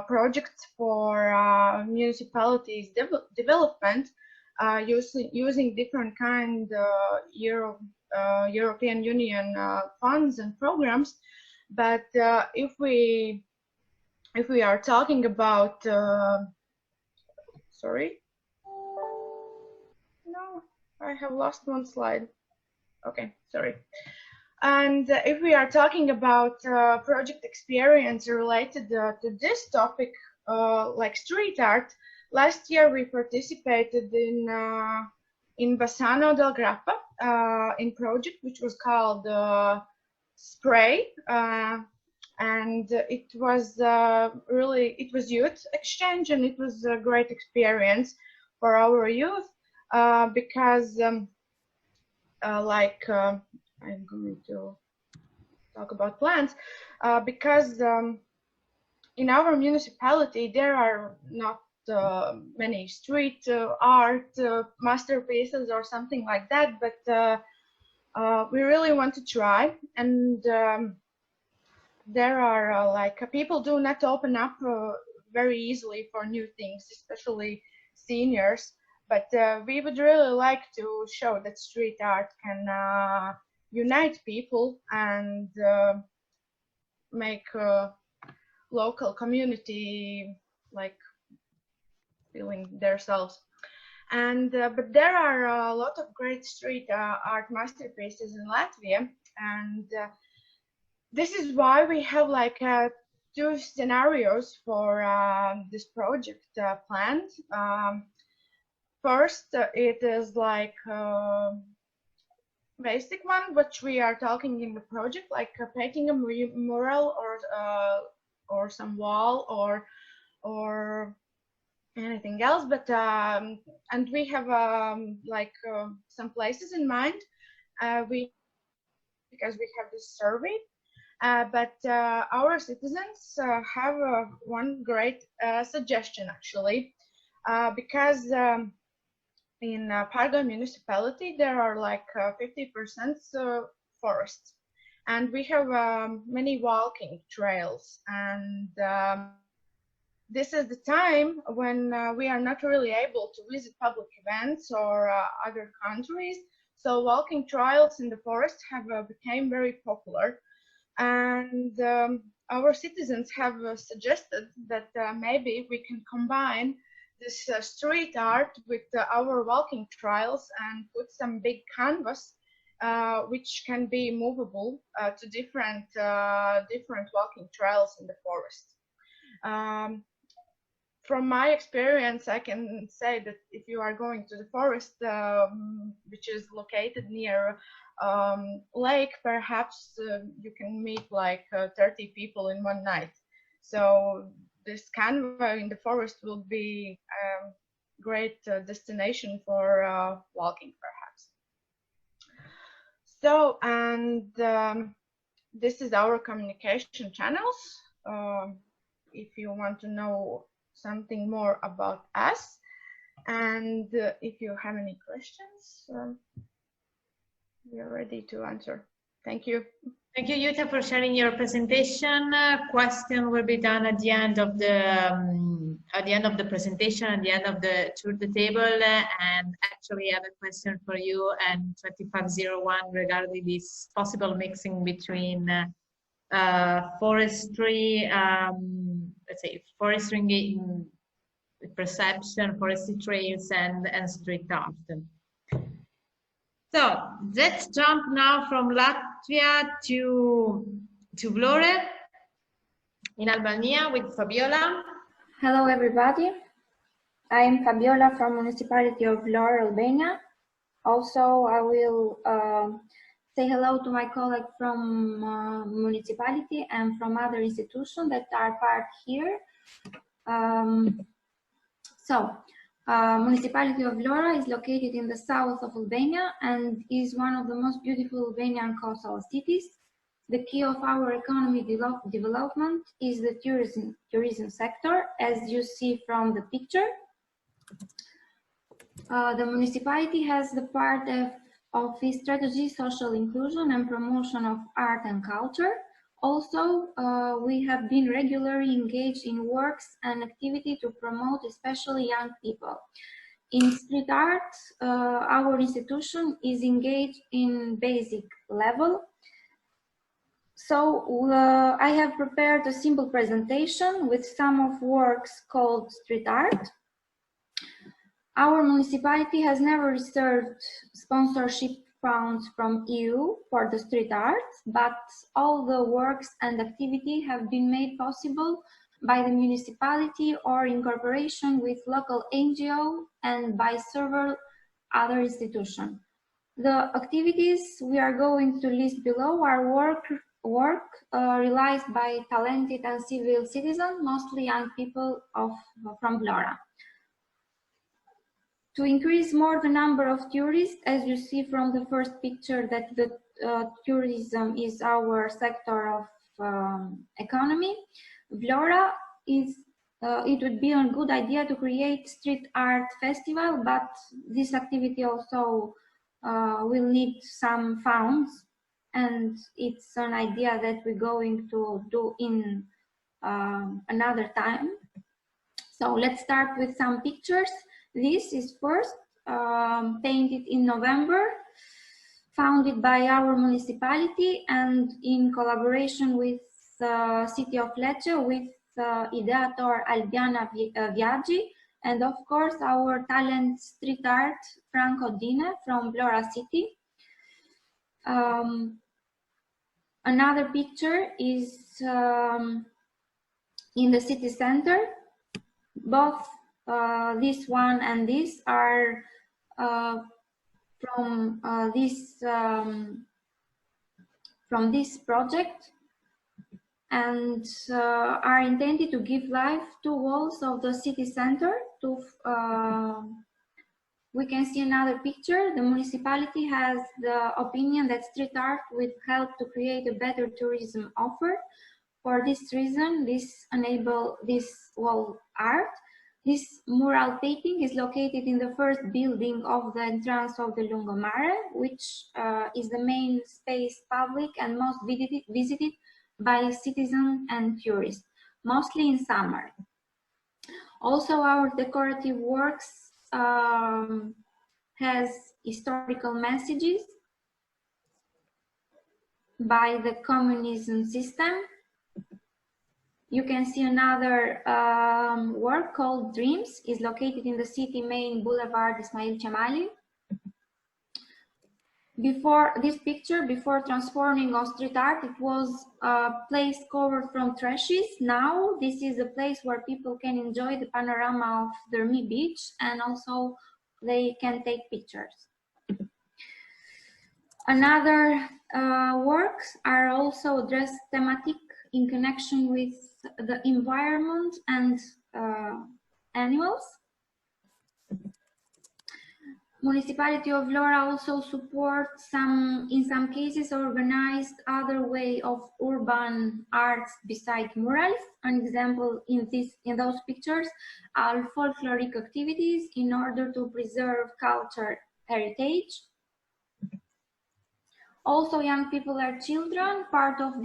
[SPEAKER 4] projects for municipalities development using different kind European Union funds and programs. But if we are talking about sorry, no, I have lost one slide. Okay, sorry. And if we are talking about project experience related to this topic, like street art, last year we participated in Bassano del Grappa in project which was called Spray, and it was youth exchange, and it was a great experience for our youth because I'm going to talk about plants because in our municipality there are not many street art masterpieces or something like that, but we really want to try. And there are people do not open up very easily for new things, especially seniors. But we would really like to show that street art can unite people and make local community feeling themselves. And but there are a lot of great street art masterpieces in Latvia, and this is why we have two scenarios for this project planned. First, it is basic one, which we are talking in the project, like painting a mural or some wall or anything else. But and we have some places in mind. We because we have this survey. But our citizens have one great suggestion, actually, because in Parga municipality there are like 50% forests, and we have many walking trails, and this is the time when we are not really able to visit public events or other countries. So walking trails in the forest have become very popular. And our citizens have suggested that maybe we can combine this street art with our walking trails and put some big canvas which can be movable to different walking trails in the forest. From my experience, I can say that if you are going to the forest, which is located near lake, perhaps you can meet like 30 people in one night. So this canvas in the forest will be a great destination for walking, perhaps. So, and this is our communication channels. If you want to know something more about us, and if you have any questions, we are ready to answer. Thank you.
[SPEAKER 1] Thank you, Jutta, for sharing your presentation. Question will be done at the end of the presentation, at the end of the tour the table. And actually, I have a question for you and 2501 regarding this possible mixing between forestry, let's say forestry in perception, forestry trails, and street art. So let's jump now from Latvia to Vlore in Albania with Fabiola.
[SPEAKER 5] Hello everybody, I am Fabiola from Municipality of Vlore, Albania. Also, I will say hello to my colleague from municipality and from other institutions that are part here. Municipality of Vlora is located in the south of Albania and is one of the most beautiful Albanian coastal cities. The key of our economy development is the tourism sector, as you see from the picture. The municipality has the part of its strategy, social inclusion and promotion of art and culture. Also, we have been regularly engaged in works and activity to promote especially young people. In street art, our institution is engaged in basic level. So I have prepared a simple presentation with some of works called street art. Our municipality has never received sponsorship funds from EU for the street art, but all the works and activity have been made possible by the municipality or in cooperation with local NGO and by several other institutions. The activities we are going to list below are work realized by talented and civil citizens, mostly young people from Vlora. To increase more the number of tourists, as you see from the first picture that the tourism is our sector of economy, Vlora is, it would be a good idea to create street art festival, but this activity also will need some funds, and it's an idea that we're going to do in another time. So let's start with some pictures. This is first painted in November, founded by our municipality and in collaboration with the city of Lecce, with ideator Albiana Viaggi, and of course our talent street art Franco Dine from Vlora city. Another picture is in the city center. Both this one and this are from this project, and are intended to give life to walls of the city center to We can see another picture. The municipality has the opinion that street art will help to create a better tourism offer. For this reason, this wall art. This mural painting is located in the first building of the entrance of the Lungomare, which is the main space public and most visited by citizens and tourists, mostly in summer. Also, our decorative works has historical messages by the communism system. You can see another work called Dreams, is located in the city main boulevard Ismail Chamali. Before this picture, before transforming on street art, it was a place covered from trashes. Now this is a place where people can enjoy the panorama of the Rmi beach, and also they can take pictures. Another works are also addressed thematic in connection with the environment and animals. Municipality of Vlora also supports in some cases, organized other way of urban arts besides murals. An example in those pictures are folkloric activities in order to preserve culture heritage. Also, young people are children, part of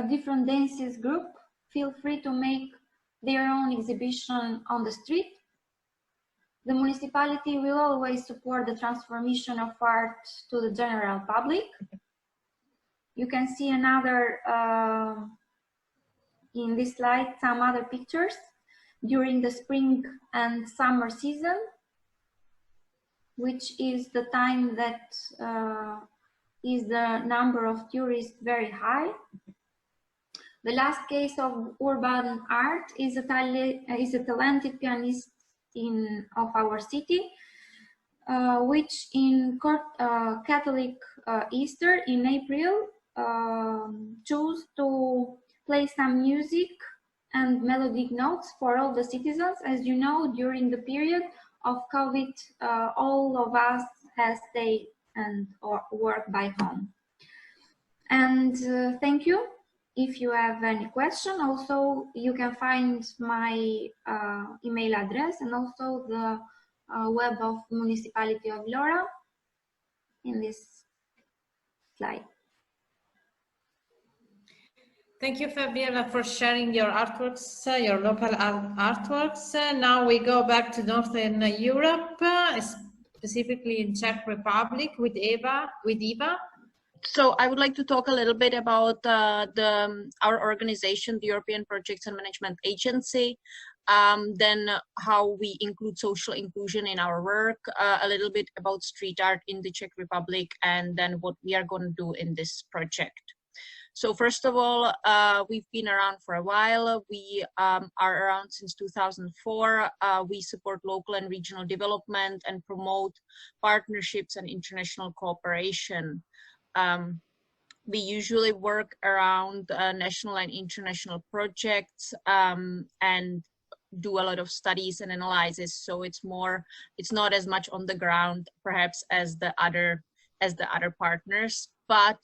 [SPEAKER 5] different dances group. Feel free to make their own exhibition on the street. The municipality will always support the transformation of art to the general public. You can see another, in this slide, some other pictures during the spring and summer season, which is the time that is the number of tourists very high. The last case of urban art is a talented pianist of our city, which in Catholic Easter in April chose to play some music and melodic notes for all the citizens. As you know, during the period of COVID, all of us has stayed and or work by home. And thank you. If you have any question, also you can find my email address and also the web of Municipality of Vlora in this slide.
[SPEAKER 1] Thank you, Fabiola, for sharing your artworks, your local artworks. Now we go back to Northern Europe, specifically in Czech Republic with Eva.
[SPEAKER 2] So I would like to talk a little bit about our organization, the European Projects and Management Agency, then how we include social inclusion in our work, a little bit about street art in the Czech Republic, and then what we are going to do in this project. So first of all, we've been around for a while. We are around since 2004. We support local and regional development and promote partnerships and international cooperation. We usually work around national and international projects and do a lot of studies and analysis. So it's not as much on the ground, perhaps, as the other partners. But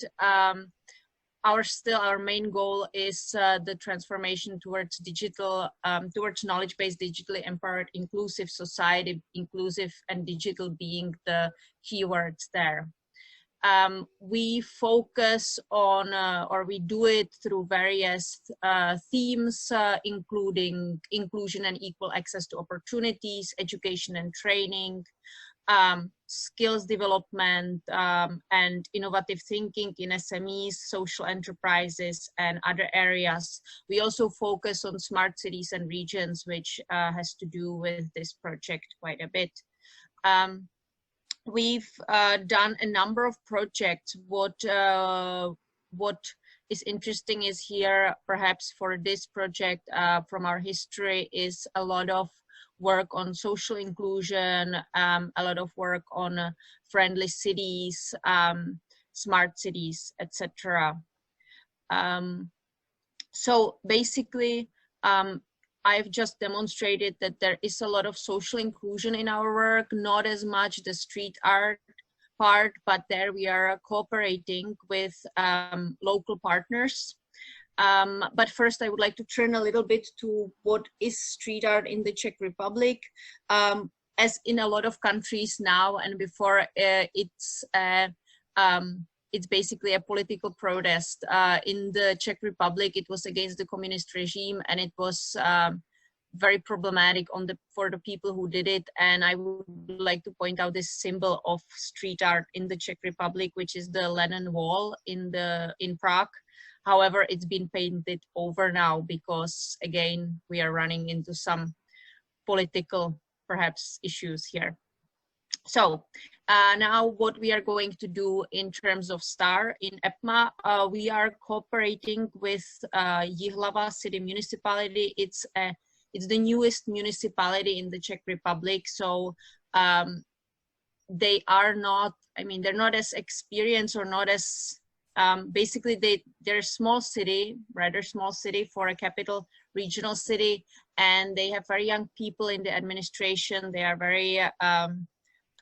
[SPEAKER 2] our main goal is the transformation towards digital, towards knowledge-based, digitally empowered, inclusive society, inclusive and digital being the keywords there. We focus on, or we do it through various themes, including inclusion and equal access to opportunities, education and training, skills development, and innovative thinking in SMEs, social enterprises, and other areas. We also focus on smart cities and regions, which has to do with this project quite a bit. We've done a number of projects. What is interesting is here, perhaps for this project from our history, is a lot of work on social inclusion, a lot of work on friendly cities, smart cities, etc. So basically, I've just demonstrated that there is a lot of social inclusion in our work, not as much the street art part, but there we are cooperating with local partners. But first I would like to turn a little bit to what is street art in the Czech Republic. As in a lot of countries now and before, it's basically a political protest. In the Czech Republic, it was against the communist regime, and it was very problematic for the people who did it. And I would like to point out this symbol of street art in the Czech Republic, which is the Lenin Wall in Prague. However, it's been painted over now because, again, we are running into some political, perhaps, issues here. So now what we are going to do in terms of STAR in EPMA, we are cooperating with Jihlava City Municipality. It's the newest municipality in the Czech Republic. So they are not, I mean, they're not as experienced or not as, basically they're a small city, rather small city for a capital regional city, and they have very young people in the administration. They are very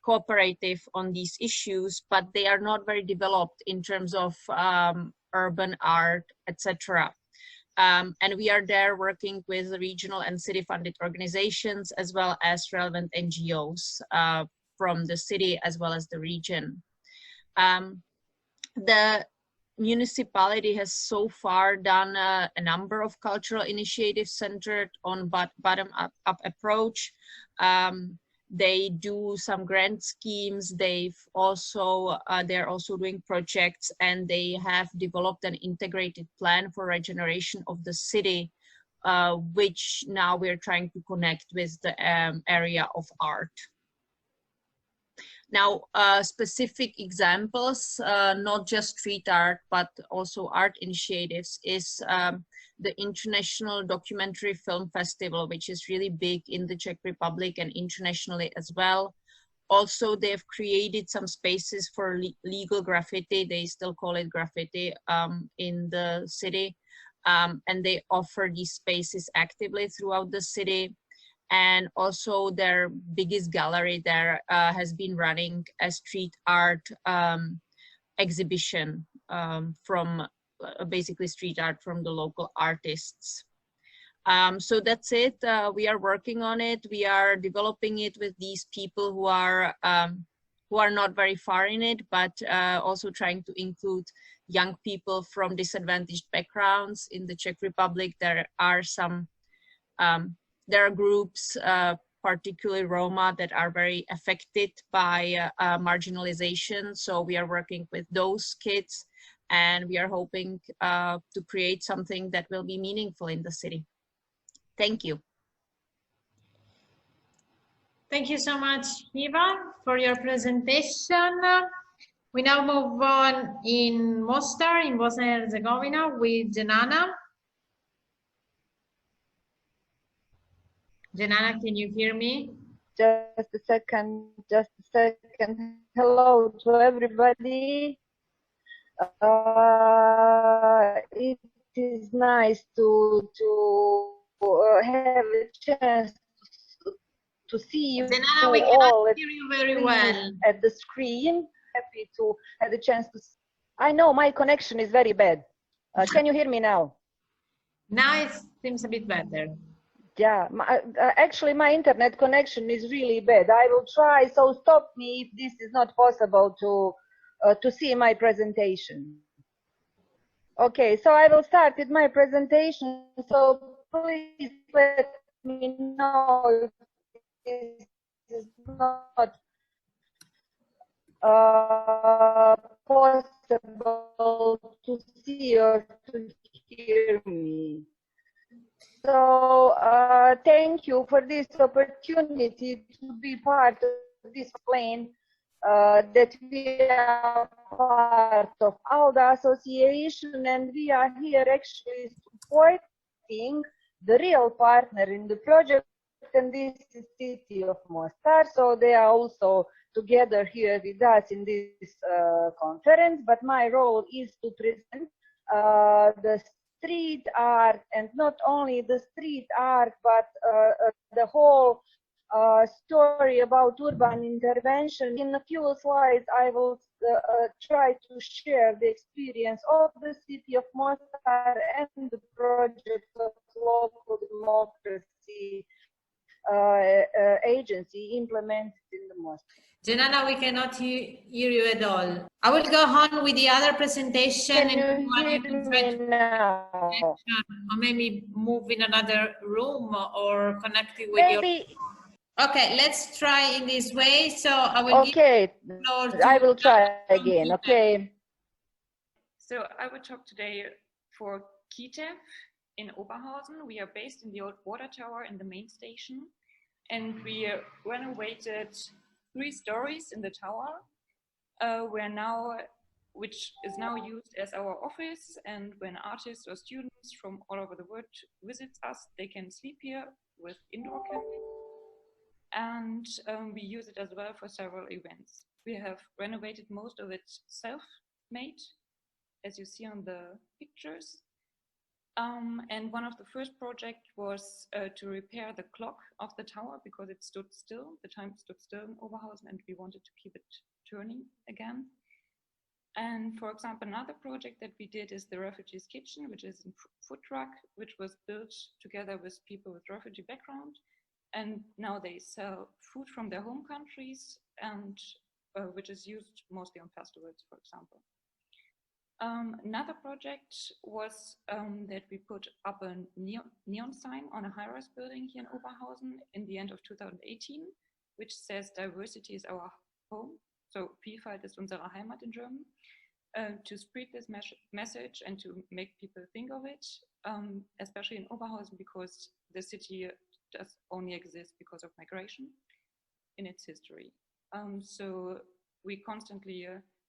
[SPEAKER 2] cooperative on these issues, but they are not very developed in terms of urban art, etc. And we are there working with regional and city funded organizations as well as relevant NGOs from the city as well as the region. The municipality has so far done a number of cultural initiatives centered on bottom-up approach. They do some grant schemes. They're also doing projects, and they have developed an integrated plan for regeneration of the city, which now we're trying to connect with the area of art. Now, specific examples, not just street art, but also art initiatives, is the International Documentary Film Festival, which is really big in the Czech Republic and internationally as well. Also, they've created some spaces for legal graffiti. They still call it graffiti in the city. And they offer these spaces actively throughout the city. And also their biggest gallery there has been running a street art exhibition from basically street art from the local artists. So that's it. We are working on it. We are developing it with these people who are not very far in it, but also trying to include young people from disadvantaged backgrounds in the Czech Republic. There are some there are groups, particularly Roma, that are very affected by marginalization. So we are working with those kids, and we are hoping to create something that will be meaningful in the city. Thank you.
[SPEAKER 1] Thank you so much, Eva, for your presentation. We now move on in Mostar, in Bosnia and Herzegovina, with Janana. Janana, can you hear me?
[SPEAKER 6] Just a second, just a second. Hello to everybody. It is nice to have a chance to see you
[SPEAKER 1] Janana, we
[SPEAKER 6] all
[SPEAKER 1] cannot hear you very well.
[SPEAKER 6] At the screen. Happy to have the chance to. I know my connection is very bad. Can you hear me now?
[SPEAKER 1] Now it seems a bit better.
[SPEAKER 6] Yeah, actually my internet connection is really bad. I will try, so stop me if this is not possible to see my presentation. Okay, so I will start with my presentation, so please let me know if this is not possible to see or to hear me. So thank you for this opportunity to be part of this plane that we are part of ALDA Association, and we are here actually supporting the real partner in the project, and this is the city of Mostar. So they are also together here with us in this conference, but my role is to present the street art, and not only the street art, but the whole story about urban intervention. In a few slides, I will try to share the experience of the city of Mostar and the project of local democracy agency implemented in the Mostar.
[SPEAKER 1] Jenana, we cannot hear you at all. I will go on with the other presentation.
[SPEAKER 6] Can you hear me now?
[SPEAKER 1] Or maybe move in another room or connect it with
[SPEAKER 6] maybe.
[SPEAKER 1] Okay, let's try in this way. So I will
[SPEAKER 6] okay, I will try again. Okay.
[SPEAKER 7] So I will talk today for KITEF in Oberhausen. We are based in the old water tower in the main station, and we renovated 3 stories in the tower, which is now used as our office. And when artists or students from all over the world visit us, they can sleep here with indoor camping. And we use it as well for several events. We have renovated most of it self-made, as you see on the pictures. And one of the first projects was to repair the clock of the tower because it stood still. The time stood still in Oberhausen, and we wanted to keep it turning again. And for example, another project that we did is the Refugees Kitchen, which is in food truck, which was built together with people with refugee background. And now they sell food from their home countries, and which is used mostly on festivals, for example. Another project was that we put up a neon sign on a high-rise building here in Oberhausen in the end of 2018, which says diversity is our home. So Vielfalt ist unsere Heimat in German, to spread this message and to make people think of it, especially in Oberhausen, because the city does only exist because of migration in its history. So we constantly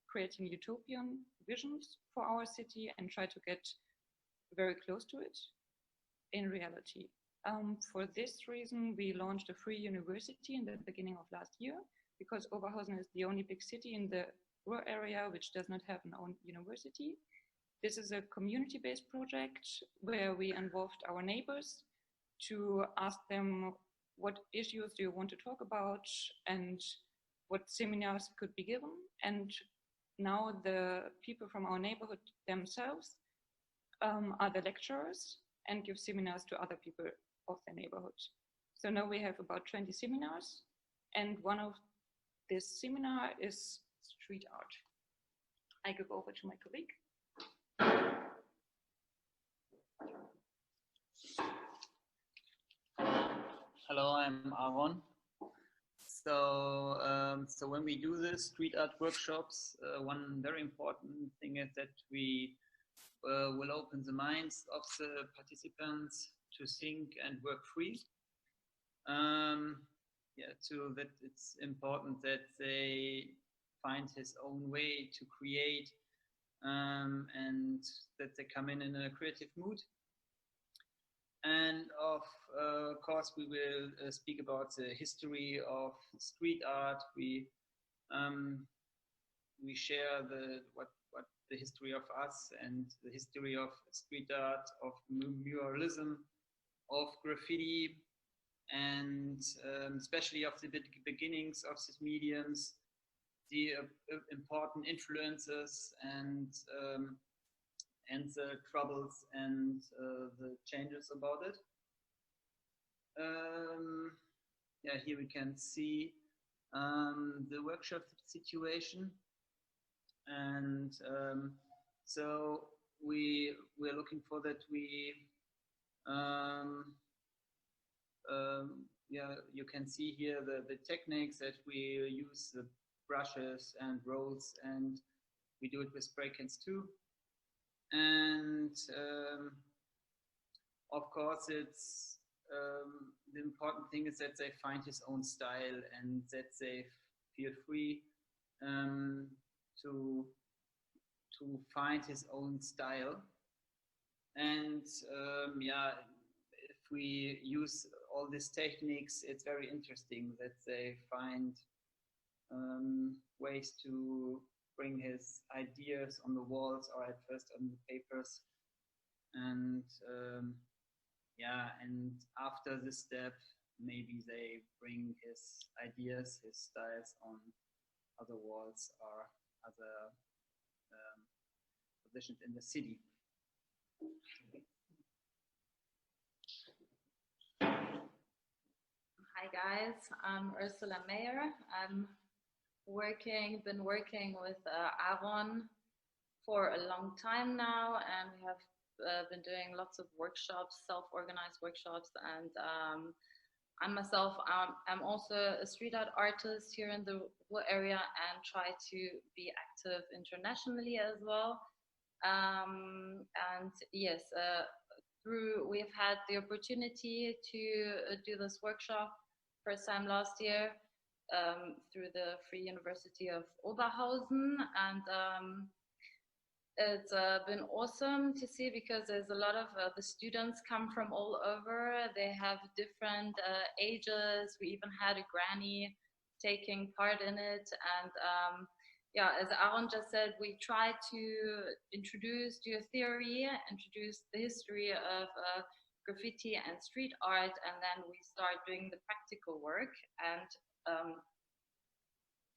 [SPEAKER 7] creating utopian visions for our city and try to get very close to it in reality. For this reason, we launched a free university in the beginning of last year, because Oberhausen is the only big city in the rural area which does not have an own university. This is a community-based project where we involved our neighbors to ask them what issues do you want to talk about and what seminars could be given. And now the people from our neighborhood themselves are the lecturers and give seminars to other people of their neighborhood. So now we have about 20 seminars, and one of this seminar is street art. I give over to my colleague.
[SPEAKER 8] Hello, I'm Aaron. So when we do the street art workshops, one very important thing is that we will open the minds of the participants to think and work free. So that it's important that they find his own way to create, and that they come in a creative mood. And of course, we will speak about the history of street art. We share what the history of us and the history of street art, of muralism, of graffiti, and especially of the beginnings of these mediums, the important influences and the troubles and the changes about it. Here we can see the workshop situation, and so we're looking for that we you can see here the techniques that we use, the brushes and rolls, and we do it with spray cans too. And of course, it's the important thing is that they find his own style and that they feel free to find his own style. And if we use all these techniques, it's very interesting that they find ways to bring his ideas on the walls or at first on the papers. And yeah, and after this step, maybe they bring his ideas, his styles on other walls or other positions in the city.
[SPEAKER 9] Hi guys, I'm Ursula Mayer. I'm been working with Aaron for a long time now, and we have been doing lots of workshops, self-organized workshops, and I myself I'm also a street art artist here in the area and try to be active internationally as well. And yes, we've had the opportunity to do this workshop first time last year through the Free University of Oberhausen, and it's been awesome to see because there's a lot of the students come from all over. They have different ages. We even had a granny taking part in it, and yeah, as Aaron just said, we try to introduce geotheory, introduce the history of graffiti and street art, and then we start doing the practical work and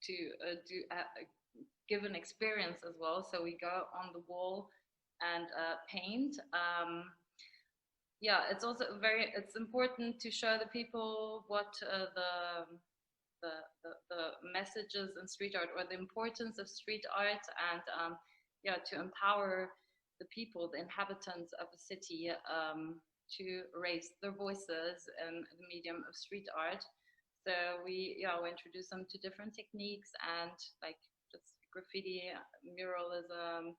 [SPEAKER 9] to give an experience as well. So we go on the wall and paint. Yeah, it's also it's important to show the people what the messages in street art, or the importance of street art, and yeah, to empower the people, the inhabitants of the city, to raise their voices in the medium of street art. So we introduce them to different techniques, and like just graffiti, muralism,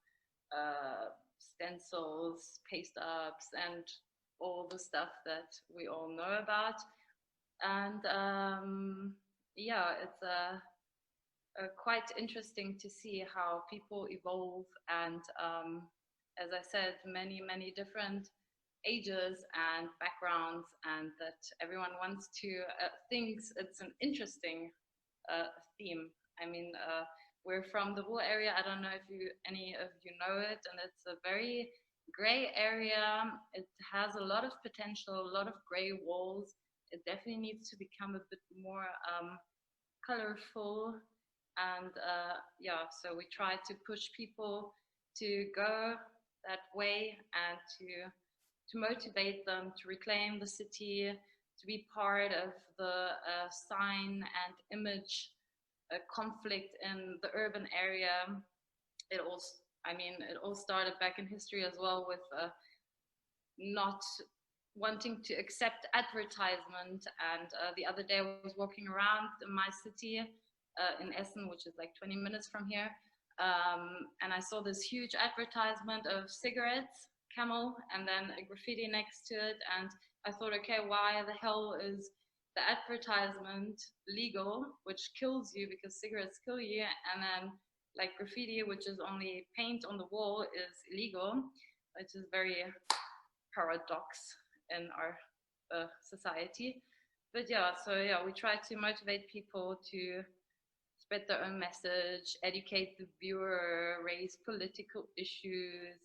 [SPEAKER 9] stencils, paste ups, and all the stuff that we all know about. And yeah, it's quite interesting to see how people evolve, and as I said, many different ages and backgrounds, and that everyone wants to thinks it's an interesting theme. I mean, we're from the rural area. I don't know if any of you know it, and it's a very gray area. It has a lot of potential, a lot of gray walls. It definitely needs to become a bit more colorful, and yeah, so we try to push people to go that way and to motivate them to reclaim the city, to be part of the sign and image conflict in the urban area. It all started back in history as well with not wanting to accept advertisement. And the other day I was walking around in my city in Essen, which is like 20 minutes from here, and I saw this huge advertisement of cigarettes, Camel, and then a graffiti next to it, and I thought, okay, why the hell is the advertisement legal, which kills you because cigarettes kill you, and then like graffiti, which is only paint on the wall, is illegal, which is very paradox in our society. But yeah, so yeah, we try to motivate people to spread their own message, educate the viewer, raise political issues,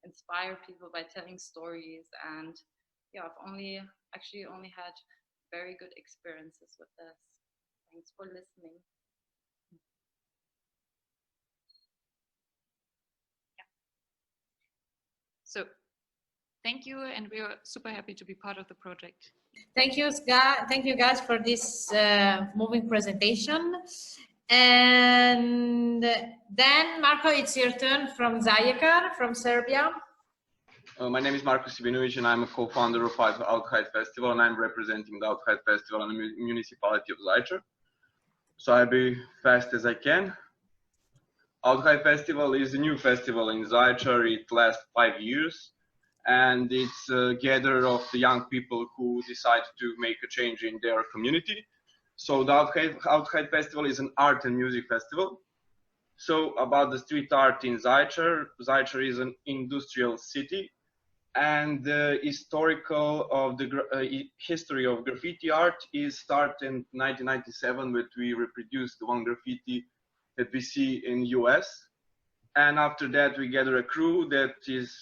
[SPEAKER 9] inspire people by telling stories. And yeah, I've actually only had very good experiences with this. Thanks for listening.
[SPEAKER 7] Yeah. So thank you, and we are super happy to be part of the project.
[SPEAKER 1] Thank you guys for this moving presentation. And then Marco, it's your turn from Zaječar, from Serbia.
[SPEAKER 10] My name is Marko Sibinovic, and I'm a co-founder of Outhide Festival, and I'm representing the Outhide Festival in the municipality of Zaječar. So I'll be fast as I can. Outhide Festival is a new festival in Zaječar. It lasts 5 years. And it's a gather of the young people who decide to make a change in their community. So the Outhide Festival is an art and music festival. So about the street art in Zaječar, Zaječar is an industrial city, and the historical of the history of graffiti art is started in 1997, when we reproduced the one graffiti that we see in US. And after that, we gather a crew that is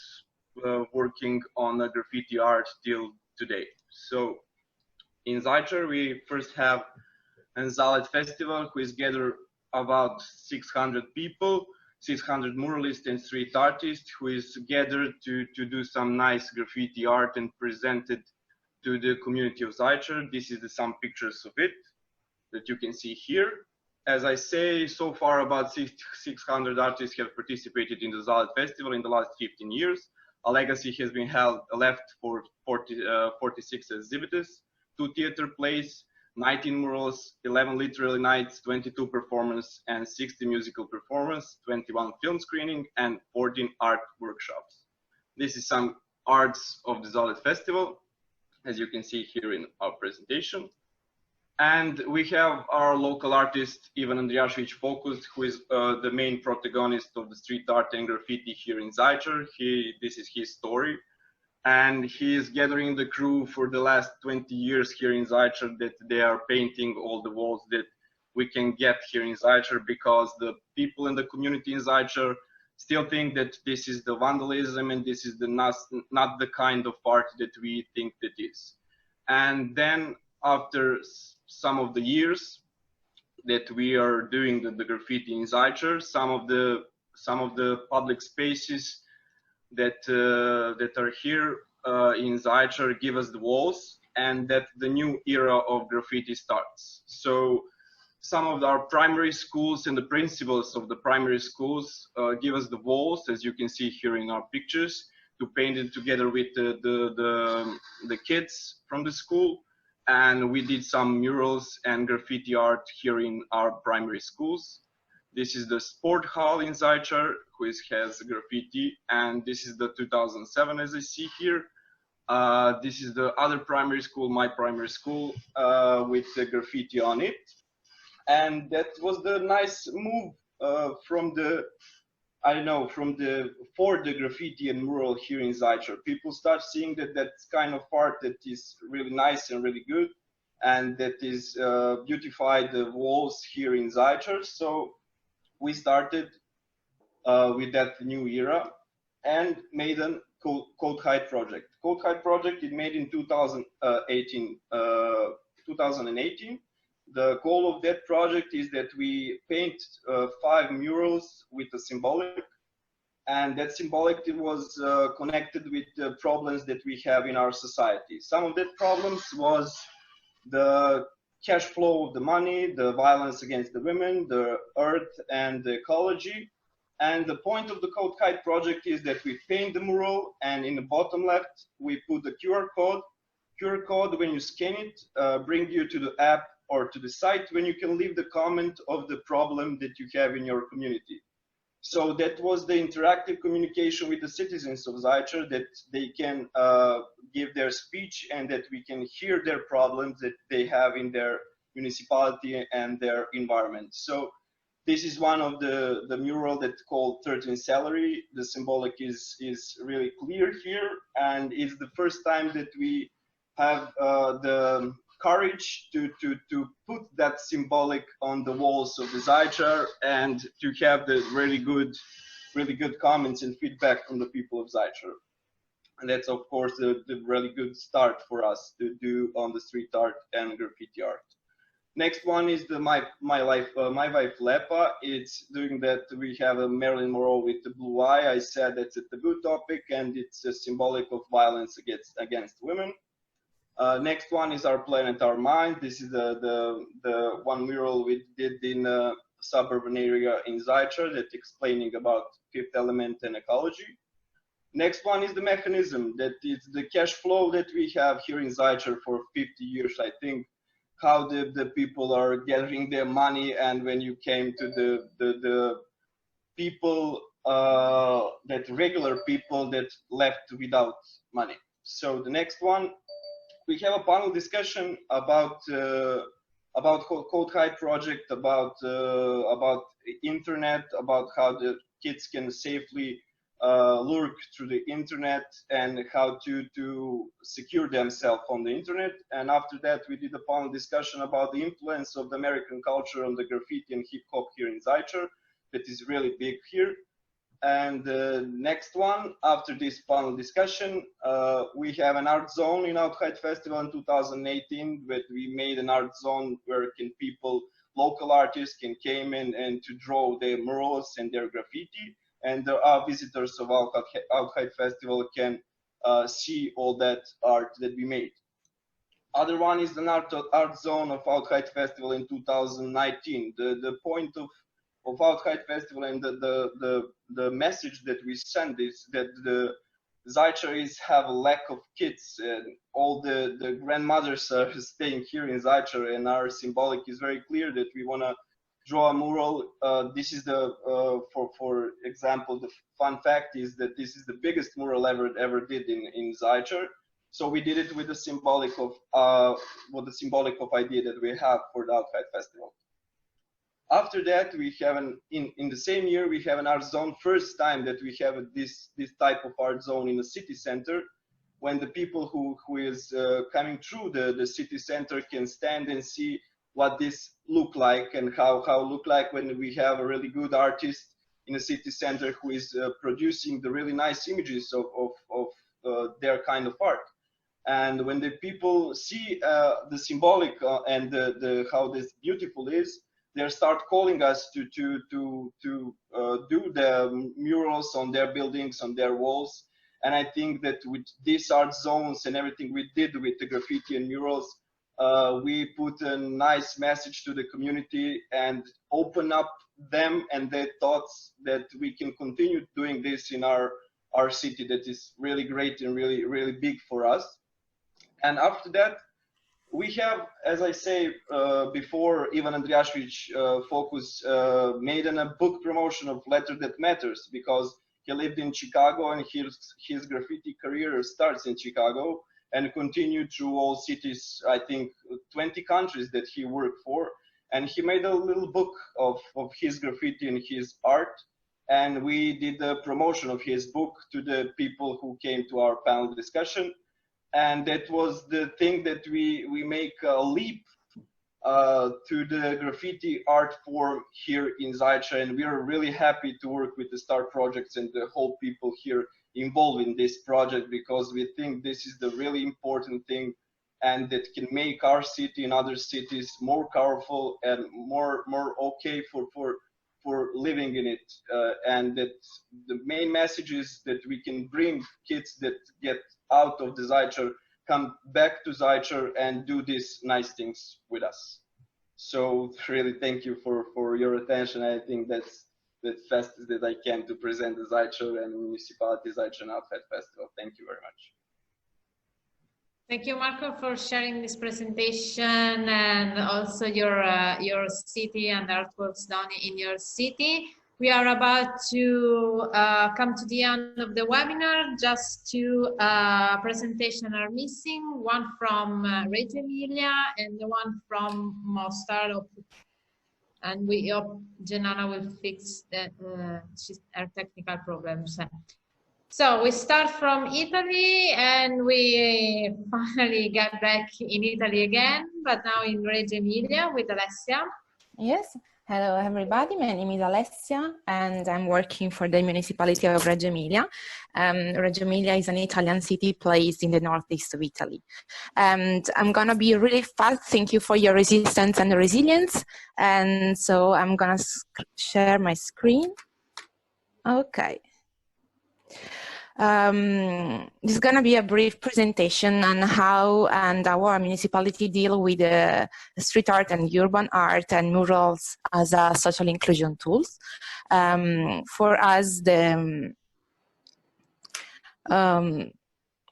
[SPEAKER 10] working on graffiti art till today. So in Zajcer, we first have Untitled Festival, who is gathered about 600 people, 600 muralists and street artists, who is gathered to do some nice graffiti art and present it to the community of Zajcer. This is some pictures of it that you can see here. As I say, so far about 600 artists have participated in the Untitled Festival in the last 15 years. A legacy has been left for 46 exhibitors, 2 theater plays, 19 murals, 11 literary nights, 22 performances, and 60 musical performances, 21 film screening, and 14 art workshops. This is some arts of the Untitled Festival, as you can see here in our presentation. And we have our local artist, Ivan Andrijašević Focus, who is the main protagonist of the street art and graffiti here in Zajcer. This is his story. And he is gathering the crew for the last 20 years here in Zajcer, that they are painting all the walls that we can get here in Zajcer, because the people in the community in Zajcer still think that this is the vandalism and this is not the kind of art that we think that is. And then after some of the years that we are doing the graffiti in Zajcer, some of the public spaces that are here in Zajcer give us the walls, and that the new era of graffiti starts. So some of our primary schools and the principals of the primary schools give us the walls, as you can see here in our pictures, to paint it together with the kids from the school. And we did some murals and graffiti art here in our primary schools. This is the sport hall in Zajcer, which has graffiti, and this is the 2007, as I see here. This is the other primary school, my primary school, with the graffiti on it. And that was the nice move for the graffiti and mural here in Zajcer. People start seeing that that's kind of art that is really nice and really good, and that is beautified the walls here in Zajcer. So we started with that new era and made a Code Height project. Code Height project is made in 2018. The goal of that project is that we paint 5 murals with a symbolic, and that symbolic was connected with the problems that we have in our society. Some of that problems was the cash flow of the money, the violence against the women, the earth, and the ecology. And the point of the Code Height project is that we paint the mural, and in the bottom left, we put the QR code. QR code, when you scan it, bring you to the app or to the site when you can leave the comment of the problem that you have in your community. So that was the interactive communication with the citizens of Zajcer, that they can give their speech and that we can hear their problems that they have in their municipality and their environment. So this is one of the mural that's called 13 Salary. The symbolic is really clear here, and it's the first time that we have the courage to put that symbolic on the walls of the Zajcer, and to have the really good comments and feedback from the people of Zajcer. And that's of course the really good start for us to do on the street art and graffiti art. Next one is the My Wife Lepa. It's doing that. We have a Marilyn Monroe with the blue eye. I said that's a taboo topic, and it's a symbolic of violence against women. Next one is Our Planet, Our Mind. This is the one mural we did in a suburban area in Zajcer that explaining about fifth element and ecology. Next one is the mechanism, that is the cash flow that we have here in Zajcer for 50 years, I think, how the people are gathering their money, and when you came to the people, that regular people that left without money. So the next one, we have a panel discussion about Code Height project, about internet, about how the kids can safely lurk through the internet, and how to secure themselves on the internet. And after that, we did a panel discussion about the influence of the American culture on the graffiti and hip hop here in Zajcer. That is really big here. And the next one, after this panel discussion, we have an art zone in Outside Festival in 2018, but we made an art zone where people, local artists can came in and to draw their murals and their graffiti. And our visitors of Outside Festival can see all that art that we made. Other one is the art zone of Outside Festival in 2019. The point of Outside Festival and the message that we send is that the Zajceris have a lack of kids, and all the grandmothers are staying here in Zajcer, and our symbolic is very clear that we want to draw a mural. This is the, for example, the fun fact is that this is the biggest mural ever did in Zajcer. So we did it with the symbolic of idea that we have for the Outside Festival. After that, we have in the same year we have an art zone. First time that we have this type of art zone in the city center, when the people who is coming through the city center can stand and see what this look like, and how look like when we have a really good artist in a city center who is producing the really nice images of their kind of art. And when the people see the symbolic and the how this beautiful is, they start calling us to do the murals on their buildings, on their walls. And I think that with these art zones and everything we did with the graffiti and murals, we put a nice message to the community and open up them and their thoughts that we can continue doing this in our city that is really great and really big for us. And after that, we have, as I say before, Ivan Andriashevich made a book promotion of Letter That Matters, because he lived in Chicago and his graffiti career starts in Chicago and continued through all cities, I think 20 countries that he worked for. And he made a little book of his graffiti and his art. And we did the promotion of his book to the people who came to our panel discussion. And that was the thing that we make a leap to the graffiti art form here in Zajcer, and we are really happy to work with the STAR projects and the whole people here involved in this project, because we think this is the really important thing, and that can make our city and other cities more powerful and more okay for living in it. And that the main message is that we can bring kids that get out of the Zajcer, come back to Zajcer and do these nice things with us. So really thank you for your attention. I think that's the fastest that I can to present the Zajcer and Municipality Zajcer Outside Festival. Thank you very much.
[SPEAKER 1] Thank you, Marco, for sharing this presentation and also your city and artworks done in your city. We are about to come to the end of the webinar. Just two presentations are missing, one from Reggio Emilia and the one from Mostar. And we hope Gennana will fix her technical problems. So we start from Italy, and we finally got back in Italy again, but now in Reggio Emilia with Alessia.
[SPEAKER 11] Yes. Hello, everybody. My name is Alessia, and I'm working for the municipality of Reggio Emilia. Reggio Emilia is an Italian city placed in the northeast of Italy. And I'm going to be really fast. Thank you for your resistance and resilience. And so I'm going to share my screen. Okay. This is going to be a brief presentation on how and our municipality deal with street art and urban art and murals as a social inclusion tools. For us,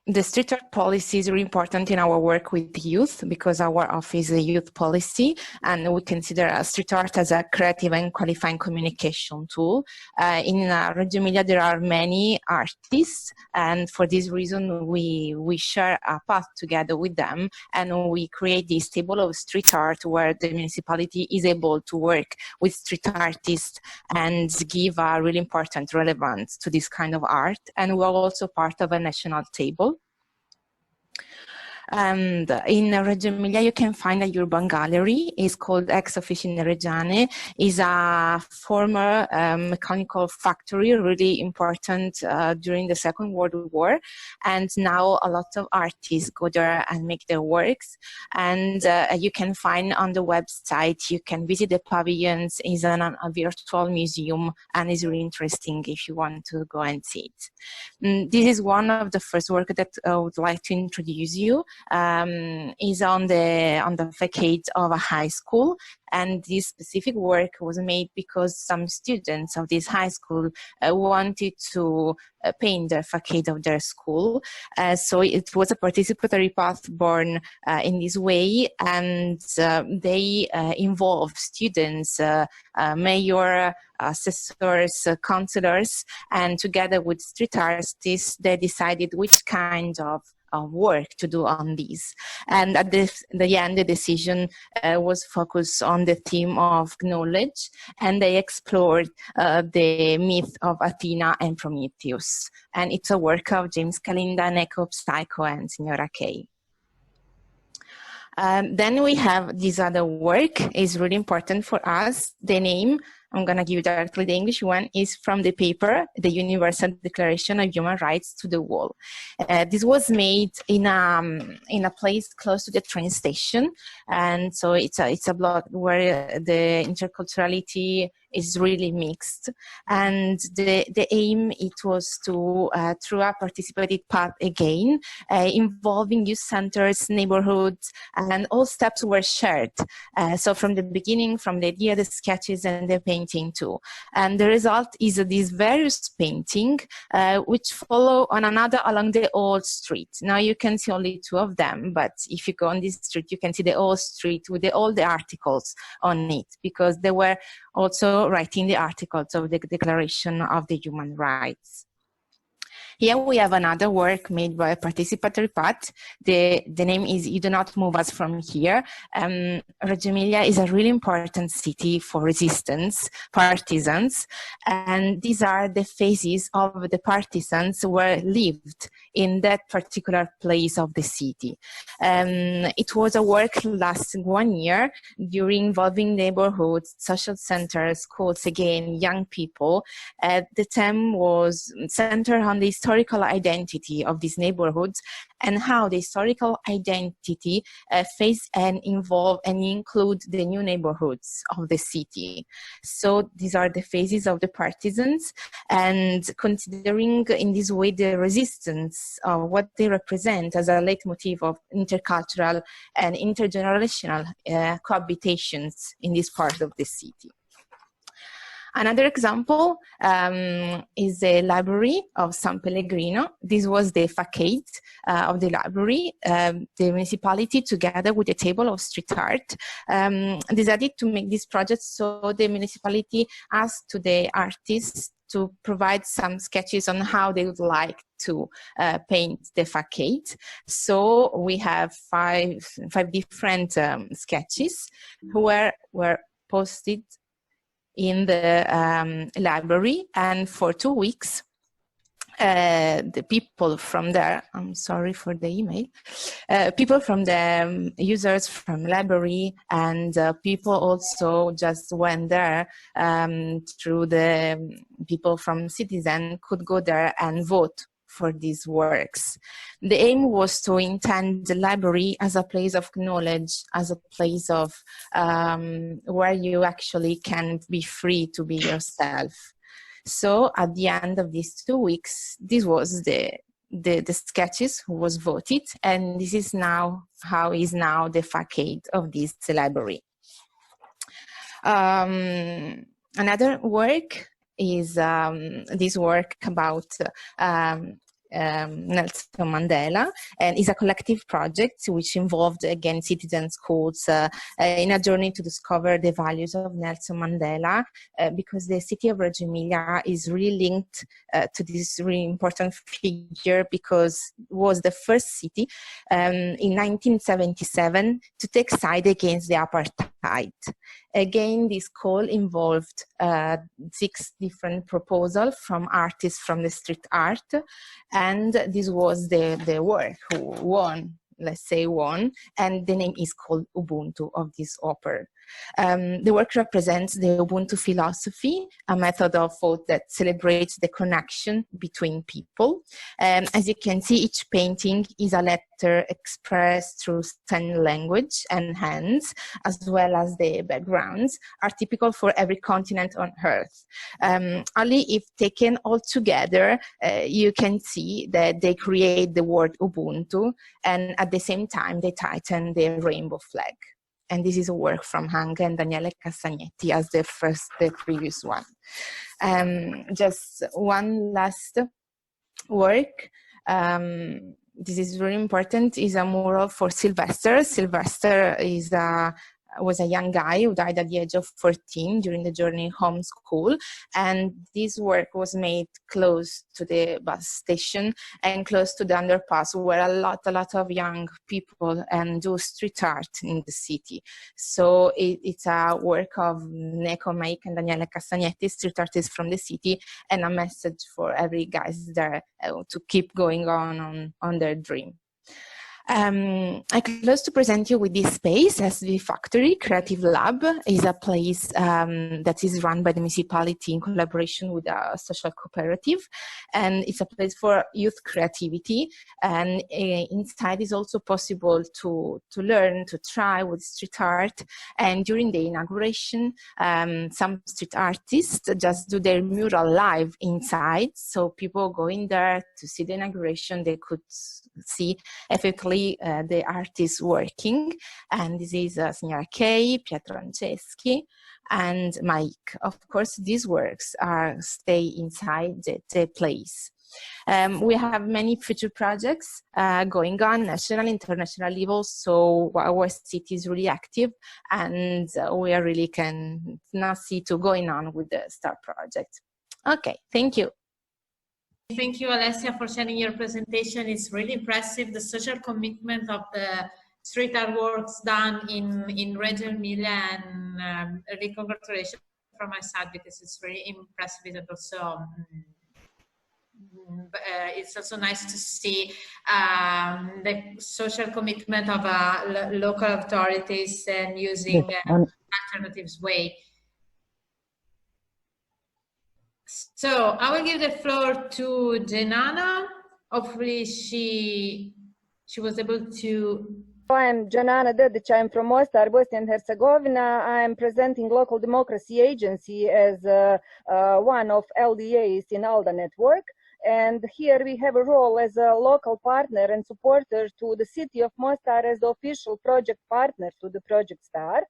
[SPEAKER 11] the street art policy is really important in our work with youth, because our office is a youth policy, and we consider street art as a creative and qualifying communication tool. In Reggio Emilia, there are many artists, and for this reason, we share a path together with them, and we create this table of street art where the municipality is able to work with street artists and give a really important relevance to this kind of art. And we're also part of a national table. And in Reggio Emilia, you can find a urban gallery. It's called Ex Officine Reggiane. It's a former mechanical factory, really important during the Second World War. And now a lot of artists go there and make their works. And you can find on the website, you can visit the pavilions. It's a virtual museum, and it's really interesting if you want to go and see it. This is one of the first work that I would like to introduce you. Is on the facade of a high school, and this specific work was made because some students of this high school wanted to paint the facade of their school. So it was a participatory path born in this way, and they involved students, mayor, assessors, councillors, and together with street artists, they decided which kind of work to do on these. And at the end, the decision was focused on the theme of knowledge, and they explored the myth of Athena and Prometheus. And it's a work of James Kalinda, Neko Psycho, and Signora K. Then we have this other work. Is really important for us. The name, I'm going to give you directly the English one, is from the paper, The Universal Declaration of Human Rights to the Wall. This was made in a place close to the train station. And so it's a block where the interculturality is really mixed. And the aim, it was to, through a participative path again, involving youth centers, neighborhoods, and all steps were shared. So from the beginning, from the idea, the sketches, and the painting too. And the result is this various painting, which follow on another along the old street. Now you can see only two of them, but if you go on this street, you can see the old street with all the articles on it, because they were also writing the articles of the Declaration of the Human Rights. Here we have another work made by a participatory path. The name is You Do Not Move Us From Here. Reggio Emilia is a really important city for resistance, partisans, and these are the faces of the partisans who were lived in that particular place of the city. It was a work lasting 1 year, involving neighborhoods, social centers, schools, again, young people. The theme was centered on the historical identity of these neighborhoods and how the historical identity face and involve and include the new neighborhoods of the city. So these are the phases of the partisans, and considering in this way the resistance of what they represent as a leitmotif of intercultural and intergenerational cohabitations in this part of the city. Another example is the library of San Pellegrino. This was the facade of the library. The municipality, together with the table of street art, decided to make this project, so the municipality asked to the artists to provide some sketches on how they would like to paint the facade. So we have five different sketches who were posted in the library, and for 2 weeks the people from there, I'm sorry for the email, people from the users from library and people also just went there through the people from Citizen could go there and vote for these works. The aim was to intend the library as a place of knowledge, as a place of where you actually can be free to be yourself. So at the end of these 2 weeks, this was the sketches who was voted, and this is now how is now the facade of this library. Another work is this work about Nelson Mandela, and is a collective project which involved again citizen schools in a journey to discover the values of Nelson Mandela, because the city of Reggio Emilia is really linked to this really important figure, because it was the first city in 1977 to take side against the apartheid. Again, this call involved 6 different proposals from artists from the street art, and this was the work who won let's say, won, and the name is called Ubuntu of this opera. The work represents the Ubuntu philosophy, a method of thought that celebrates the connection between people. As you can see, each painting is a letter expressed through sign language and hands, as well as the backgrounds are typical for every continent on Earth. Only if taken all together, you can see that they create the word Ubuntu, and at the same time they tighten the rainbow flag. And this is a work from Hang and Daniele Castagnetti as the previous one. Just one last work. This is very important, is a mural for Sylvester. Sylvester was a young guy who died at the age of 14 during the journey home school, and this work was made close to the bus station and close to the underpass, where a lot of young people do street art in the city. So it's a work of Neko Maik and Daniele Castagnetti, street artists from the city, and a message for every guys there to keep going on their dream. I close to present you with this space. SV Factory Creative Lab is a place that is run by the municipality in collaboration with a social cooperative, and it's a place for youth creativity, and inside is also possible to learn, to try with street art. And during the inauguration, some street artists just do their mural live inside, so people go in there to see the inauguration. They could see effectively the artists working, and this is Signora Kay, Pietro Anceschi, and Mike. Of course, these works stay inside the place. We have many future projects going on, national, international level, so our city is really active, and we are really can now see to going on with the STAR project. Okay, thank you.
[SPEAKER 1] Thank you, Alessia, for sharing your presentation. It's really impressive, the social commitment of the street art works done in Reggio Emilia, and really congratulations from my side, because it's really impressive, and also it's also nice to see the social commitment of local authorities and using alternatives way. So I will give the floor to Janana. Hopefully she was able to.
[SPEAKER 6] I'm Janana Dedic. I'm from Mostar, Bosnia and Herzegovina. I'm presenting Local Democracy Agency as one of LDAs in ALDA network. And here we have a role as a local partner and supporter to the city of Mostar as the official project partner to the Project STAR.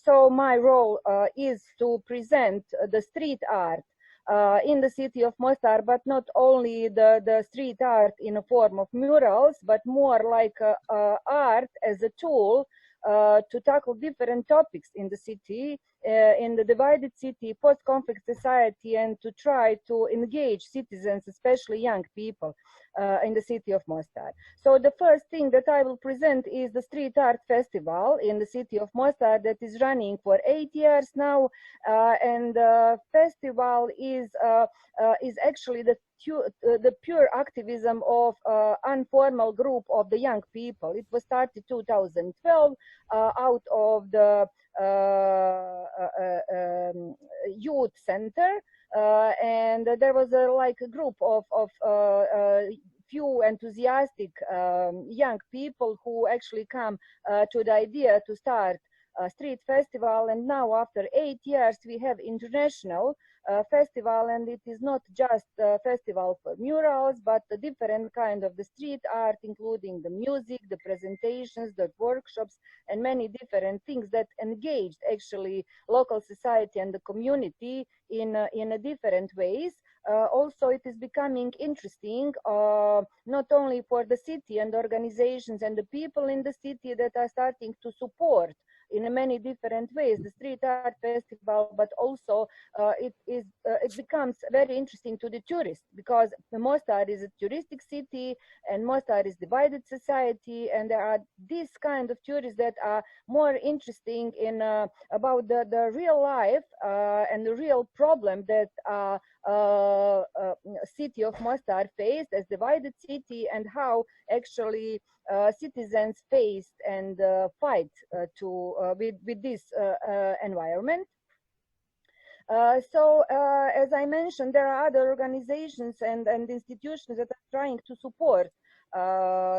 [SPEAKER 6] So my role is to present the street art in the city of Mostar, but not only the street art in a form of murals, but more like art as a tool to tackle different topics in the city, in the divided city, post-conflict society, and to try to engage citizens, especially young people, in the city of Mostar. So the first thing that I will present is the Street Art Festival in the city of Mostar that is running for 8 years now, and the festival is actually the pure activism of informal group of the young people. It was started 2012 out of the youth center, and there was a group of few enthusiastic young people who actually come to the idea to start a street festival. And now after 8 years we have international festival, and it is not just a festival for murals, but a different kind of the street art, including the music, the presentations, the workshops, and many different things that engaged actually local society and the community in a different ways. Also, it is becoming interesting not only for the city and organizations and the people in the city that are starting to support in many different ways the street art festival, but also it becomes very interesting to the tourists, because Mostar is a touristic city and Mostar is divided society, and there are these kind of tourists that are more interesting in about the real life and the real problem that city of Mostar faced as divided city, and how actually citizens faced and fight with this environment. As I mentioned, there are other organizations and institutions that are trying to support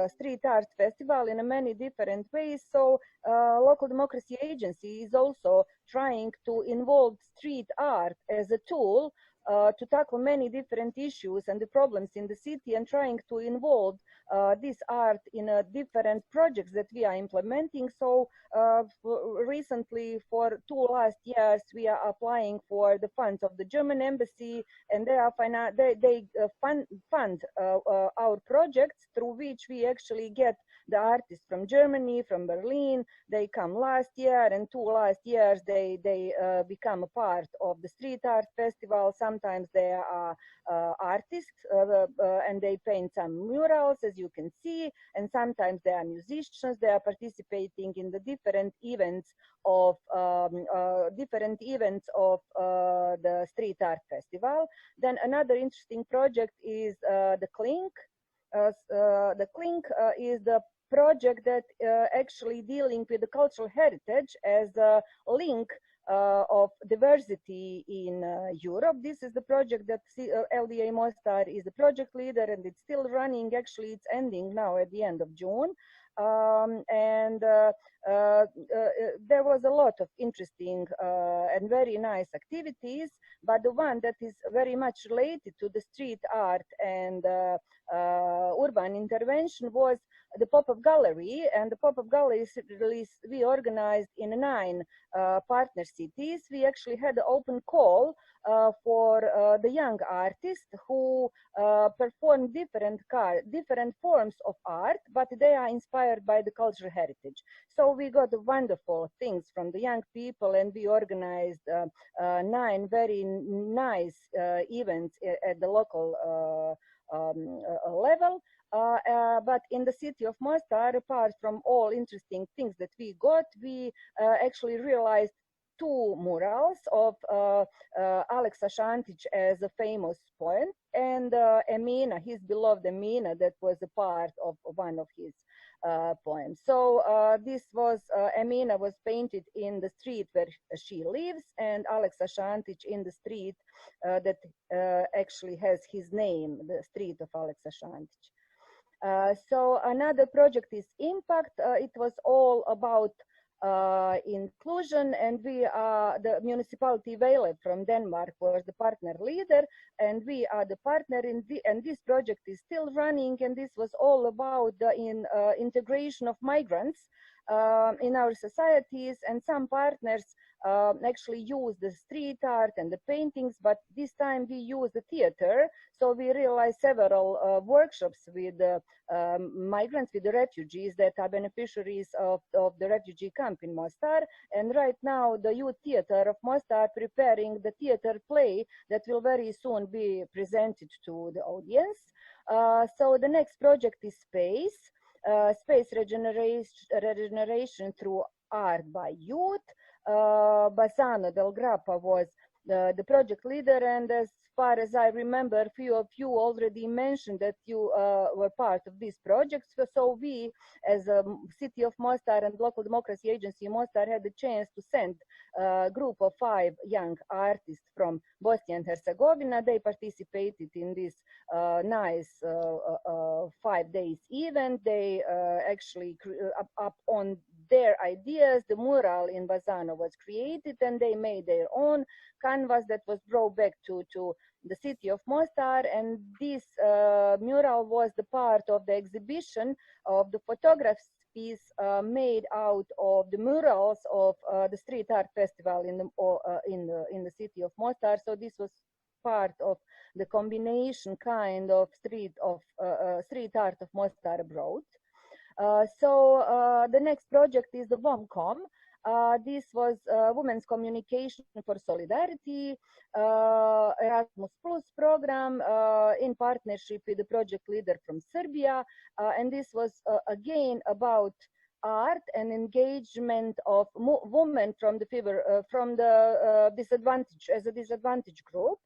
[SPEAKER 6] street art festival in many different ways. So Local Democracy Agency is also trying to involve street art as a tool to tackle many different issues and the problems in the city, and trying to involve this art in different projects that we are implementing. So recently, for 2 last years, we are applying for the funds of the German embassy, and they fund our projects, through which we actually get the artists from Germany, from Berlin. They come last year, and 2 last years they become a part of the street art festival. Sometimes they are artists and they paint some murals, as you can see, and sometimes they are musicians. They are participating in the different events of the street art festival. Then another interesting project is the Clink. The Clink is the project that actually dealing with the cultural heritage as a link of diversity in Europe. This is the project that LDA Mostar is the project leader, and it's still running. Actually, it's ending now at the end of June. There was a lot of interesting and very nice activities, but the one that is very much related to the street art and urban intervention was the pop-up gallery. And the pop-up gallery we organized in 9 partner cities. We actually had an open call for the young artists who perform different forms of art, but they are inspired by the cultural heritage. So we got wonderful things from the young people, and we organized 9 very nice events at the local level. But in the city of Mostar, apart from all interesting things that we got, we actually realized 2 murals of Aleksa Šantić as a famous poet, and Emina, his beloved Emina, that was a part of one of his poems. So this was, Emina was painted in the street where she lives, and Aleksa Šantić in the street that actually has his name, the street of Aleksa Šantić. So another project is Impact. It was all about inclusion, and we are the municipality Vejle from Denmark was the partner leader, and we are the partner in and this project is still running, and this was all about the integration of migrants in our societies, and some partners actually use the street art and the paintings, but this time we use the theater. So we realized several workshops with migrants, with the refugees that are beneficiaries of the refugee camp in Mostar. And right now the Youth Theater of Mostar preparing the theater play that will very soon be presented to the audience. So the next project is Space. Space regeneration through art by youth. Bassano Del Grappa was the project leader, and as far as I remember, a few of you already mentioned that you were part of these projects. So we, as a City of Mostar and Local Democracy Agency Mostar, had the chance to send a group of 5 young artists from Bosnia and Herzegovina. They participated in this nice 5 days event. They actually up on their ideas, the mural in Bassano was created, and they made their own canvas that was brought back to the city of Mostar, and this mural was the part of the exhibition of the photographs piece made out of the murals of the street art festival in the city of Mostar. So this was part of the combination kind of street art of Mostar abroad. So the next project is the WOMCOM. This was Women's Communication for Solidarity, Erasmus Plus program in partnership with the project leader from Serbia. And this was again about art and engagement of women from the disadvantaged group.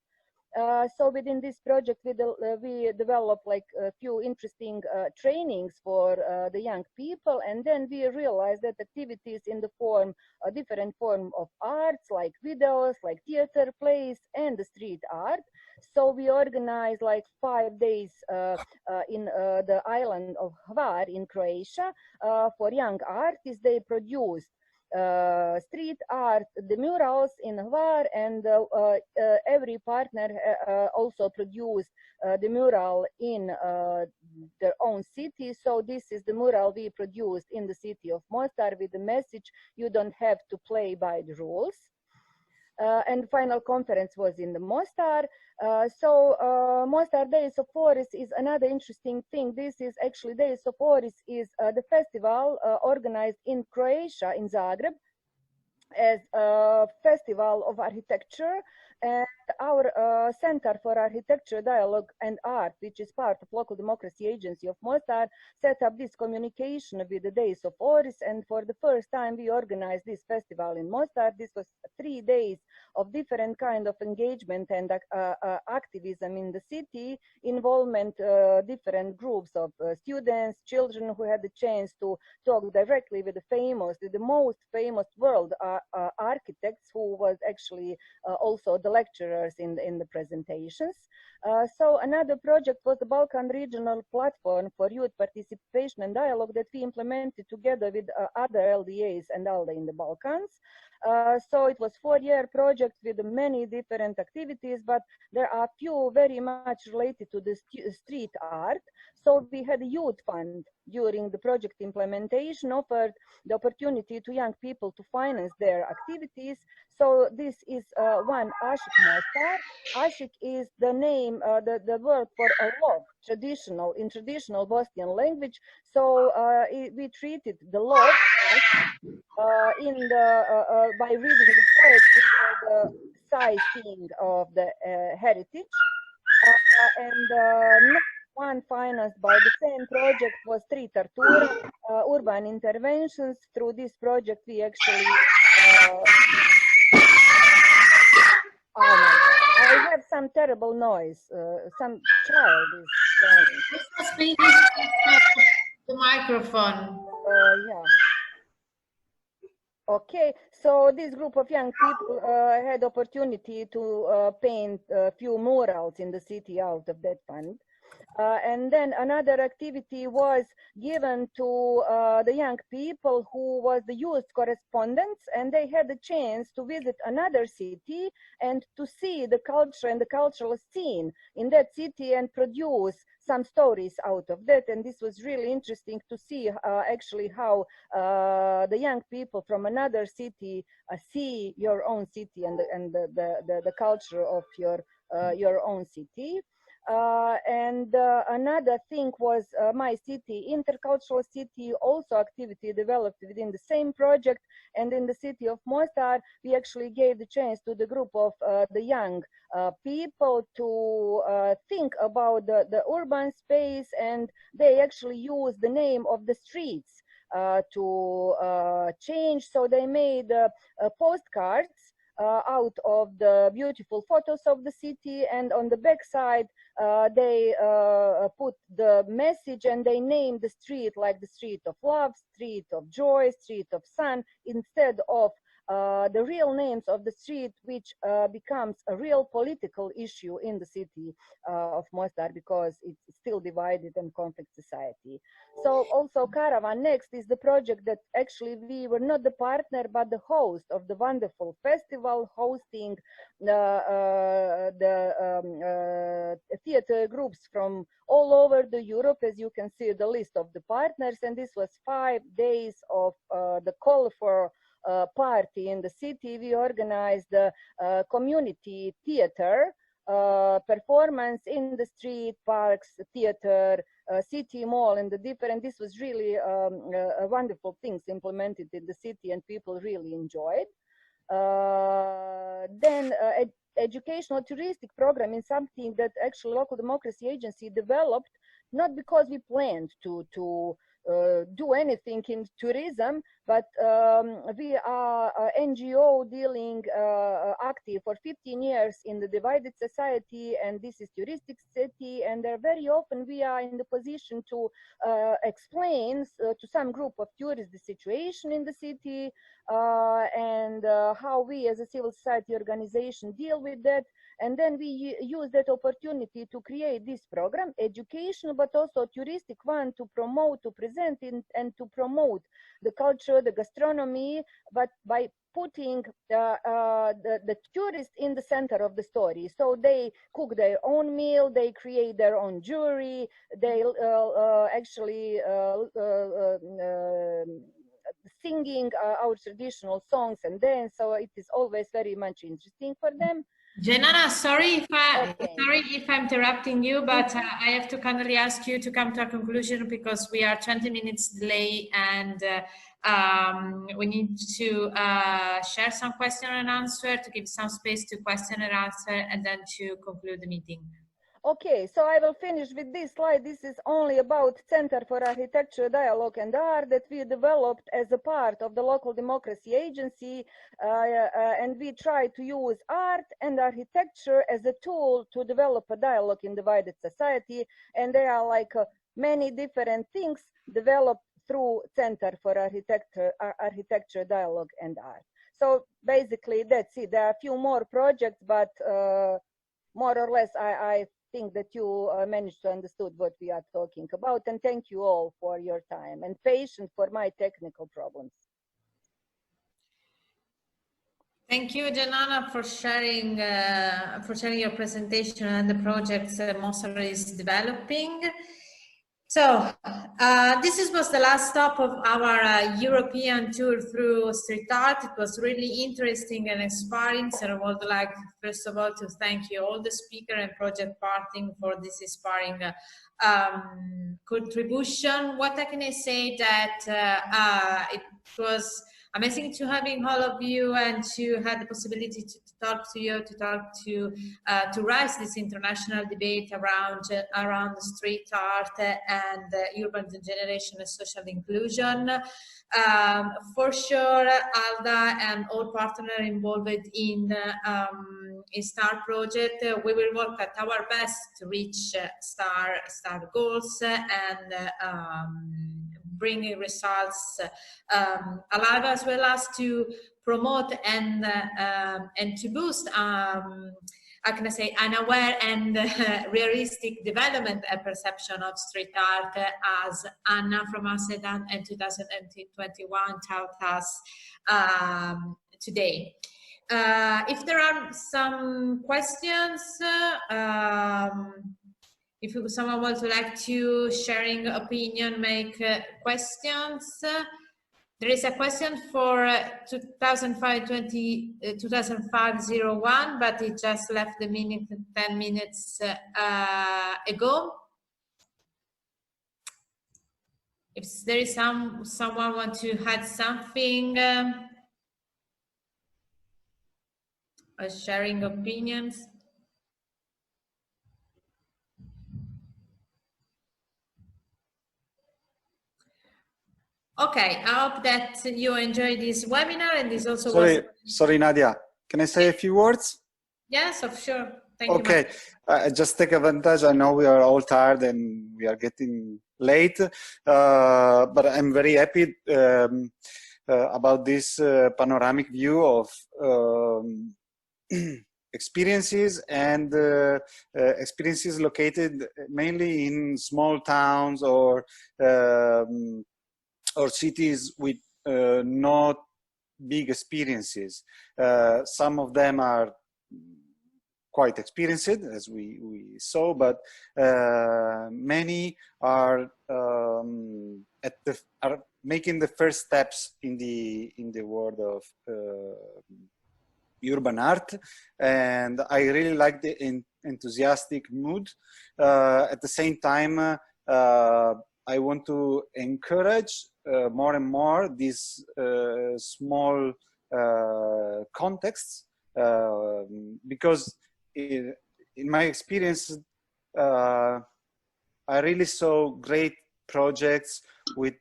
[SPEAKER 6] So within this project, we developed like a few interesting trainings for the young people, and then we realized that activities in the form, a different form of arts, like videos, like theater, plays, and the street art. So we organized like 5 days in the island of Hvar in Croatia for young artists. They produced street art, the murals in Hvar, and every partner also produced the mural in their own city. So this is the mural we produced in the city of Mostar with the message, you don't have to play by the rules. And final conference was in the Mostar. Mostar Days of Forest is another interesting thing. This is actually Days of Forest is the festival organized in Croatia, in Zagreb, as a festival of architecture. And our Center for Architecture, Dialogue and Art, which is part of Local Democracy Agency of Mostar, set up this communication with the Days of Forest. And for the first time, we organized this festival in Mostar. This was 3 days of different kind of engagement and activism in the city, involvement different groups of students, children who had the chance to talk directly with the most famous world architects, who was actually also the lecturers in the presentations. So another project was the Balkan Regional Platform for Youth Participation and Dialogue that we implemented together with other LDAs and ALDE in the Balkans. So it was 4-year project with many different activities, but there are few very much related to the street art. So we had a youth fund during the project implementation, offered the opportunity to young people to finance their activities. So this is one Ashik Mostar. Ashik is the name, the word for a love, in traditional Bosnian language. So we treated the love by reading the poetry or the sightseeing of the heritage. And one financed by the same project was Street Artura, urban interventions. Through this project, we actually oh my God. I have some terrible noise. Some child is crying.
[SPEAKER 1] This must be the microphone.
[SPEAKER 6] Yeah. Okay, so this group of young people had opportunity to paint a few murals in the city out of that fund. And then another activity was given to the young people who was the youth correspondents, and they had the chance to visit another city and to see the culture and the cultural scene in that city and produce some stories out of that. And this was really interesting to see actually how the young people from another city see your own city and the culture of your own city. Another thing was my city, intercultural city, also activity developed within the same project. And in the city of Mostar, we actually gave the chance to the group of the young people to think about the urban space, and they actually used the name of the streets to change. So they made postcards out of the beautiful photos of the city, and on the back side they put the message, and they named the street like the street of love, street of joy, street of sun, instead of the real names of the street, which becomes a real political issue in the city of Mostar, because it's still divided and conflict society. So also Caravan Next is the project that actually we were not the partner but the host of the wonderful festival, hosting the theater groups from all over the Europe. As you can see the list of the partners, and this was 5 days of the call for party in the city. We organized the community theater performance in the street, parks, theater, city mall, and the different. This was really wonderful things implemented in the city, and people really enjoyed. Then educational touristic program is something that actually Local Democracy Agency developed, not because we planned to do anything in tourism, but we are NGO dealing active for 15 years in the divided society, and this is touristic city, and very often we are in the position to explain to some group of tourists the situation in the city and how we as a civil society organization deal with that. And then we use that opportunity to create this program, educational, but also touristic one, to promote, to present and to promote the culture, the gastronomy, but by putting the tourist in the center of the story. So they cook their own meal, they create their own jewelry, they actually singing our traditional songs and dance. So it is always very much interesting for them.
[SPEAKER 1] Jenana, sorry if I'm interrupting you, but I have to kindly ask you to come to a conclusion because we are 20 minutes delay and we need to share some question and answer, to give some space to question and answer, and then to conclude the meeting.
[SPEAKER 6] Okay, so I will finish with this slide. This is only about Center for Architecture, Dialogue and Art that we developed as a part of the Local Democracy Agency, and we try to use art and architecture as a tool to develop a dialogue in divided society, and there are like many different things developed through Center for Architecture, Dialogue and Art. So basically that's it. There are a few more projects, but more or less I think that you managed to understood what we are talking about, and thank you all for your time and patience for my technical problems.
[SPEAKER 1] Thank you, Janana, for sharing your presentation and the projects Mosar is developing. So this was the last stop of our European tour through street art. It was really interesting and inspiring. So I would like, first of all, to thank you all the speaker and project partnering for this inspiring contribution. What I can say that it was amazing to having all of you and to have the possibility to talk to you, to raise this international debate around street art and urban regeneration and social inclusion. For sure, ALDA and all partners involved in STAR project, we will work at our best to reach STAR goals and bringing results alive, as well as to promote and to boost how can I say, an aware and realistic development and perception of street art, as Anna from Amsterdam in 2021 taught us today. If there are some questions, if someone would like to sharing opinion, make questions. There is a question for 2005-01, but it just left the meeting 10 minutes ago. If there is someone want to add something, or sharing opinions. Okay, I hope that you enjoyed this webinar, and this also
[SPEAKER 12] Sorry, Nadia. Can I say a few words?
[SPEAKER 1] Yes, of sure. Thank you.
[SPEAKER 12] Okay, just take advantage. I know we are all tired and we are getting late, but I'm very happy about this panoramic view of experiences and experiences located mainly in small towns or cities with not big experiences. Some of them are quite experienced, as we saw, but many are are making the first steps in the world of urban art, and I really like the enthusiastic mood. At the same time, I want to encourage more and more these small contexts, because in my experience, I really saw great projects with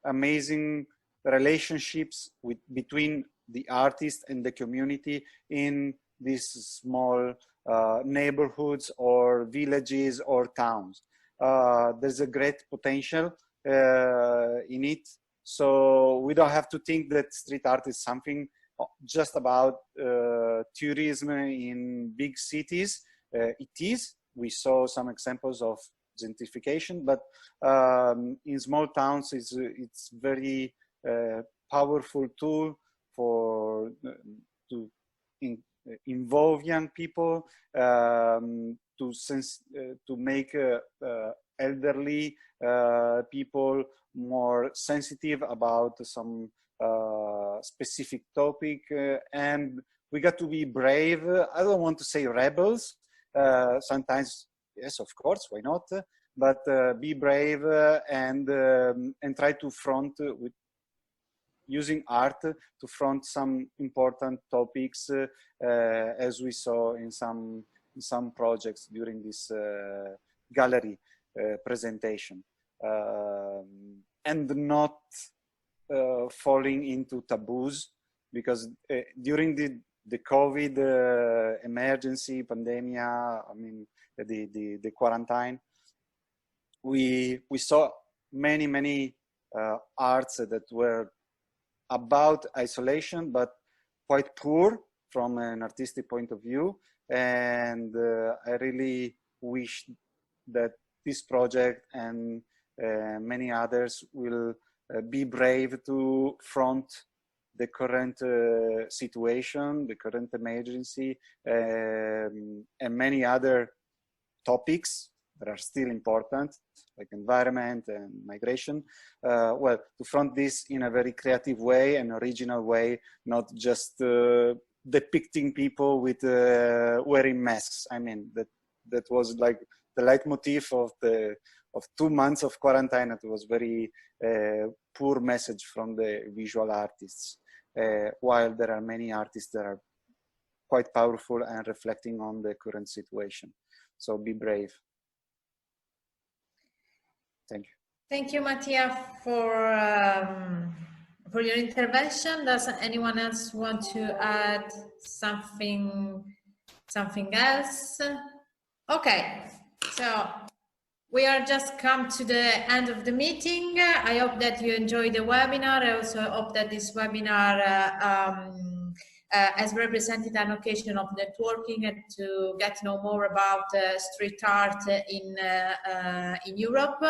[SPEAKER 12] amazing relationships between the artist and the community in these small neighborhoods or villages or towns. There's a great potential in it. So we don't have to think that street art is something just about tourism in big cities. It is. We saw some examples of gentrification, but in small towns it's very powerful tool for to involve young people, to make elderly people more sensitive about some specific topic, and we got to be brave. I don't want to say rebels. Sometimes, yes, of course, why not? But be brave and try to front with using art to front some important topics, as we saw in some projects during this gallery presentation, and not falling into taboos, because during the COVID emergency, pandemic, I mean the quarantine, we saw many arts that were about isolation, but quite poor from an artistic point of view. And I really wish that this project and many others will be brave to front the current situation, the current emergency, and many other topics that are still important, like environment and migration. Well, to front this in a very creative way and original way, not just depicting people with wearing masks. I mean, that was like the leitmotif of 2 months of quarantine. It was very poor message from the visual artists, while there are many artists that are quite powerful and reflecting on the current situation. So be brave. Thank you. Thank you,
[SPEAKER 1] Mattia, for your intervention. Does anyone else want to add something else? Okay, so we are just come to the end of the meeting. I hope that you enjoyed the webinar. I also hope that this webinar has represented an occasion of networking and to get to know more about street art in Europe.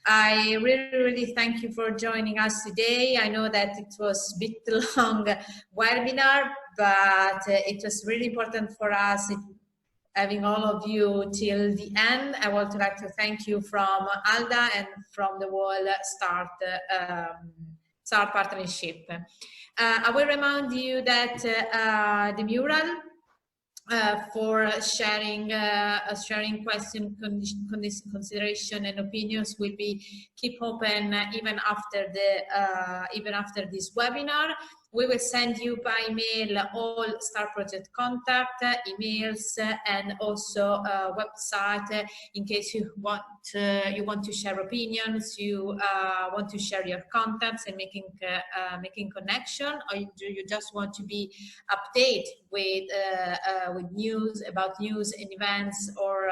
[SPEAKER 1] I really thank you for joining us today. I know that it was a bit long webinar, but it was really important for us having all of you till the end. I would like to thank you from ALDA and from the whole START partnership. I will remind you that the mural for sharing question, consideration and opinions will be keep open even after this webinar. We will send you by mail all STAR project contact, emails, and also a website in case you want to share opinions, you want to share your contacts and making connection, or do you just want to be updated with news and events or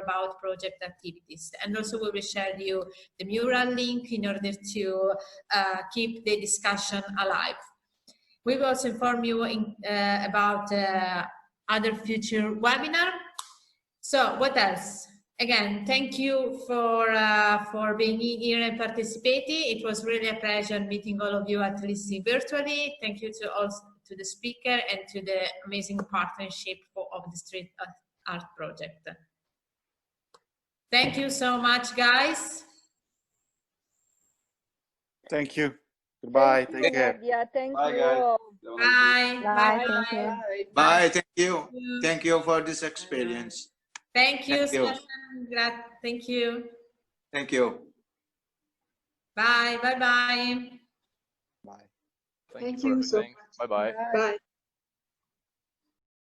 [SPEAKER 1] about project activities. And also we will share you the mural link in order to keep the discussion alive. We will also inform you about other future webinar. So what else? Again, thank you for being here and participating. It was really a pleasure meeting all of you, at least virtually. Thank you to the speaker and to the amazing partnership of the Street Art Project. Thank you so much, guys.
[SPEAKER 12] Thank you. Goodbye.
[SPEAKER 6] Thank
[SPEAKER 12] Take
[SPEAKER 6] you,
[SPEAKER 12] care.
[SPEAKER 6] Nadia. Thank
[SPEAKER 10] Bye,
[SPEAKER 6] you.
[SPEAKER 10] guys.
[SPEAKER 1] Bye.
[SPEAKER 5] Bye. Thank you.
[SPEAKER 13] Bye. Thank you. Thank you for this experience.
[SPEAKER 1] Thank you,
[SPEAKER 13] Thank you.
[SPEAKER 1] Stefan. Thank you.
[SPEAKER 13] Thank you.
[SPEAKER 1] Bye. Bye. Bye.
[SPEAKER 12] Bye.
[SPEAKER 14] Thank you. Bye bye.
[SPEAKER 17] Bye.